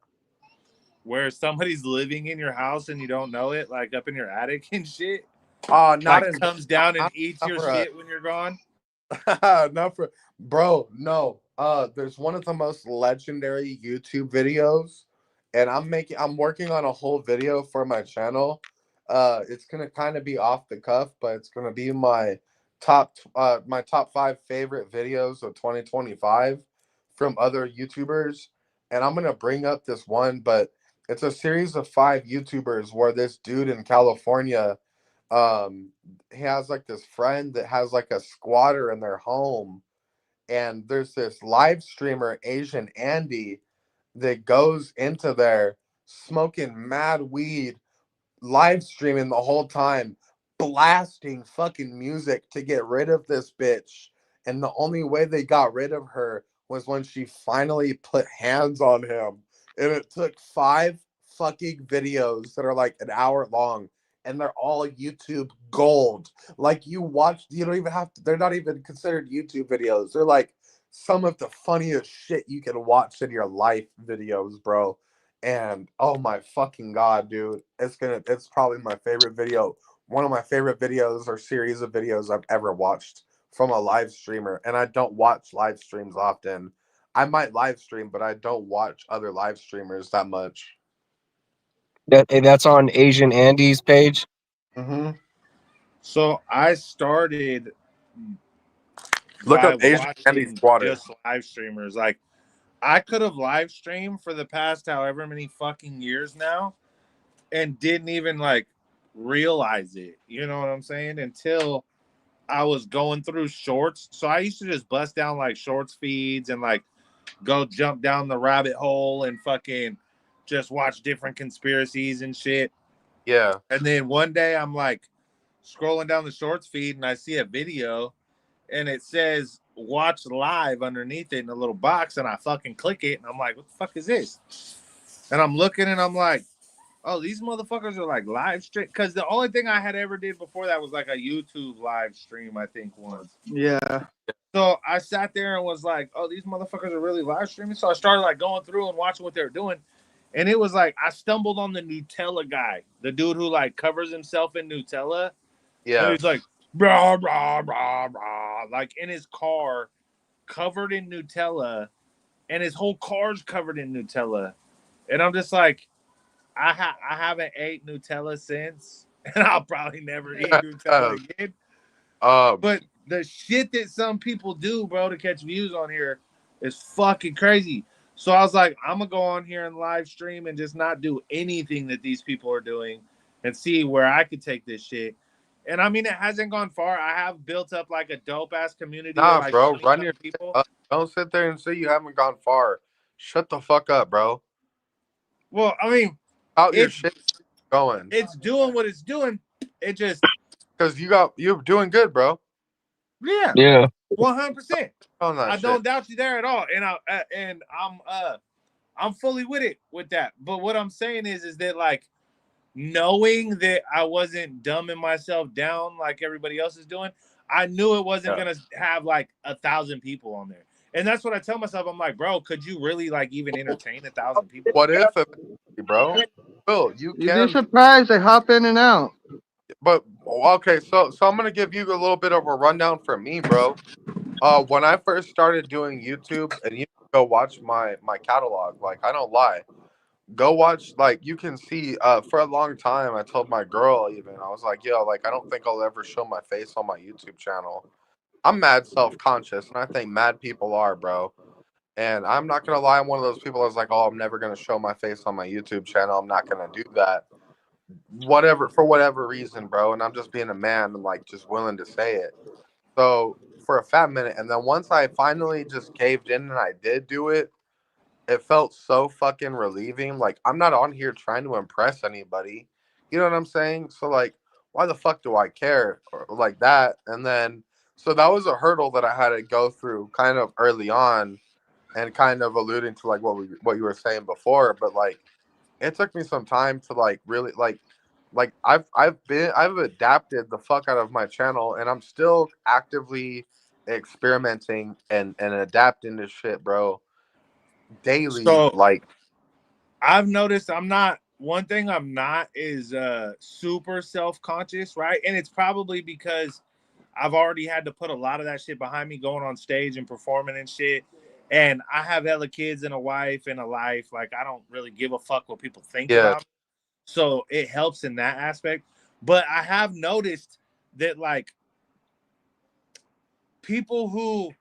Speaker 1: where somebody's living in your house and you don't know it, like up in your attic and shit?
Speaker 4: Not
Speaker 1: Like
Speaker 4: in
Speaker 1: comes down and
Speaker 4: not,
Speaker 1: eats
Speaker 4: not
Speaker 1: your
Speaker 4: for a
Speaker 1: shit when you're gone?
Speaker 4: not for bro, no. There's one of the most legendary YouTube videos, and I'm working on a whole video for my channel. It's gonna kind of be off the cuff, but it's gonna be my top 5 favorite videos of 2025 from other YouTubers. And I'm gonna bring up this one, but it's a series of 5 YouTubers where this dude in California, um he has like this friend that has like a squatter in their home, and there's this live streamer Asian Andy that goes into there smoking mad weed, live streaming the whole time, blasting fucking music to get rid of this bitch. And the only way they got rid of her was when she finally put hands on him. And it took 5 fucking videos that are like an hour long. And they're all YouTube gold. Like you don't even have to, they're not even considered YouTube videos. They're like some of the funniest shit you can watch in your life videos, bro. And oh my fucking god, dude, it's probably my favorite video, one of my favorite videos or series of videos I've ever watched from a live streamer. And I don't watch live streams often. I might live stream, but I don't watch other live streamers that much.
Speaker 5: That's on Asian Andy's page.
Speaker 4: Mm-hmm.
Speaker 1: So I started
Speaker 4: Look
Speaker 1: by
Speaker 4: up Asian Andy
Speaker 1: watching
Speaker 4: Squatter.
Speaker 1: just live streamers. Like I could have live streamed for the past however many fucking years now and didn't even like realize it. You know what I'm saying? Until I was going through shorts. So I used to just bust down like shorts feeds and like go jump down the rabbit hole and fucking just watch different conspiracies and shit.
Speaker 4: Yeah.
Speaker 1: And then one day I'm like scrolling down the shorts feed and I see a video and it says watch live underneath it in a little box, and I fucking click it and I'm like, what the fuck is this? And I'm looking and I'm like, oh, these motherfuckers are like live stream. Because the only thing I had ever did before that was like a YouTube live stream, I think once.
Speaker 3: Yeah.
Speaker 1: So I sat there and was like, oh, these motherfuckers are really live streaming. So I started like going through and watching what they were doing. And it was like I stumbled on the Nutella guy, the dude who like covers himself in Nutella. And
Speaker 4: Yeah.
Speaker 1: he's like, rah, rah, rah, rah, like in his car, covered in Nutella, and his whole car's covered in Nutella. And I'm just like, I haven't ate Nutella since, and I'll probably never eat Nutella again.
Speaker 4: Um,
Speaker 1: But the shit that some people do, bro, to catch views on here is fucking crazy. So I was like, I'm gonna go on here and live stream and just not do anything that these people are doing and see where I could take this shit. And I mean, it hasn't gone far. I have built up like a dope ass community of
Speaker 4: nah,
Speaker 1: like
Speaker 4: bro,
Speaker 1: 20
Speaker 4: run
Speaker 1: some
Speaker 4: your shit
Speaker 1: people.
Speaker 4: up. Don't sit there and say you haven't gone far. Shut the fuck up, bro.
Speaker 1: Well, I mean,
Speaker 4: Out your
Speaker 1: it's
Speaker 4: shit going,
Speaker 1: it's doing what it's doing. It just
Speaker 4: because you're doing good, bro.
Speaker 1: yeah,
Speaker 5: Yeah.
Speaker 1: 100%.
Speaker 4: On that
Speaker 1: I
Speaker 4: shit.
Speaker 1: don't doubt you there at all. And I'm fully with it with that. But what I'm saying is that like knowing that I wasn't dumbing myself down like everybody else is doing, I knew it wasn't
Speaker 4: Yeah.
Speaker 1: gonna have like 1,000 people on there. And that's what I tell myself. I'm like, bro, could you really like even entertain 1,000 people?
Speaker 4: What if, eventually, bro? Will you
Speaker 3: You'd be
Speaker 4: can?
Speaker 3: surprised they hop in and out.
Speaker 4: But okay, so I'm gonna give you a little bit of a rundown for me, bro. When I first started doing YouTube, and you can go watch my catalog. Like I don't lie. Go watch. Like you can see. For a long time, I told my girl even I was like, yo, like I don't think I'll ever show my face on my YouTube channel. I'm mad self conscious, and I think mad people are, bro. And I'm not gonna lie, I'm one of those people that's like, oh, I'm never gonna show my face on my YouTube channel. I'm not gonna do that. Whatever for whatever reason, bro. And I'm just being a man and like just willing to say it. So for a fat minute, and then once I finally just caved in and I did do it, it felt so fucking relieving. Like I'm not on here trying to impress anybody. You know what I'm saying? So like, why the fuck do I care or like that? And then so that was a hurdle that I had to go through kind of early on, and kind of alluding to like what you were saying before. But like, it took me some time to like really like I've adapted the fuck out of my channel, and I'm still actively experimenting and adapting this shit, bro, daily.
Speaker 1: So
Speaker 4: Like,
Speaker 1: I've noticed I'm not one thing I'm not is super self-conscious, right? And it's probably because I've already had to put a lot of that shit behind me going on stage and performing and shit. And I have hella kids and a wife and a life. Like I don't really give a fuck what people think
Speaker 4: yeah,
Speaker 1: about me. So it helps in that aspect. But I have noticed that like people who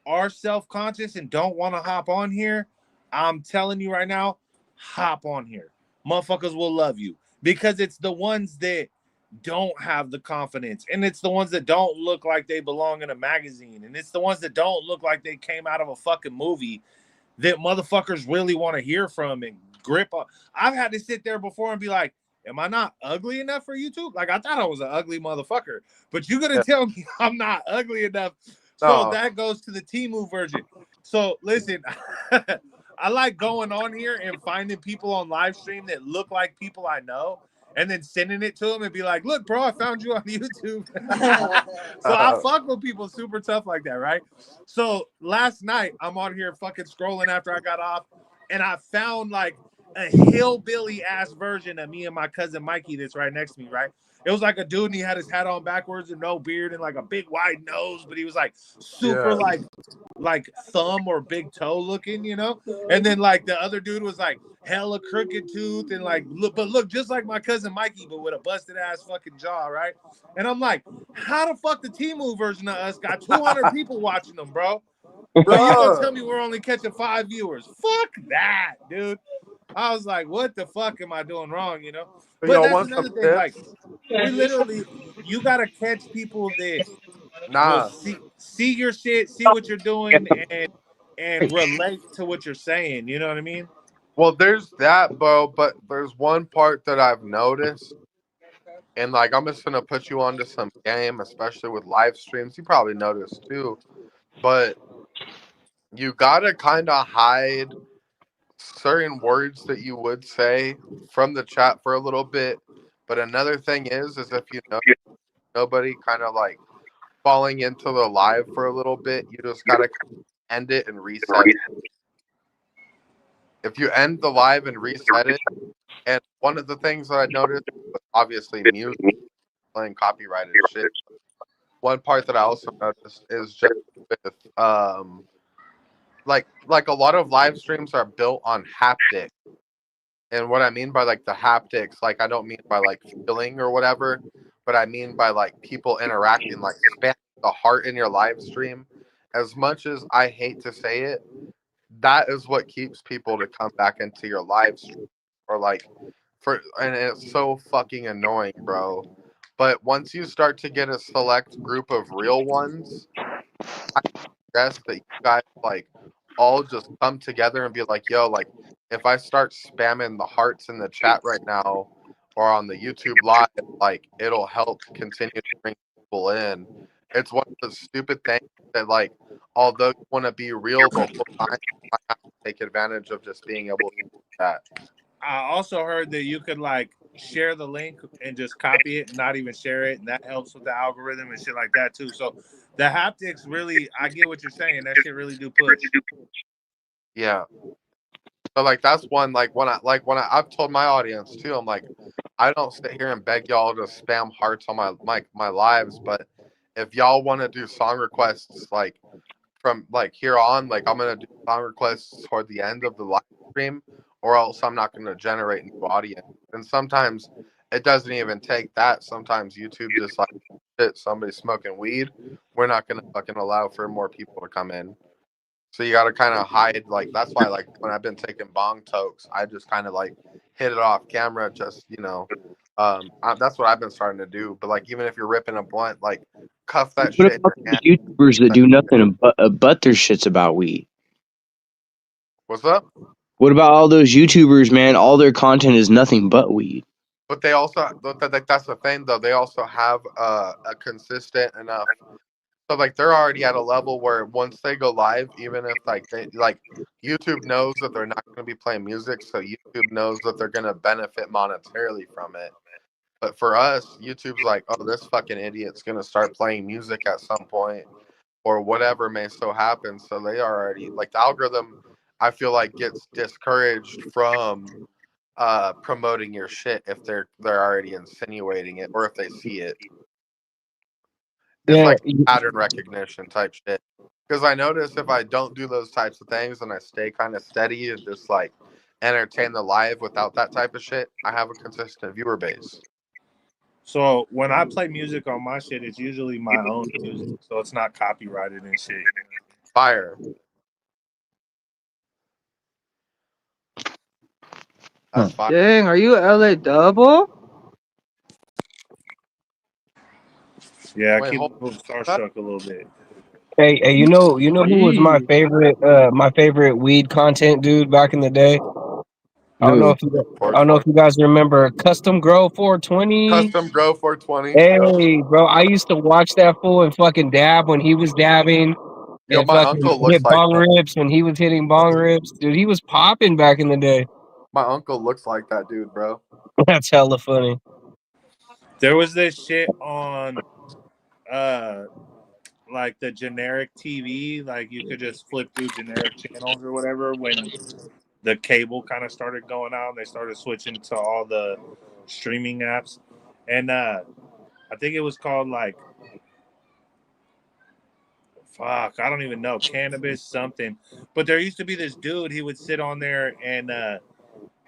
Speaker 1: are self-conscious and don't want to hop on here, I'm telling you right now, hop on here. Motherfuckers will love you because it's the ones that don't have the confidence, and it's the ones that don't look like they belong in a magazine, and it's the ones that don't look like they came out of a fucking movie that motherfuckers really want to hear from and grip on. I've had to sit there before and be like, am I not ugly enough for YouTube? Like I thought I was an ugly motherfucker, but you gonna
Speaker 4: yeah.
Speaker 1: tell me I'm not ugly enough. So
Speaker 4: No,
Speaker 1: that goes to the Timu version. So listen, I like going on here and finding people on live stream that look like people I know and then sending it to them and be like, look, bro, I found you on YouTube. So I fuck with people super tough like that, right? So last night I'm on here fucking scrolling after I got off, and I found like a hillbilly ass version of me and my cousin Mikey that's right next to me, right? It was like a dude and he had his hat on backwards and no beard and like a big wide nose, but he was like super
Speaker 4: yeah,
Speaker 1: like thumb or big toe looking, you know? And then like the other dude was like hella crooked tooth and like look just like my cousin Mikey, but with a busted ass fucking jaw, right? And I'm like, how the fuck the Timu version of us got 200 people watching them, bro? But you gonna tell
Speaker 4: bro.
Speaker 1: me we're only catching 5 viewers? Fuck that, dude. I was like, what the fuck am I doing wrong, you know?
Speaker 4: So
Speaker 1: But
Speaker 4: y'all
Speaker 1: that's
Speaker 4: want some
Speaker 1: another thing. Like,
Speaker 4: tips?
Speaker 1: we literally, you gotta catch people that will
Speaker 4: Nah.
Speaker 1: see your shit, see what you're doing, and relate to what you're saying. You know what I mean?
Speaker 4: Well, there's that, bro. But there's one part that I've noticed, and like I'm just gonna put you onto some game, especially with live streams. You probably noticed too, but you gotta kind of hide certain words that you would say from the chat for a little bit. But another thing is if you know nobody kind of like falling into the live for a little bit, you just gotta end it and reset it. If you end the live and reset it, and one of the things that I noticed was obviously music playing copyrighted shit. One part that I also noticed is just with like a lot of live streams are built on haptic. And what I mean by like the haptics, like I don't mean by like feeling or whatever, but I mean by like people interacting, like spamming the heart in your live stream. As much as I hate to say it, that is what keeps people to come back into your live stream. Or like and it's so fucking annoying, bro. But once you start to get a select group of real ones, I suggest that you guys like all just come together and be like, yo, like if I start spamming the hearts in the chat right now or on the YouTube live, like it'll help continue to bring people in. It's one of the stupid things that like although you want to be real the whole time, I have to take advantage of just being able to do that.
Speaker 1: I also heard that you could like share the link and just copy it and not even share it, and that helps with the algorithm and shit like that too. So the haptics really, I get what you're saying. That shit really do push.
Speaker 4: Yeah. So like that's one I've told my audience too, I'm like, I don't sit here and beg y'all to spam hearts on my lives, but if y'all want to do song requests like from like here on, like I'm gonna do song requests toward the end of the live stream, or else I'm not gonna generate new audience. And sometimes it doesn't even take that. Sometimes YouTube just like shit, somebody smoking weed. We're not gonna fucking allow for more people to come in. So you got to kind of hide, like that's why, like when I've been taking bong tokes, I just kind of like hit it off camera, just that's what I've been starting to do. But like even if you're ripping a blunt, like cuff that
Speaker 2: What
Speaker 4: shit in
Speaker 2: about
Speaker 4: your
Speaker 2: those
Speaker 4: hand.
Speaker 2: YouTubers that do nothing but their shits about weed?
Speaker 4: What's up?
Speaker 2: What about all those YouTubers, man? All their content is nothing but weed.
Speaker 4: But they also, that's the thing though. They also have a consistent enough. So like they're already at a level where once they go live, even if like they like YouTube knows that they're not going to be playing music, so YouTube knows that they're going to benefit monetarily from it. But for us, YouTube's like, oh, this fucking idiot's gonna start playing music at some point, or whatever may so happen. So they already like the algorithm. I feel like gets discouraged from promoting your shit if they're already insinuating it, or if they see it. It's
Speaker 5: Yeah,
Speaker 4: like pattern recognition type shit. Because I notice if I don't do those types of things and I stay kind of steady and just like entertain the live without that type of shit, I have a consistent viewer base.
Speaker 1: So when I play music on my shit, it's usually my own music, so it's not copyrighted and shit.
Speaker 4: Fire. That's fire.
Speaker 3: Dang, are you LA double?
Speaker 1: Yeah, I
Speaker 4: Wait,
Speaker 1: keep
Speaker 4: hold
Speaker 1: a little
Speaker 4: that.
Speaker 1: starstruck a little bit.
Speaker 5: hey, you know who was
Speaker 3: Jeez.
Speaker 5: my favorite weed content dude back in the day?
Speaker 2: Who?
Speaker 5: I don't know if you guys remember Custom Grow 420.
Speaker 4: Custom Grow 420. Yep.
Speaker 5: Hey, bro, I used to watch that fool and fucking dab when he was dabbing,
Speaker 4: Yo,
Speaker 5: and
Speaker 4: my
Speaker 5: fucking
Speaker 4: uncle looks
Speaker 5: hit
Speaker 4: like
Speaker 5: bong
Speaker 4: that.
Speaker 5: rips when he was hitting bong rips. Dude, he was popping back in the day.
Speaker 4: My uncle looks like that dude, bro.
Speaker 5: That's hella funny.
Speaker 1: There was this shit on uh like the generic TV, like you could just flip through generic channels or whatever when the cable kind of started going out and they started switching to all the streaming apps. And I think it was called like fuck, I don't even know, cannabis something. But there used to be this dude, he would sit on there and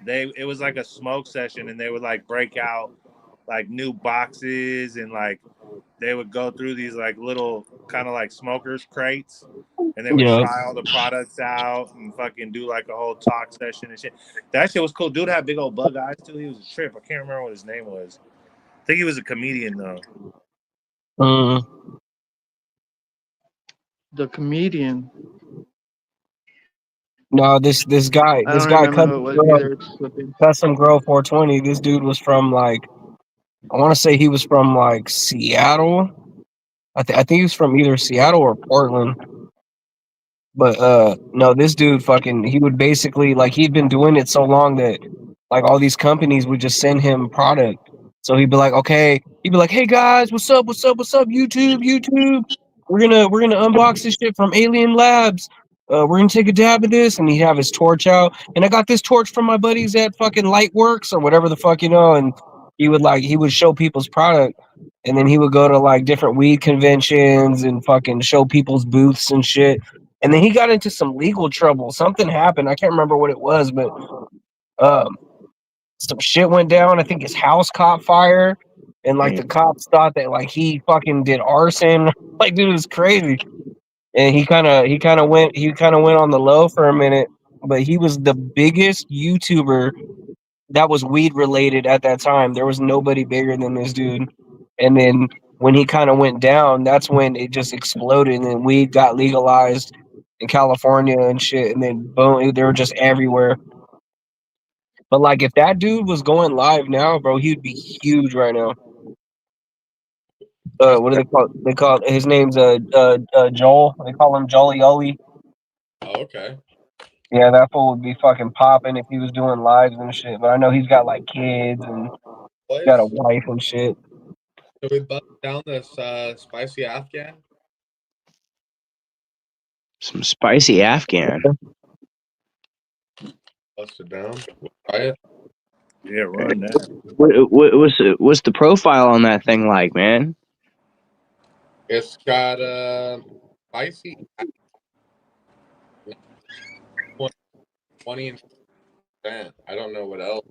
Speaker 1: it was like a smoke session and they would like break out like new boxes and like they would go through these like little kind of like smokers crates and they would
Speaker 5: Yeah.
Speaker 1: try all the products out and fucking do like a whole talk session and shit. That shit was cool. Dude had big old bug eyes too. He was a trip. I can't remember what his name was. I think he was a comedian though.
Speaker 5: Mm.
Speaker 3: The comedian.
Speaker 5: No,
Speaker 3: I
Speaker 5: this
Speaker 3: don't
Speaker 5: guy
Speaker 3: remember who it was either. It's slipping.
Speaker 5: Custom Grow 420. This dude was from like, I want to say he was from like Seattle. I think he was from either Seattle or Portland. But no, this dude fucking he would basically like he'd been doing it so long that like all these companies would just send him product. So he'd be like, okay, he'd be like, hey guys, what's up, what's up, what's up, YouTube. We're gonna unbox this shit from Alien Labs. We're gonna take a dab of this, and he'd have his torch out. And I got this torch from my buddies at fucking Lightworks or whatever the fuck and he would show people's product, and then he would go to like different weed conventions and fucking show people's booths and shit. And then he got into some legal trouble. Something happened. I can't remember what it was, but um, some shit went down. I think his house caught fire, and like the cops thought that like he fucking did arson. Like, dude, it was crazy. And he kind of went on the low for a minute, but he was the biggest YouTuber that was weed related at that time. There was nobody bigger than this dude. And then when he kind of went down, that's when it just exploded, and then weed got legalized in California and shit. And then boom, they were just everywhere. But like, if that dude was going live now, bro, he'd be huge right now.
Speaker 4: That's
Speaker 5: What do
Speaker 4: crazy.
Speaker 5: they call? They call his name's Joel. They call him Jolly.
Speaker 4: Oh, okay.
Speaker 5: Yeah, that fool would be fucking popping if he was doing lives and shit. But I know he's got like kids and got a
Speaker 4: Place.
Speaker 5: wife and shit.
Speaker 4: So we bust down this spicy Afghan.
Speaker 2: Some spicy Afghan.
Speaker 4: Bust it down. We'll try it.
Speaker 1: Yeah, run that.
Speaker 2: What's the profile on that thing like, man?
Speaker 4: It's got spicy 20%. I don't know what else.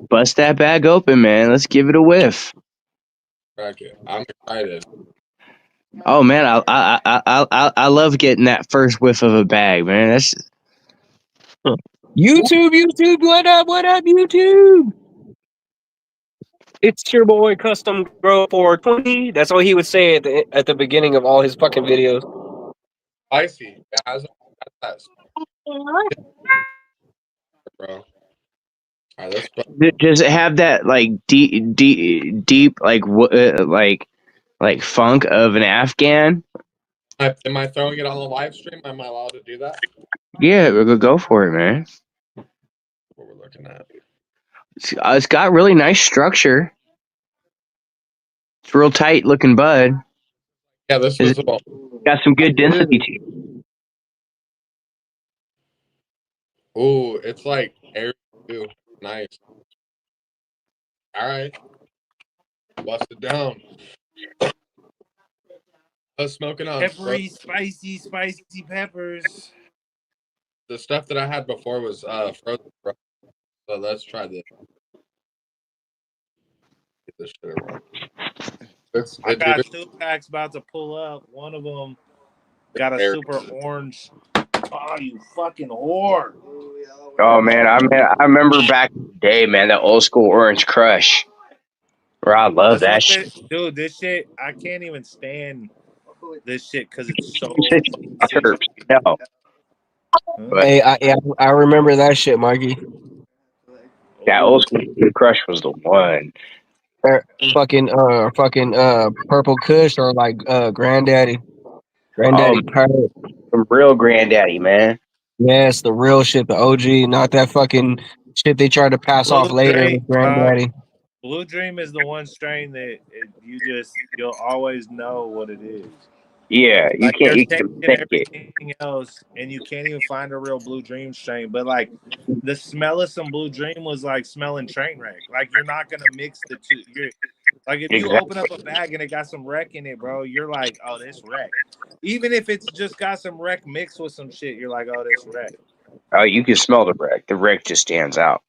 Speaker 2: Bust that bag open, man. Let's give it a whiff.
Speaker 4: Crack it. I'm excited.
Speaker 2: Oh man, I love getting that first whiff of a bag, man. That's
Speaker 5: YouTube, what up, YouTube? It's your boy Custom Grow 420. That's what he would say at the beginning of all his fucking videos.
Speaker 4: Spicy. It has that bro. All right, let's.
Speaker 2: does it have that like deep like funk of an Afghan?
Speaker 4: Am I throwing it on the live stream? Am I allowed to do that?
Speaker 2: Yeah, go for it, man.
Speaker 4: What we're looking at.
Speaker 2: It's got really nice structure. It's real tight looking bud.
Speaker 4: Yeah, this
Speaker 2: It's
Speaker 4: was about.
Speaker 2: got some good density to it.
Speaker 4: Ooh, it's like airy too. Nice. All right, bust it down. I was smoking on
Speaker 1: Peppery, spicy peppers.
Speaker 4: the stuff that I had before was frozen. So let's try this. Get this shit around.
Speaker 1: I
Speaker 4: It's
Speaker 1: got
Speaker 4: very
Speaker 1: 2 packs about to pull up. One of them got a
Speaker 4: airy.
Speaker 1: super orange. Oh, you fucking whore!
Speaker 2: Oh man, I remember back in the day, man, that old school Orange Crush. Where I love
Speaker 1: That's
Speaker 2: that
Speaker 1: what
Speaker 2: shit.
Speaker 1: dude. This shit, I can't even stand this shit because it's so
Speaker 2: You said
Speaker 1: fucking
Speaker 2: terps.
Speaker 1: citrusy.
Speaker 2: No,
Speaker 1: Huh?
Speaker 2: but
Speaker 5: Hey, I remember that shit, Mikey.
Speaker 2: that
Speaker 1: Oh,
Speaker 2: old school Crush was the one.
Speaker 5: Fucking Purple Kush or like
Speaker 2: Oh,
Speaker 5: Granddaddy Pirate.
Speaker 2: some real granddaddy, man.
Speaker 5: Yes, the real shit, the OG, not that fucking shit they tried to pass
Speaker 1: Blue
Speaker 5: off later
Speaker 1: Dream.
Speaker 5: with Granddaddy.
Speaker 1: Blue Dream is the one strain that you'll always know what it is.
Speaker 2: Yeah,
Speaker 1: Like
Speaker 2: you
Speaker 1: there's
Speaker 2: can't
Speaker 1: tasting
Speaker 2: mistake it.
Speaker 1: everything else, and you can't even find a real Blue Dream strain. But like the smell of some Blue Dream was like smelling train wreck. Like you're not gonna mix the two. You're like if you open
Speaker 2: Exactly.
Speaker 1: up a bag and it got some wreck in it, bro, you're like, oh, this wreck. Even if it's just got some wreck mixed with some shit, you're like, oh, this wreck.
Speaker 2: Oh, you can smell the wreck. The wreck just stands out.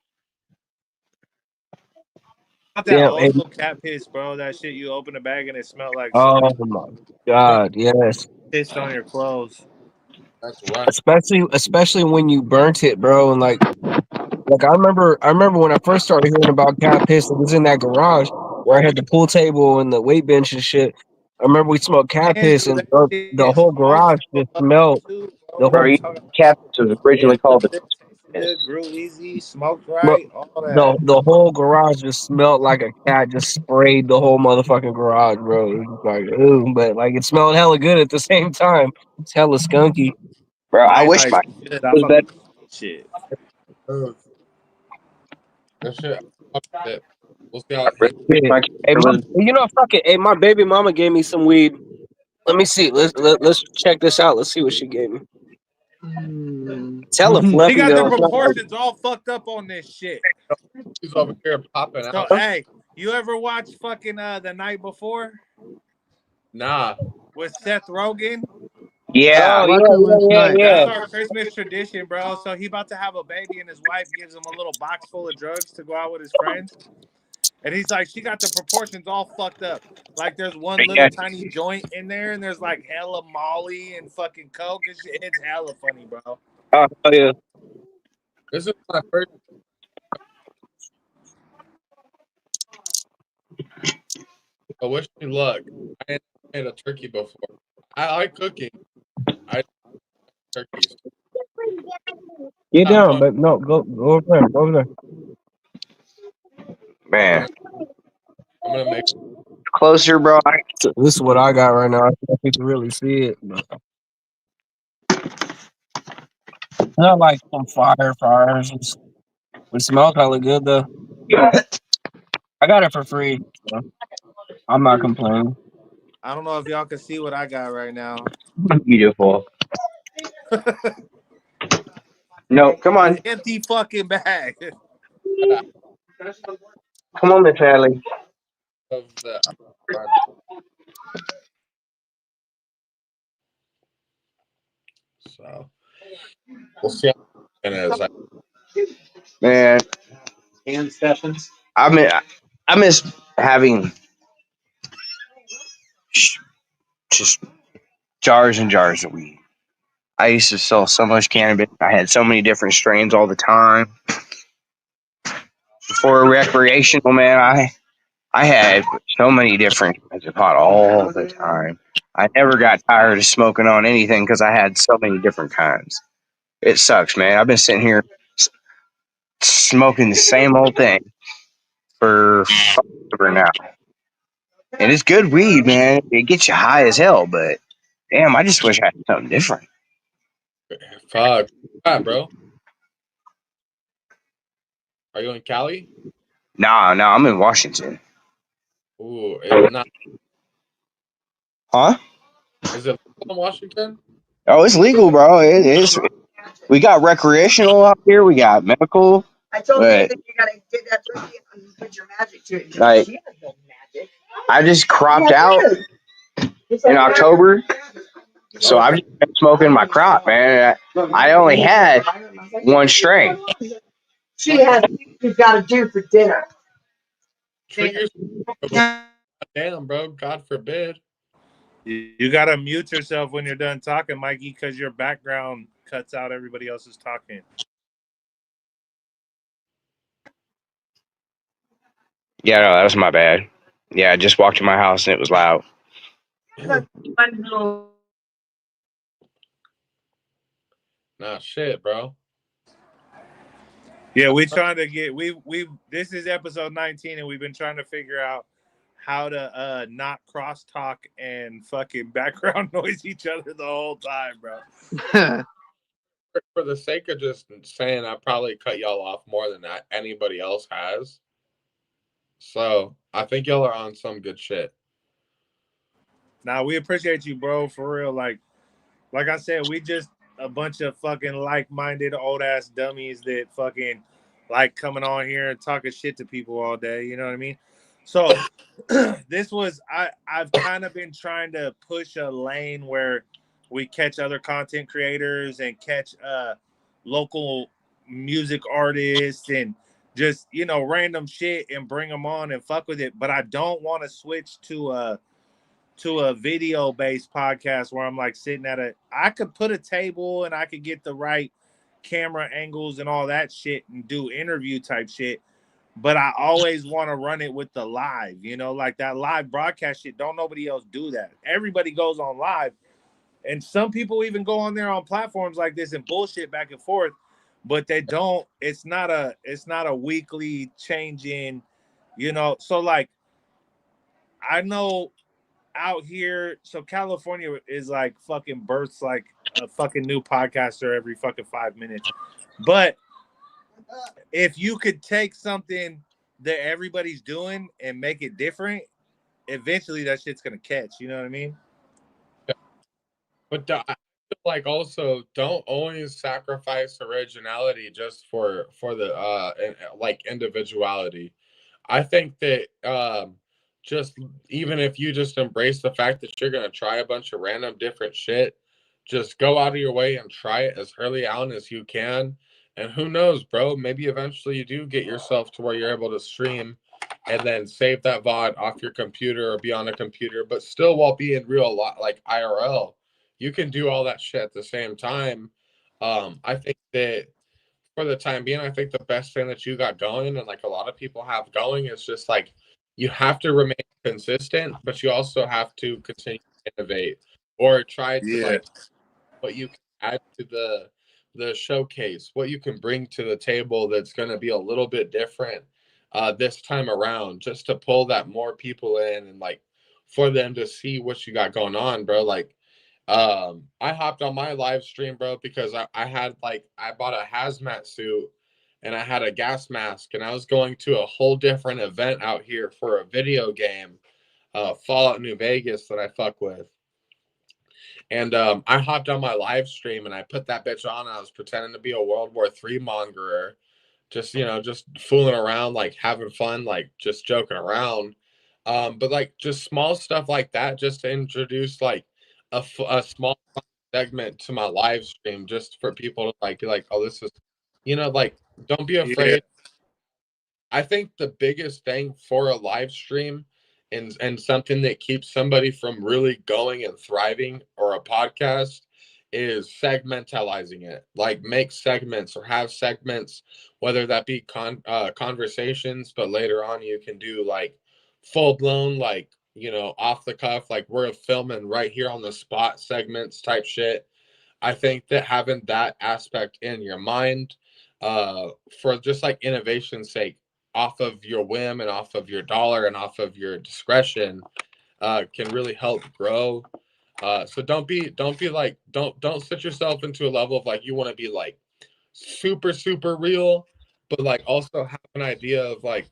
Speaker 1: Not that
Speaker 5: Yeah.
Speaker 1: old school cat piss, bro. That shit you open a bag and it smelled like
Speaker 5: Oh
Speaker 1: somebody
Speaker 5: my God, yes.
Speaker 1: pissed on your clothes.
Speaker 4: That's right.
Speaker 5: Especially when you burnt it, bro, and like I remember when I first started hearing about cat piss, it was in that garage where I had the pool table and the weight bench and shit. I remember we smoked cat
Speaker 1: And
Speaker 5: piss,
Speaker 1: dude,
Speaker 5: and
Speaker 1: that
Speaker 5: the
Speaker 1: shit
Speaker 5: whole
Speaker 1: smoked
Speaker 5: garage
Speaker 1: so
Speaker 5: just
Speaker 1: up
Speaker 5: smelled.
Speaker 1: too, bro.
Speaker 5: The
Speaker 1: What are
Speaker 2: Bro,
Speaker 1: you
Speaker 5: whole
Speaker 1: talking about?
Speaker 2: Campus was originally called the
Speaker 1: Tasted,
Speaker 2: piss.
Speaker 1: grew easy, smoked
Speaker 5: But
Speaker 1: right, all that.
Speaker 5: the whole garage just smelled like a cat just sprayed the whole motherfucking garage, bro. It was just like, ooh, but like it smelled hella good at the same time. It's hella skunky.
Speaker 2: Bro, I
Speaker 1: Nice
Speaker 2: wish
Speaker 1: ice
Speaker 2: my
Speaker 1: good. I
Speaker 2: was
Speaker 1: fuck
Speaker 2: better.
Speaker 1: with shit.
Speaker 4: That shit. Fuck it. We'll see how it
Speaker 2: Wish
Speaker 4: hits.
Speaker 5: Yeah.
Speaker 2: my
Speaker 5: Hey,
Speaker 2: was
Speaker 5: you know, fuck it. Hey, my baby mama gave me some weed. Let me see. Let's check this out. Let's see what she gave me. It's hella
Speaker 1: They
Speaker 5: fluffy
Speaker 1: got their
Speaker 5: though. It's not like
Speaker 1: proportions all fucked up on this shit.
Speaker 4: He's over here popping
Speaker 1: So
Speaker 4: out.
Speaker 1: hey, you ever watch fucking The Night Before
Speaker 4: Nah.
Speaker 1: with Seth Rogen?
Speaker 2: yeah.
Speaker 5: oh
Speaker 3: Watch it last night.
Speaker 1: That's
Speaker 5: yeah.
Speaker 1: our Christmas tradition, bro. So he about to have a baby, and his wife gives him a little box full of drugs to go out with his friends. And he's like, she got the proportions all fucked up. Like there's one little
Speaker 2: Yeah.
Speaker 1: tiny joint in there, and there's like hella Molly and fucking Coke. It's hella funny, bro.
Speaker 5: Oh yeah.
Speaker 4: This is my first. I wish me luck. I ain't made a turkey before. I like cooking. I like turkeys.
Speaker 5: Get
Speaker 4: Not
Speaker 5: down,
Speaker 4: much.
Speaker 5: but no, go over there. Go over there.
Speaker 4: I'm
Speaker 2: Man.
Speaker 4: gonna I'm gonna make.
Speaker 2: Closer, bro.
Speaker 5: So this is what I got right now. I don't know if you can really see it, but not like some fires. It smells hella good though. I got it for free. So I'm not complaining.
Speaker 1: I don't know if y'all can see what I got right now.
Speaker 2: Beautiful. No, come
Speaker 1: An
Speaker 2: on.
Speaker 1: empty fucking bag.
Speaker 2: Come on, Miss Hadley.
Speaker 4: Of the so we'll see how it is.
Speaker 2: Man, I mean, I miss having just jars and jars of weed. I used to sell so much cannabis. I had so many different strains all the time. For recreational, man, I had so many different kinds of pot all the time. I never got tired of smoking on anything because I had so many different kinds. It sucks, man. I've been sitting here smoking the same old thing for forever now. And it's good weed, man. It gets you high as hell, but damn, I just wish I had something different.
Speaker 4: Fuck. Yeah, bro. Are you in Cali?
Speaker 2: Nah, I'm in Washington.
Speaker 4: Ooh, it not.
Speaker 2: Huh?
Speaker 4: Is it legal in Washington?
Speaker 2: Oh, it's legal, bro. It is. We got recreational out here. We got medical. I told you that you gotta get that turkey and put your magic to it. Like, I just cropped out in October, so I've just been smoking my crop, man. I only had one strain. She has you got to do for dinner.
Speaker 4: Triggers. Damn, bro. God forbid.
Speaker 1: You gotta mute yourself when you're done talking, Mikey, because your background cuts out everybody else's talking.
Speaker 2: Yeah, no, that was my bad. Yeah, I just walked to my house and it was loud.
Speaker 4: Nah, shit, bro.
Speaker 1: Yeah, we trying to get we this is episode 19 and we've been trying to figure out how to not crosstalk and fucking background noise each other the whole time, bro.
Speaker 4: For the sake of just saying, I probably cut y'all off more than anybody else has. So I think y'all are on some good shit.
Speaker 1: Now we appreciate you, bro, for real. Like I said, we just a bunch of fucking like-minded old ass dummies that fucking like coming on here and talking shit to people all day. You know what I mean? So this was I've kind of been trying to push a lane where we catch other content creators and catch local music artists and just random shit and bring them on and fuck with it. But I don't want to switch to a video based podcast where I'm like sitting I could put a table and I could get the right camera angles and all that shit and do interview type shit. But I always want to run it with the live, like that live broadcast shit. Don't nobody else do that. Everybody goes on live. And some people even go on there on platforms like this and bullshit back and forth, but they don't, it's not a weekly changing, So like I know out here, so California is like fucking births like a fucking new podcaster every fucking 5 minutes. But if you could take something that everybody's doing and make it different, eventually that shit's gonna catch. You know what I mean?
Speaker 4: But I feel like also don't always sacrifice originality just for the like individuality. I think that just even if you just embrace the fact that you're gonna try a bunch of random different shit, just go out of your way and try it as early on as you can. And who knows, bro? Maybe eventually you do get yourself to where you're able to stream and then save that VOD off your computer or be on a computer, but still while being real like IRL. You can do all that shit at the same time. I think that for the time being, I think the best thing that you got going and like a lot of people have going is just like you have to remain consistent, but you also have to continue to innovate or try to
Speaker 1: Yeah.
Speaker 4: like what you can add to the showcase, what you can bring to the table that's going to be a little bit different this time around, just to pull that more people in and like for them to see what you got going on, bro. Like I hopped on my live stream, bro, because I had like I bought a hazmat suit and I had a gas mask and I was going to a whole different event out here for a video game, Fallout New Vegas that I fuck with. And I hopped on my live stream and I put that bitch on. I was pretending to be a World War III mongerer, just just fooling around, like having fun, like just joking around. But like just small stuff like that, just to introduce like a small segment to my live stream, just for people to like be like, oh, this is, like don't be
Speaker 1: Yeah.
Speaker 4: afraid. I think the biggest thing for a live stream and something that keeps somebody from really going and thriving or a podcast is segmentalizing it. Like make segments or have segments, whether that be conversations, but later on you can do like full blown, like, off the cuff, like we're filming right here on the spot segments type shit. I think that having that aspect in your mind, for just like innovation's sake, off of your whim and off of your dollar and off of your discretion, can really help grow. So don't be like don't set yourself into a level of like you want to be like super super real, but like also have an idea of like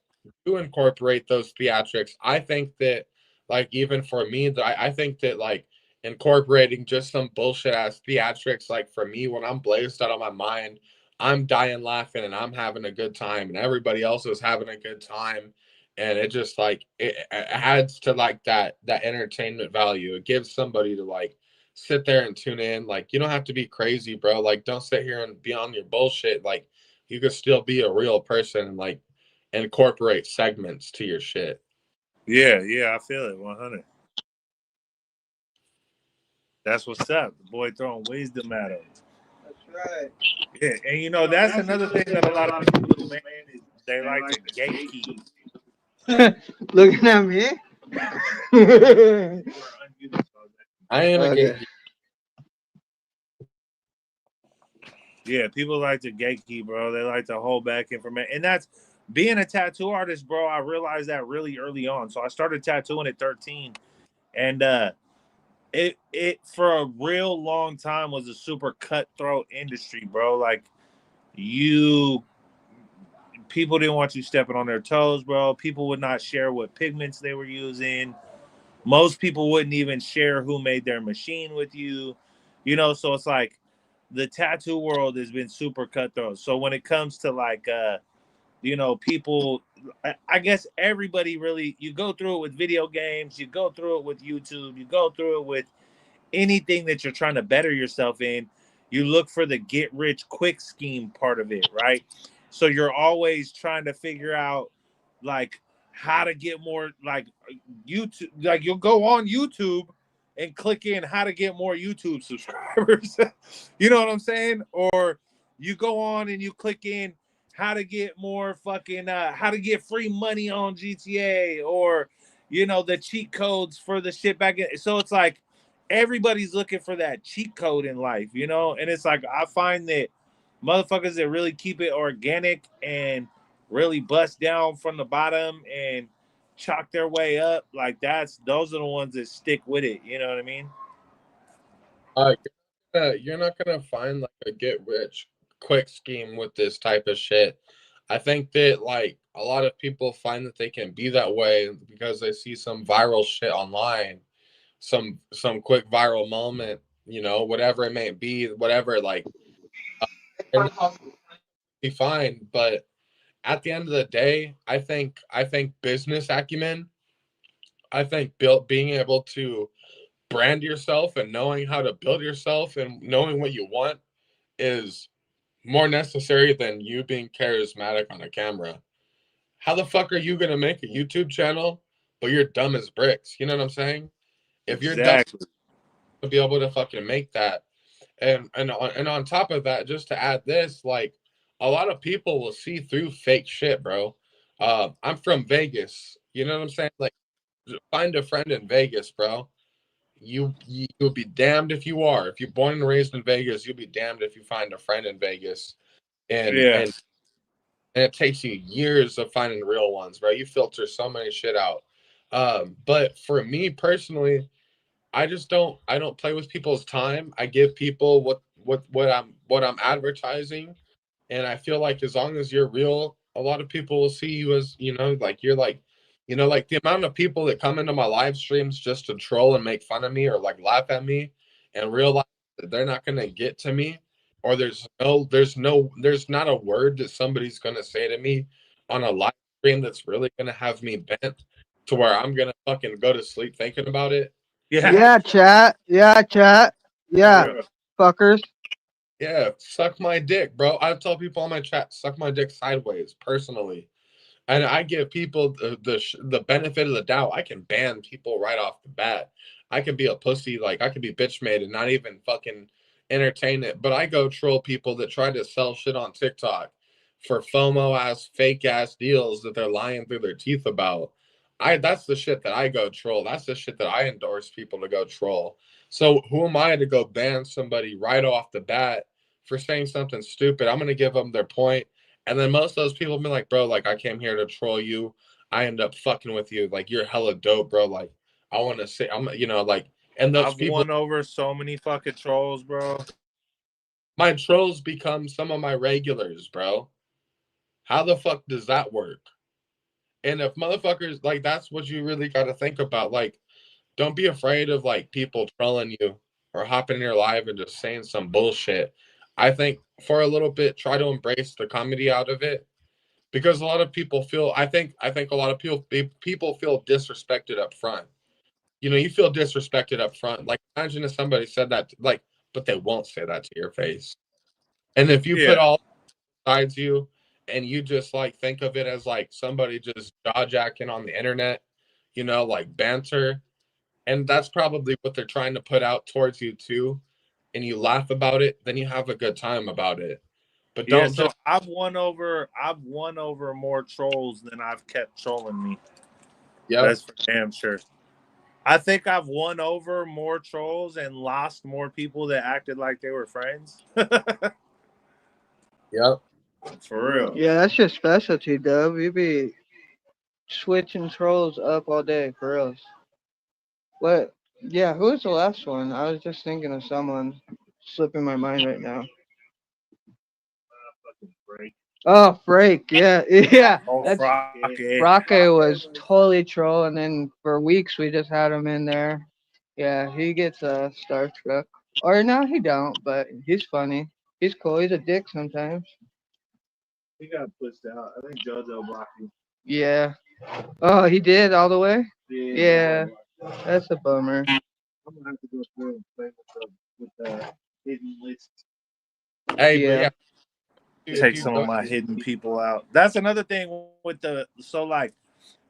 Speaker 4: to incorporate those theatrics. I think that like even for me, that I think that like incorporating just some bullshit ass theatrics, like for me when I'm blazed out of my mind, I'm dying laughing and I'm having a good time and everybody else is having a good time. And it just like it adds to like that entertainment value. It gives somebody to like sit there and tune in. Like you don't have to be crazy, bro. Like don't sit here and be on your bullshit. Like you could still be a real person and like incorporate segments to your shit.
Speaker 1: Yeah. Yeah. I feel it. 100. That's what's up. The boy throwing wisdom at him.
Speaker 3: That's right.
Speaker 1: Yeah, and that's another thing that a lot of people do, man. Is they like to gatekeep.
Speaker 3: Looking at me?
Speaker 4: I am a
Speaker 3: Okay.
Speaker 4: gatekeeper.
Speaker 1: Yeah, people like to gatekeep, bro. They like to hold back information, and that's being a tattoo artist, bro. I realized that really early on. So I started tattooing at 13, and it for a real long time was a super cutthroat industry, bro. Like you people didn't want you stepping on their toes, bro. People would not share what pigments they were using. Most people wouldn't even share who made their machine with you. So it's like the tattoo world has been super cutthroat. So when it comes to like people, I guess everybody really, you go through it with video games, you go through it with YouTube, you go through it with anything that you're trying to better yourself in. You look for the get rich quick scheme part of it, right? So you're always trying to figure out like how to get more, like YouTube. Like you'll go on YouTube and click in how to get more YouTube subscribers. You know what I'm saying? Or you go on and you click in how to get more fucking how to get free money on GTA, or the cheat codes for the shit back in. So it's like everybody's looking for that cheat code in life, and it's like I find that motherfuckers that really keep it organic and really bust down from the bottom and chalk their way up, like those are the ones that stick with it. You know what I mean?
Speaker 4: You're you're not gonna find like a get rich quick scheme with this type of shit. I think that like a lot of people find that they can be that way because they see some viral shit online, some quick viral moment, you know, whatever it may be, whatever like and be fine. But at the end of the day, I think business acumen, I think built being able to brand yourself and knowing how to build yourself and knowing what you want is more necessary than you being charismatic on a camera. How the fuck are you gonna make a YouTube channel, but you're dumb as bricks? You know what I'm saying? If you're dumb
Speaker 1: Exactly.
Speaker 4: to be able to fucking make that, and on top of that, just to add this, like a lot of people will see through fake shit, bro. I'm from Vegas. You know what I'm saying? Like, find a friend in Vegas, bro. You'll be damned if you are. If you're born and raised in Vegas, you'll be damned if you find a friend in Vegas. And
Speaker 1: Yeah.
Speaker 4: and and it takes you years of finding real ones, bro. You filter so many shit out. But for me personally, I don't play with people's time. I give people what I'm advertising, and I feel like as long as you're real, a lot of people will see you as, like you're like, like the amount of people that come into my live streams just to troll and make fun of me or like laugh at me and realize that they're not gonna get to me, or there's not a word that somebody's gonna say to me on a live stream that's really gonna have me bent to where I'm gonna fucking go to sleep thinking about it.
Speaker 1: Yeah.
Speaker 3: Yeah, chat. Yeah, chat.
Speaker 1: For
Speaker 3: Yeah,
Speaker 1: real.
Speaker 3: fuckers.
Speaker 4: Yeah, suck my dick, bro. I tell people on my chat, suck my dick sideways, personally. And I give people the benefit of the doubt. I can ban people right off the bat. I can be a pussy, like I can be bitch made and not even fucking entertain it. But I go troll people that try to sell shit on TikTok for FOMO ass, fake ass deals that they're lying through their teeth about. That's the shit that I go troll. That's the shit that I endorse people to go troll. So who am I to go ban somebody right off the bat for saying something stupid? I'm gonna give them their point, and then most of those people be like, bro, like I came here to troll you. I end up fucking with you. Like you're hella dope, bro. Like I want to say, like, and those
Speaker 1: I've
Speaker 4: people,
Speaker 1: won over so many fucking trolls, bro.
Speaker 4: my trolls become some of my regulars, bro. How the fuck does that work? And if motherfuckers, like, that's what you really got to think about. Like, don't be afraid of like people trolling you or hopping in your live and just saying some bullshit. I think for a little bit, try to embrace the comedy out of it, because a lot of people feel, I think a lot of people feel disrespected up front. You feel disrespected up front. Like imagine if somebody said that, like, but they won't say that to your face. And if you put
Speaker 1: Yeah.
Speaker 4: all sides you and you just like think of it as like somebody just jaw jacking on the internet, like banter, and that's probably what they're trying to put out towards you too, and you laugh about it, then you have a good time about it. But
Speaker 1: Yeah,
Speaker 4: don't
Speaker 1: so
Speaker 4: just,
Speaker 1: I've won over more trolls than I've kept trolling me.
Speaker 4: yep,
Speaker 1: That's for damn sure. I think I've won over more trolls and lost more people that acted like they were friends.
Speaker 4: yep.
Speaker 1: For real.
Speaker 3: Yeah, that's your specialty, Dub. You be switching trolls up all day, for real. What? Yeah, who was the last one? I was just thinking of someone slipping my mind right now. Oh, Frake. Yeah, yeah.
Speaker 1: Oh,
Speaker 3: That's
Speaker 1: Frocky.
Speaker 3: Roque was totally troll, and then for weeks we just had him in there. Yeah, he gets starstruck. Or no, he don't, but he's funny. He's cool. He's a dick sometimes.
Speaker 1: He got pushed out. I think JoJo blocked him.
Speaker 3: Yeah. Oh, he did all the way? Yeah. That's a bummer.
Speaker 1: I'm gonna have to go through and play with the hidden list.
Speaker 4: Hey, but
Speaker 3: Yeah.
Speaker 4: yeah, if
Speaker 1: Take
Speaker 4: you
Speaker 1: some of
Speaker 4: go,
Speaker 1: my hidden people out. That's another thing with like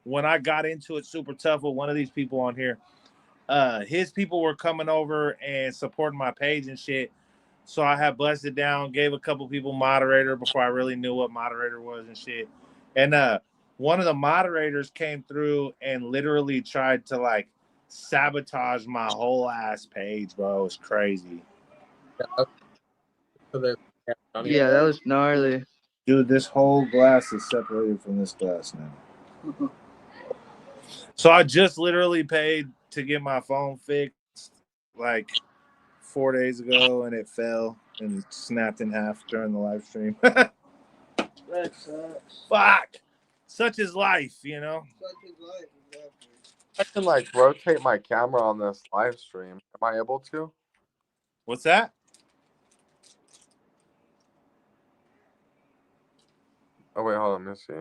Speaker 1: when I got into it super tough with one of these people on here, his people were coming over and supporting my page and shit. So I had busted down, gave a couple people moderator before I really knew what moderator was and shit. And one of the moderators came through and literally tried to like sabotage my whole ass page, bro. It was crazy.
Speaker 4: so there's, yeah, don't even,
Speaker 3: Yeah, that was gnarly.
Speaker 1: Dude, this whole glass is separated from this glass now. So I just literally paid to get my phone fixed like 4 days ago, and it fell and snapped in half during the live stream.
Speaker 3: That sucks.
Speaker 1: Fuck. Such is life, you know.
Speaker 3: Such is life, exactly.
Speaker 4: I can like rotate my camera on this live stream. Am I able to?
Speaker 1: What's that?
Speaker 4: Oh wait, hold on, let me see.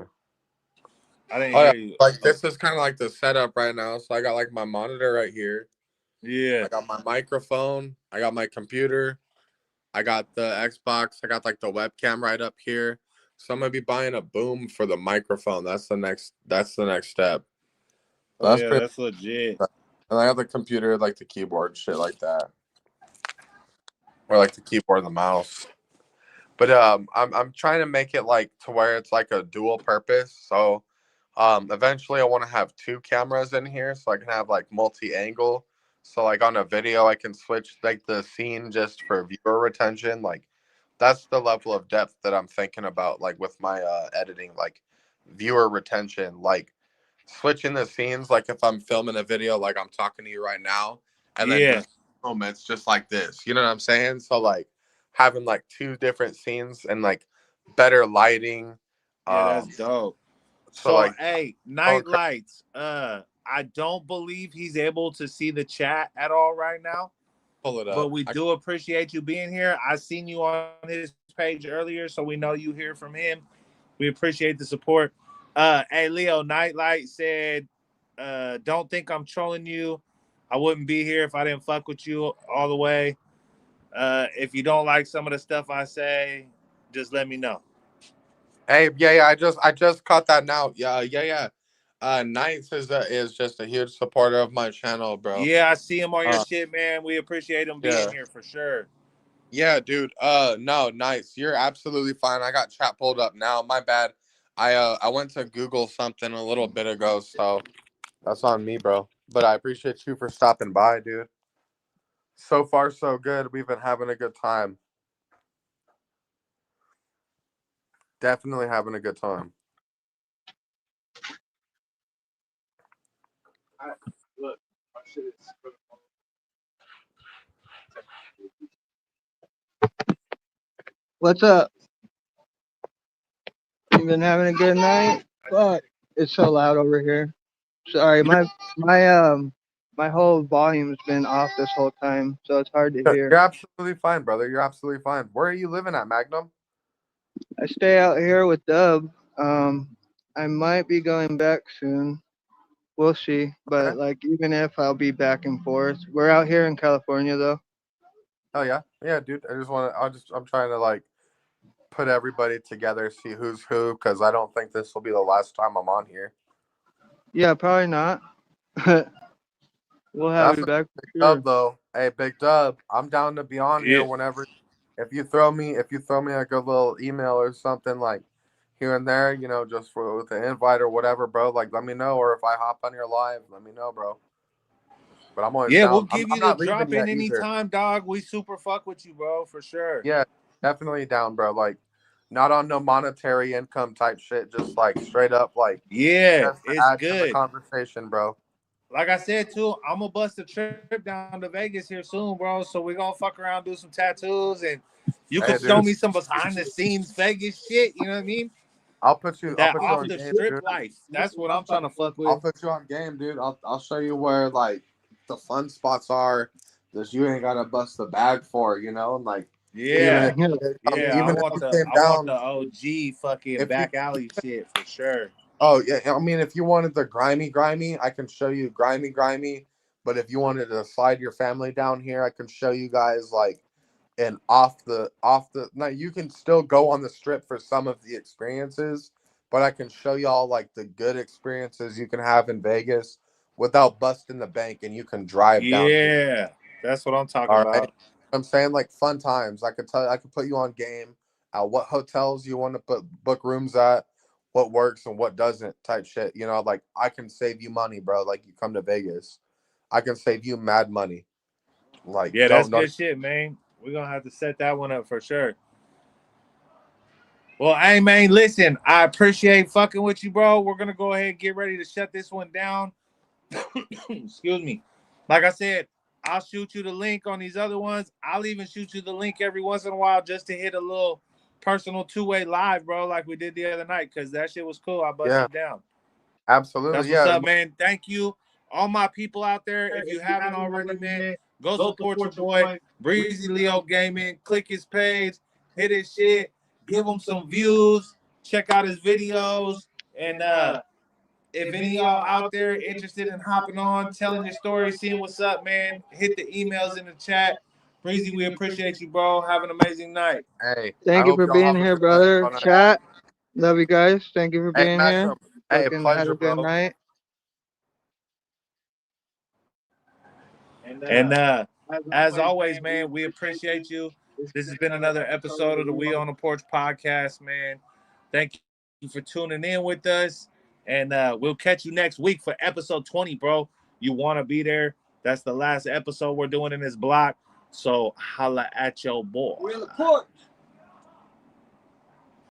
Speaker 1: I didn't
Speaker 4: Oh yeah,
Speaker 1: hear you.
Speaker 4: like this is kind of like the setup right now. So I got like my monitor right here.
Speaker 1: Yeah.
Speaker 4: I got my microphone. I got my computer. I got the Xbox. I got like the webcam right up here. So I'm gonna be buying a boom for the microphone. That's the next. That's the next step.
Speaker 1: Oh,
Speaker 4: That's
Speaker 1: yeah,
Speaker 4: pretty.
Speaker 1: that's legit.
Speaker 4: And I got the computer, like the keyboard, shit like that, or like the keyboard and the mouse. But I'm trying to make it like to where it's like a dual purpose. So eventually I want to have two cameras in here so I can have like multi-angle. So like on a video I can switch like the scene just for viewer retention. Like that's the level of depth that I'm thinking about like with my editing, like viewer retention, like switching the scenes, like if I'm filming a video like I'm talking to you right now, and then
Speaker 1: Yeah.
Speaker 4: just moments just like this. You know what I'm saying? So like having like two different scenes and like better lighting.
Speaker 1: Yeah, that's
Speaker 4: Um
Speaker 1: dope.
Speaker 4: so
Speaker 1: So,
Speaker 4: like
Speaker 1: hey,
Speaker 4: going
Speaker 1: Night Lights. I don't believe he's able to see the chat at all right now,
Speaker 4: pull it
Speaker 1: but
Speaker 4: up.
Speaker 1: we do appreciate you being here. I seen you on his page earlier, so we know you hear from him. We appreciate the support. Hey, Leo, Nightlight said, don't think I'm trolling you. I wouldn't be here if I didn't fuck with you all the way. If you don't like some of the stuff I say, just let me know.
Speaker 4: Hey, yeah, I just caught that now. Yeah. Knights is just a huge supporter of my channel, bro.
Speaker 1: Yeah, I see him on your
Speaker 4: Uh,
Speaker 1: shit, man. We appreciate him being
Speaker 4: yeah.
Speaker 1: here for sure.
Speaker 4: Yeah, dude. No, nice. You're absolutely fine. I got chat pulled up now. My bad. I went to Google something a little bit ago, so that's on me, bro. But I appreciate you for stopping by, dude. So far, so good. We've been having a good time. Definitely having a good time.
Speaker 1: Look, my shit is.
Speaker 3: What's up? You been having a good night? Fuck, it's so loud over here. Sorry, my whole volume's been off this whole time, so it's hard to
Speaker 4: You're
Speaker 3: hear.
Speaker 4: absolutely fine, brother. You're absolutely fine. Where are you living at, Magnum?
Speaker 3: I stay out here with Dub. I might be going back soon. We'll see.
Speaker 4: Okay.
Speaker 3: But like, even if I'll be back and forth, we're out here in California though.
Speaker 4: Oh yeah, yeah, dude. I'm trying to like put everybody together, see who's who, because I don't think this will be the last time I'm on here.
Speaker 3: Yeah, probably not. We'll have
Speaker 4: That's
Speaker 3: you
Speaker 4: a
Speaker 3: back
Speaker 4: big
Speaker 3: for
Speaker 4: dub,
Speaker 3: sure.
Speaker 4: though. Hey, big dub. I'm down to be on here
Speaker 1: Yeah,
Speaker 4: whenever. If you throw me like a little email or something like here and there, you know, just for with the invite or whatever, bro. Like, let me know. Or if I hop on your live, let me know, bro. But I'm always
Speaker 1: yeah, we'll
Speaker 4: down.
Speaker 1: give
Speaker 4: I'm
Speaker 1: you the
Speaker 4: not leaving
Speaker 1: drop in
Speaker 4: yet either.
Speaker 1: anytime, dog. We super fuck with you, bro, for sure.
Speaker 4: Yeah, definitely down, bro. Like, not on no monetary income type shit. Just like straight up, like
Speaker 1: Yeah,
Speaker 4: just to
Speaker 1: it's
Speaker 4: add to the
Speaker 1: good.
Speaker 4: conversation, bro.
Speaker 1: Like I said too, I'm gonna bust a trip down to Vegas here soon, bro. So we're gonna fuck around, do some tattoos, and you can
Speaker 4: Hey,
Speaker 1: show
Speaker 4: dude.
Speaker 1: me some behind the scenes Vegas shit. You know what I mean?
Speaker 4: I'll
Speaker 1: That
Speaker 4: put you
Speaker 1: off
Speaker 4: on
Speaker 1: the
Speaker 4: game,
Speaker 1: strip
Speaker 4: dude.
Speaker 1: life. That's what I'm trying to fuck
Speaker 4: I'll
Speaker 1: with.
Speaker 4: put you on game, dude. I'll show you where like the fun spots are that you ain't gotta bust the bag for, you know? And like
Speaker 1: Yeah, yeah. I
Speaker 4: even if
Speaker 1: want
Speaker 4: you
Speaker 1: the
Speaker 4: came
Speaker 1: I want
Speaker 4: down,
Speaker 1: the OG fucking
Speaker 4: if you
Speaker 1: back alley shit for sure.
Speaker 4: oh yeah, I mean if you wanted the grimy, I can show you grimy. But if you wanted to slide your family down here, I can show you guys like and off the now you can still go on the strip for some of the experiences, but I can show y'all like the good experiences you can have in Vegas without busting the bank and you can drive down here.
Speaker 1: Yeah, that's what I'm talking
Speaker 4: All right.
Speaker 1: about.
Speaker 4: I'm saying like fun times. I could put you on game what hotels you want to book rooms at, what works and what doesn't type shit. You know, like I can save you money, bro. Like you come to Vegas. I can save you mad money. Like
Speaker 1: Yeah, that's
Speaker 4: don't
Speaker 1: good shit, man. We're gonna have to set that one up for sure. Well, hey man, listen, I appreciate fucking with you, bro. We're gonna go ahead and get ready to shut this one down. Excuse me. Like I said, I'll shoot you the link on these other ones. I'll even shoot you the link every once in a while just to hit a little personal two-way live, bro, like we did the other night, because that shit was cool. I busted down.
Speaker 4: Absolutely.
Speaker 1: That's what's
Speaker 4: Yeah.
Speaker 1: up, man. Thank you. All my people out there, if you haven't already, man, go support your boy, Breezy Leo Gaming. Click his page, hit his shit, give him some views, check out his videos. And if any of y'all out there interested in hopping on, telling your story, seeing what's up, man, hit the emails in the chat. Breezy, we appreciate you, bro. Have an amazing night.
Speaker 4: Hey, I
Speaker 3: Thank you
Speaker 4: hope
Speaker 3: for
Speaker 4: y'all
Speaker 3: being
Speaker 4: have a
Speaker 3: here,
Speaker 4: good night.
Speaker 3: brother. Chat. Love you guys. Thank you for
Speaker 4: Hey,
Speaker 3: being here.
Speaker 4: Matchup. Hey,
Speaker 3: Fucking had
Speaker 4: pleasure,
Speaker 3: a good
Speaker 4: bro.
Speaker 3: night.
Speaker 1: And as always, man, we appreciate you. This has been another episode of the We on the Porch podcast, man. Thank you for tuning in with us. And we'll catch you next week for episode 20, bro. You want to be there. That's the last episode we're doing in this block. So holla at your boy.
Speaker 3: We're in the porch.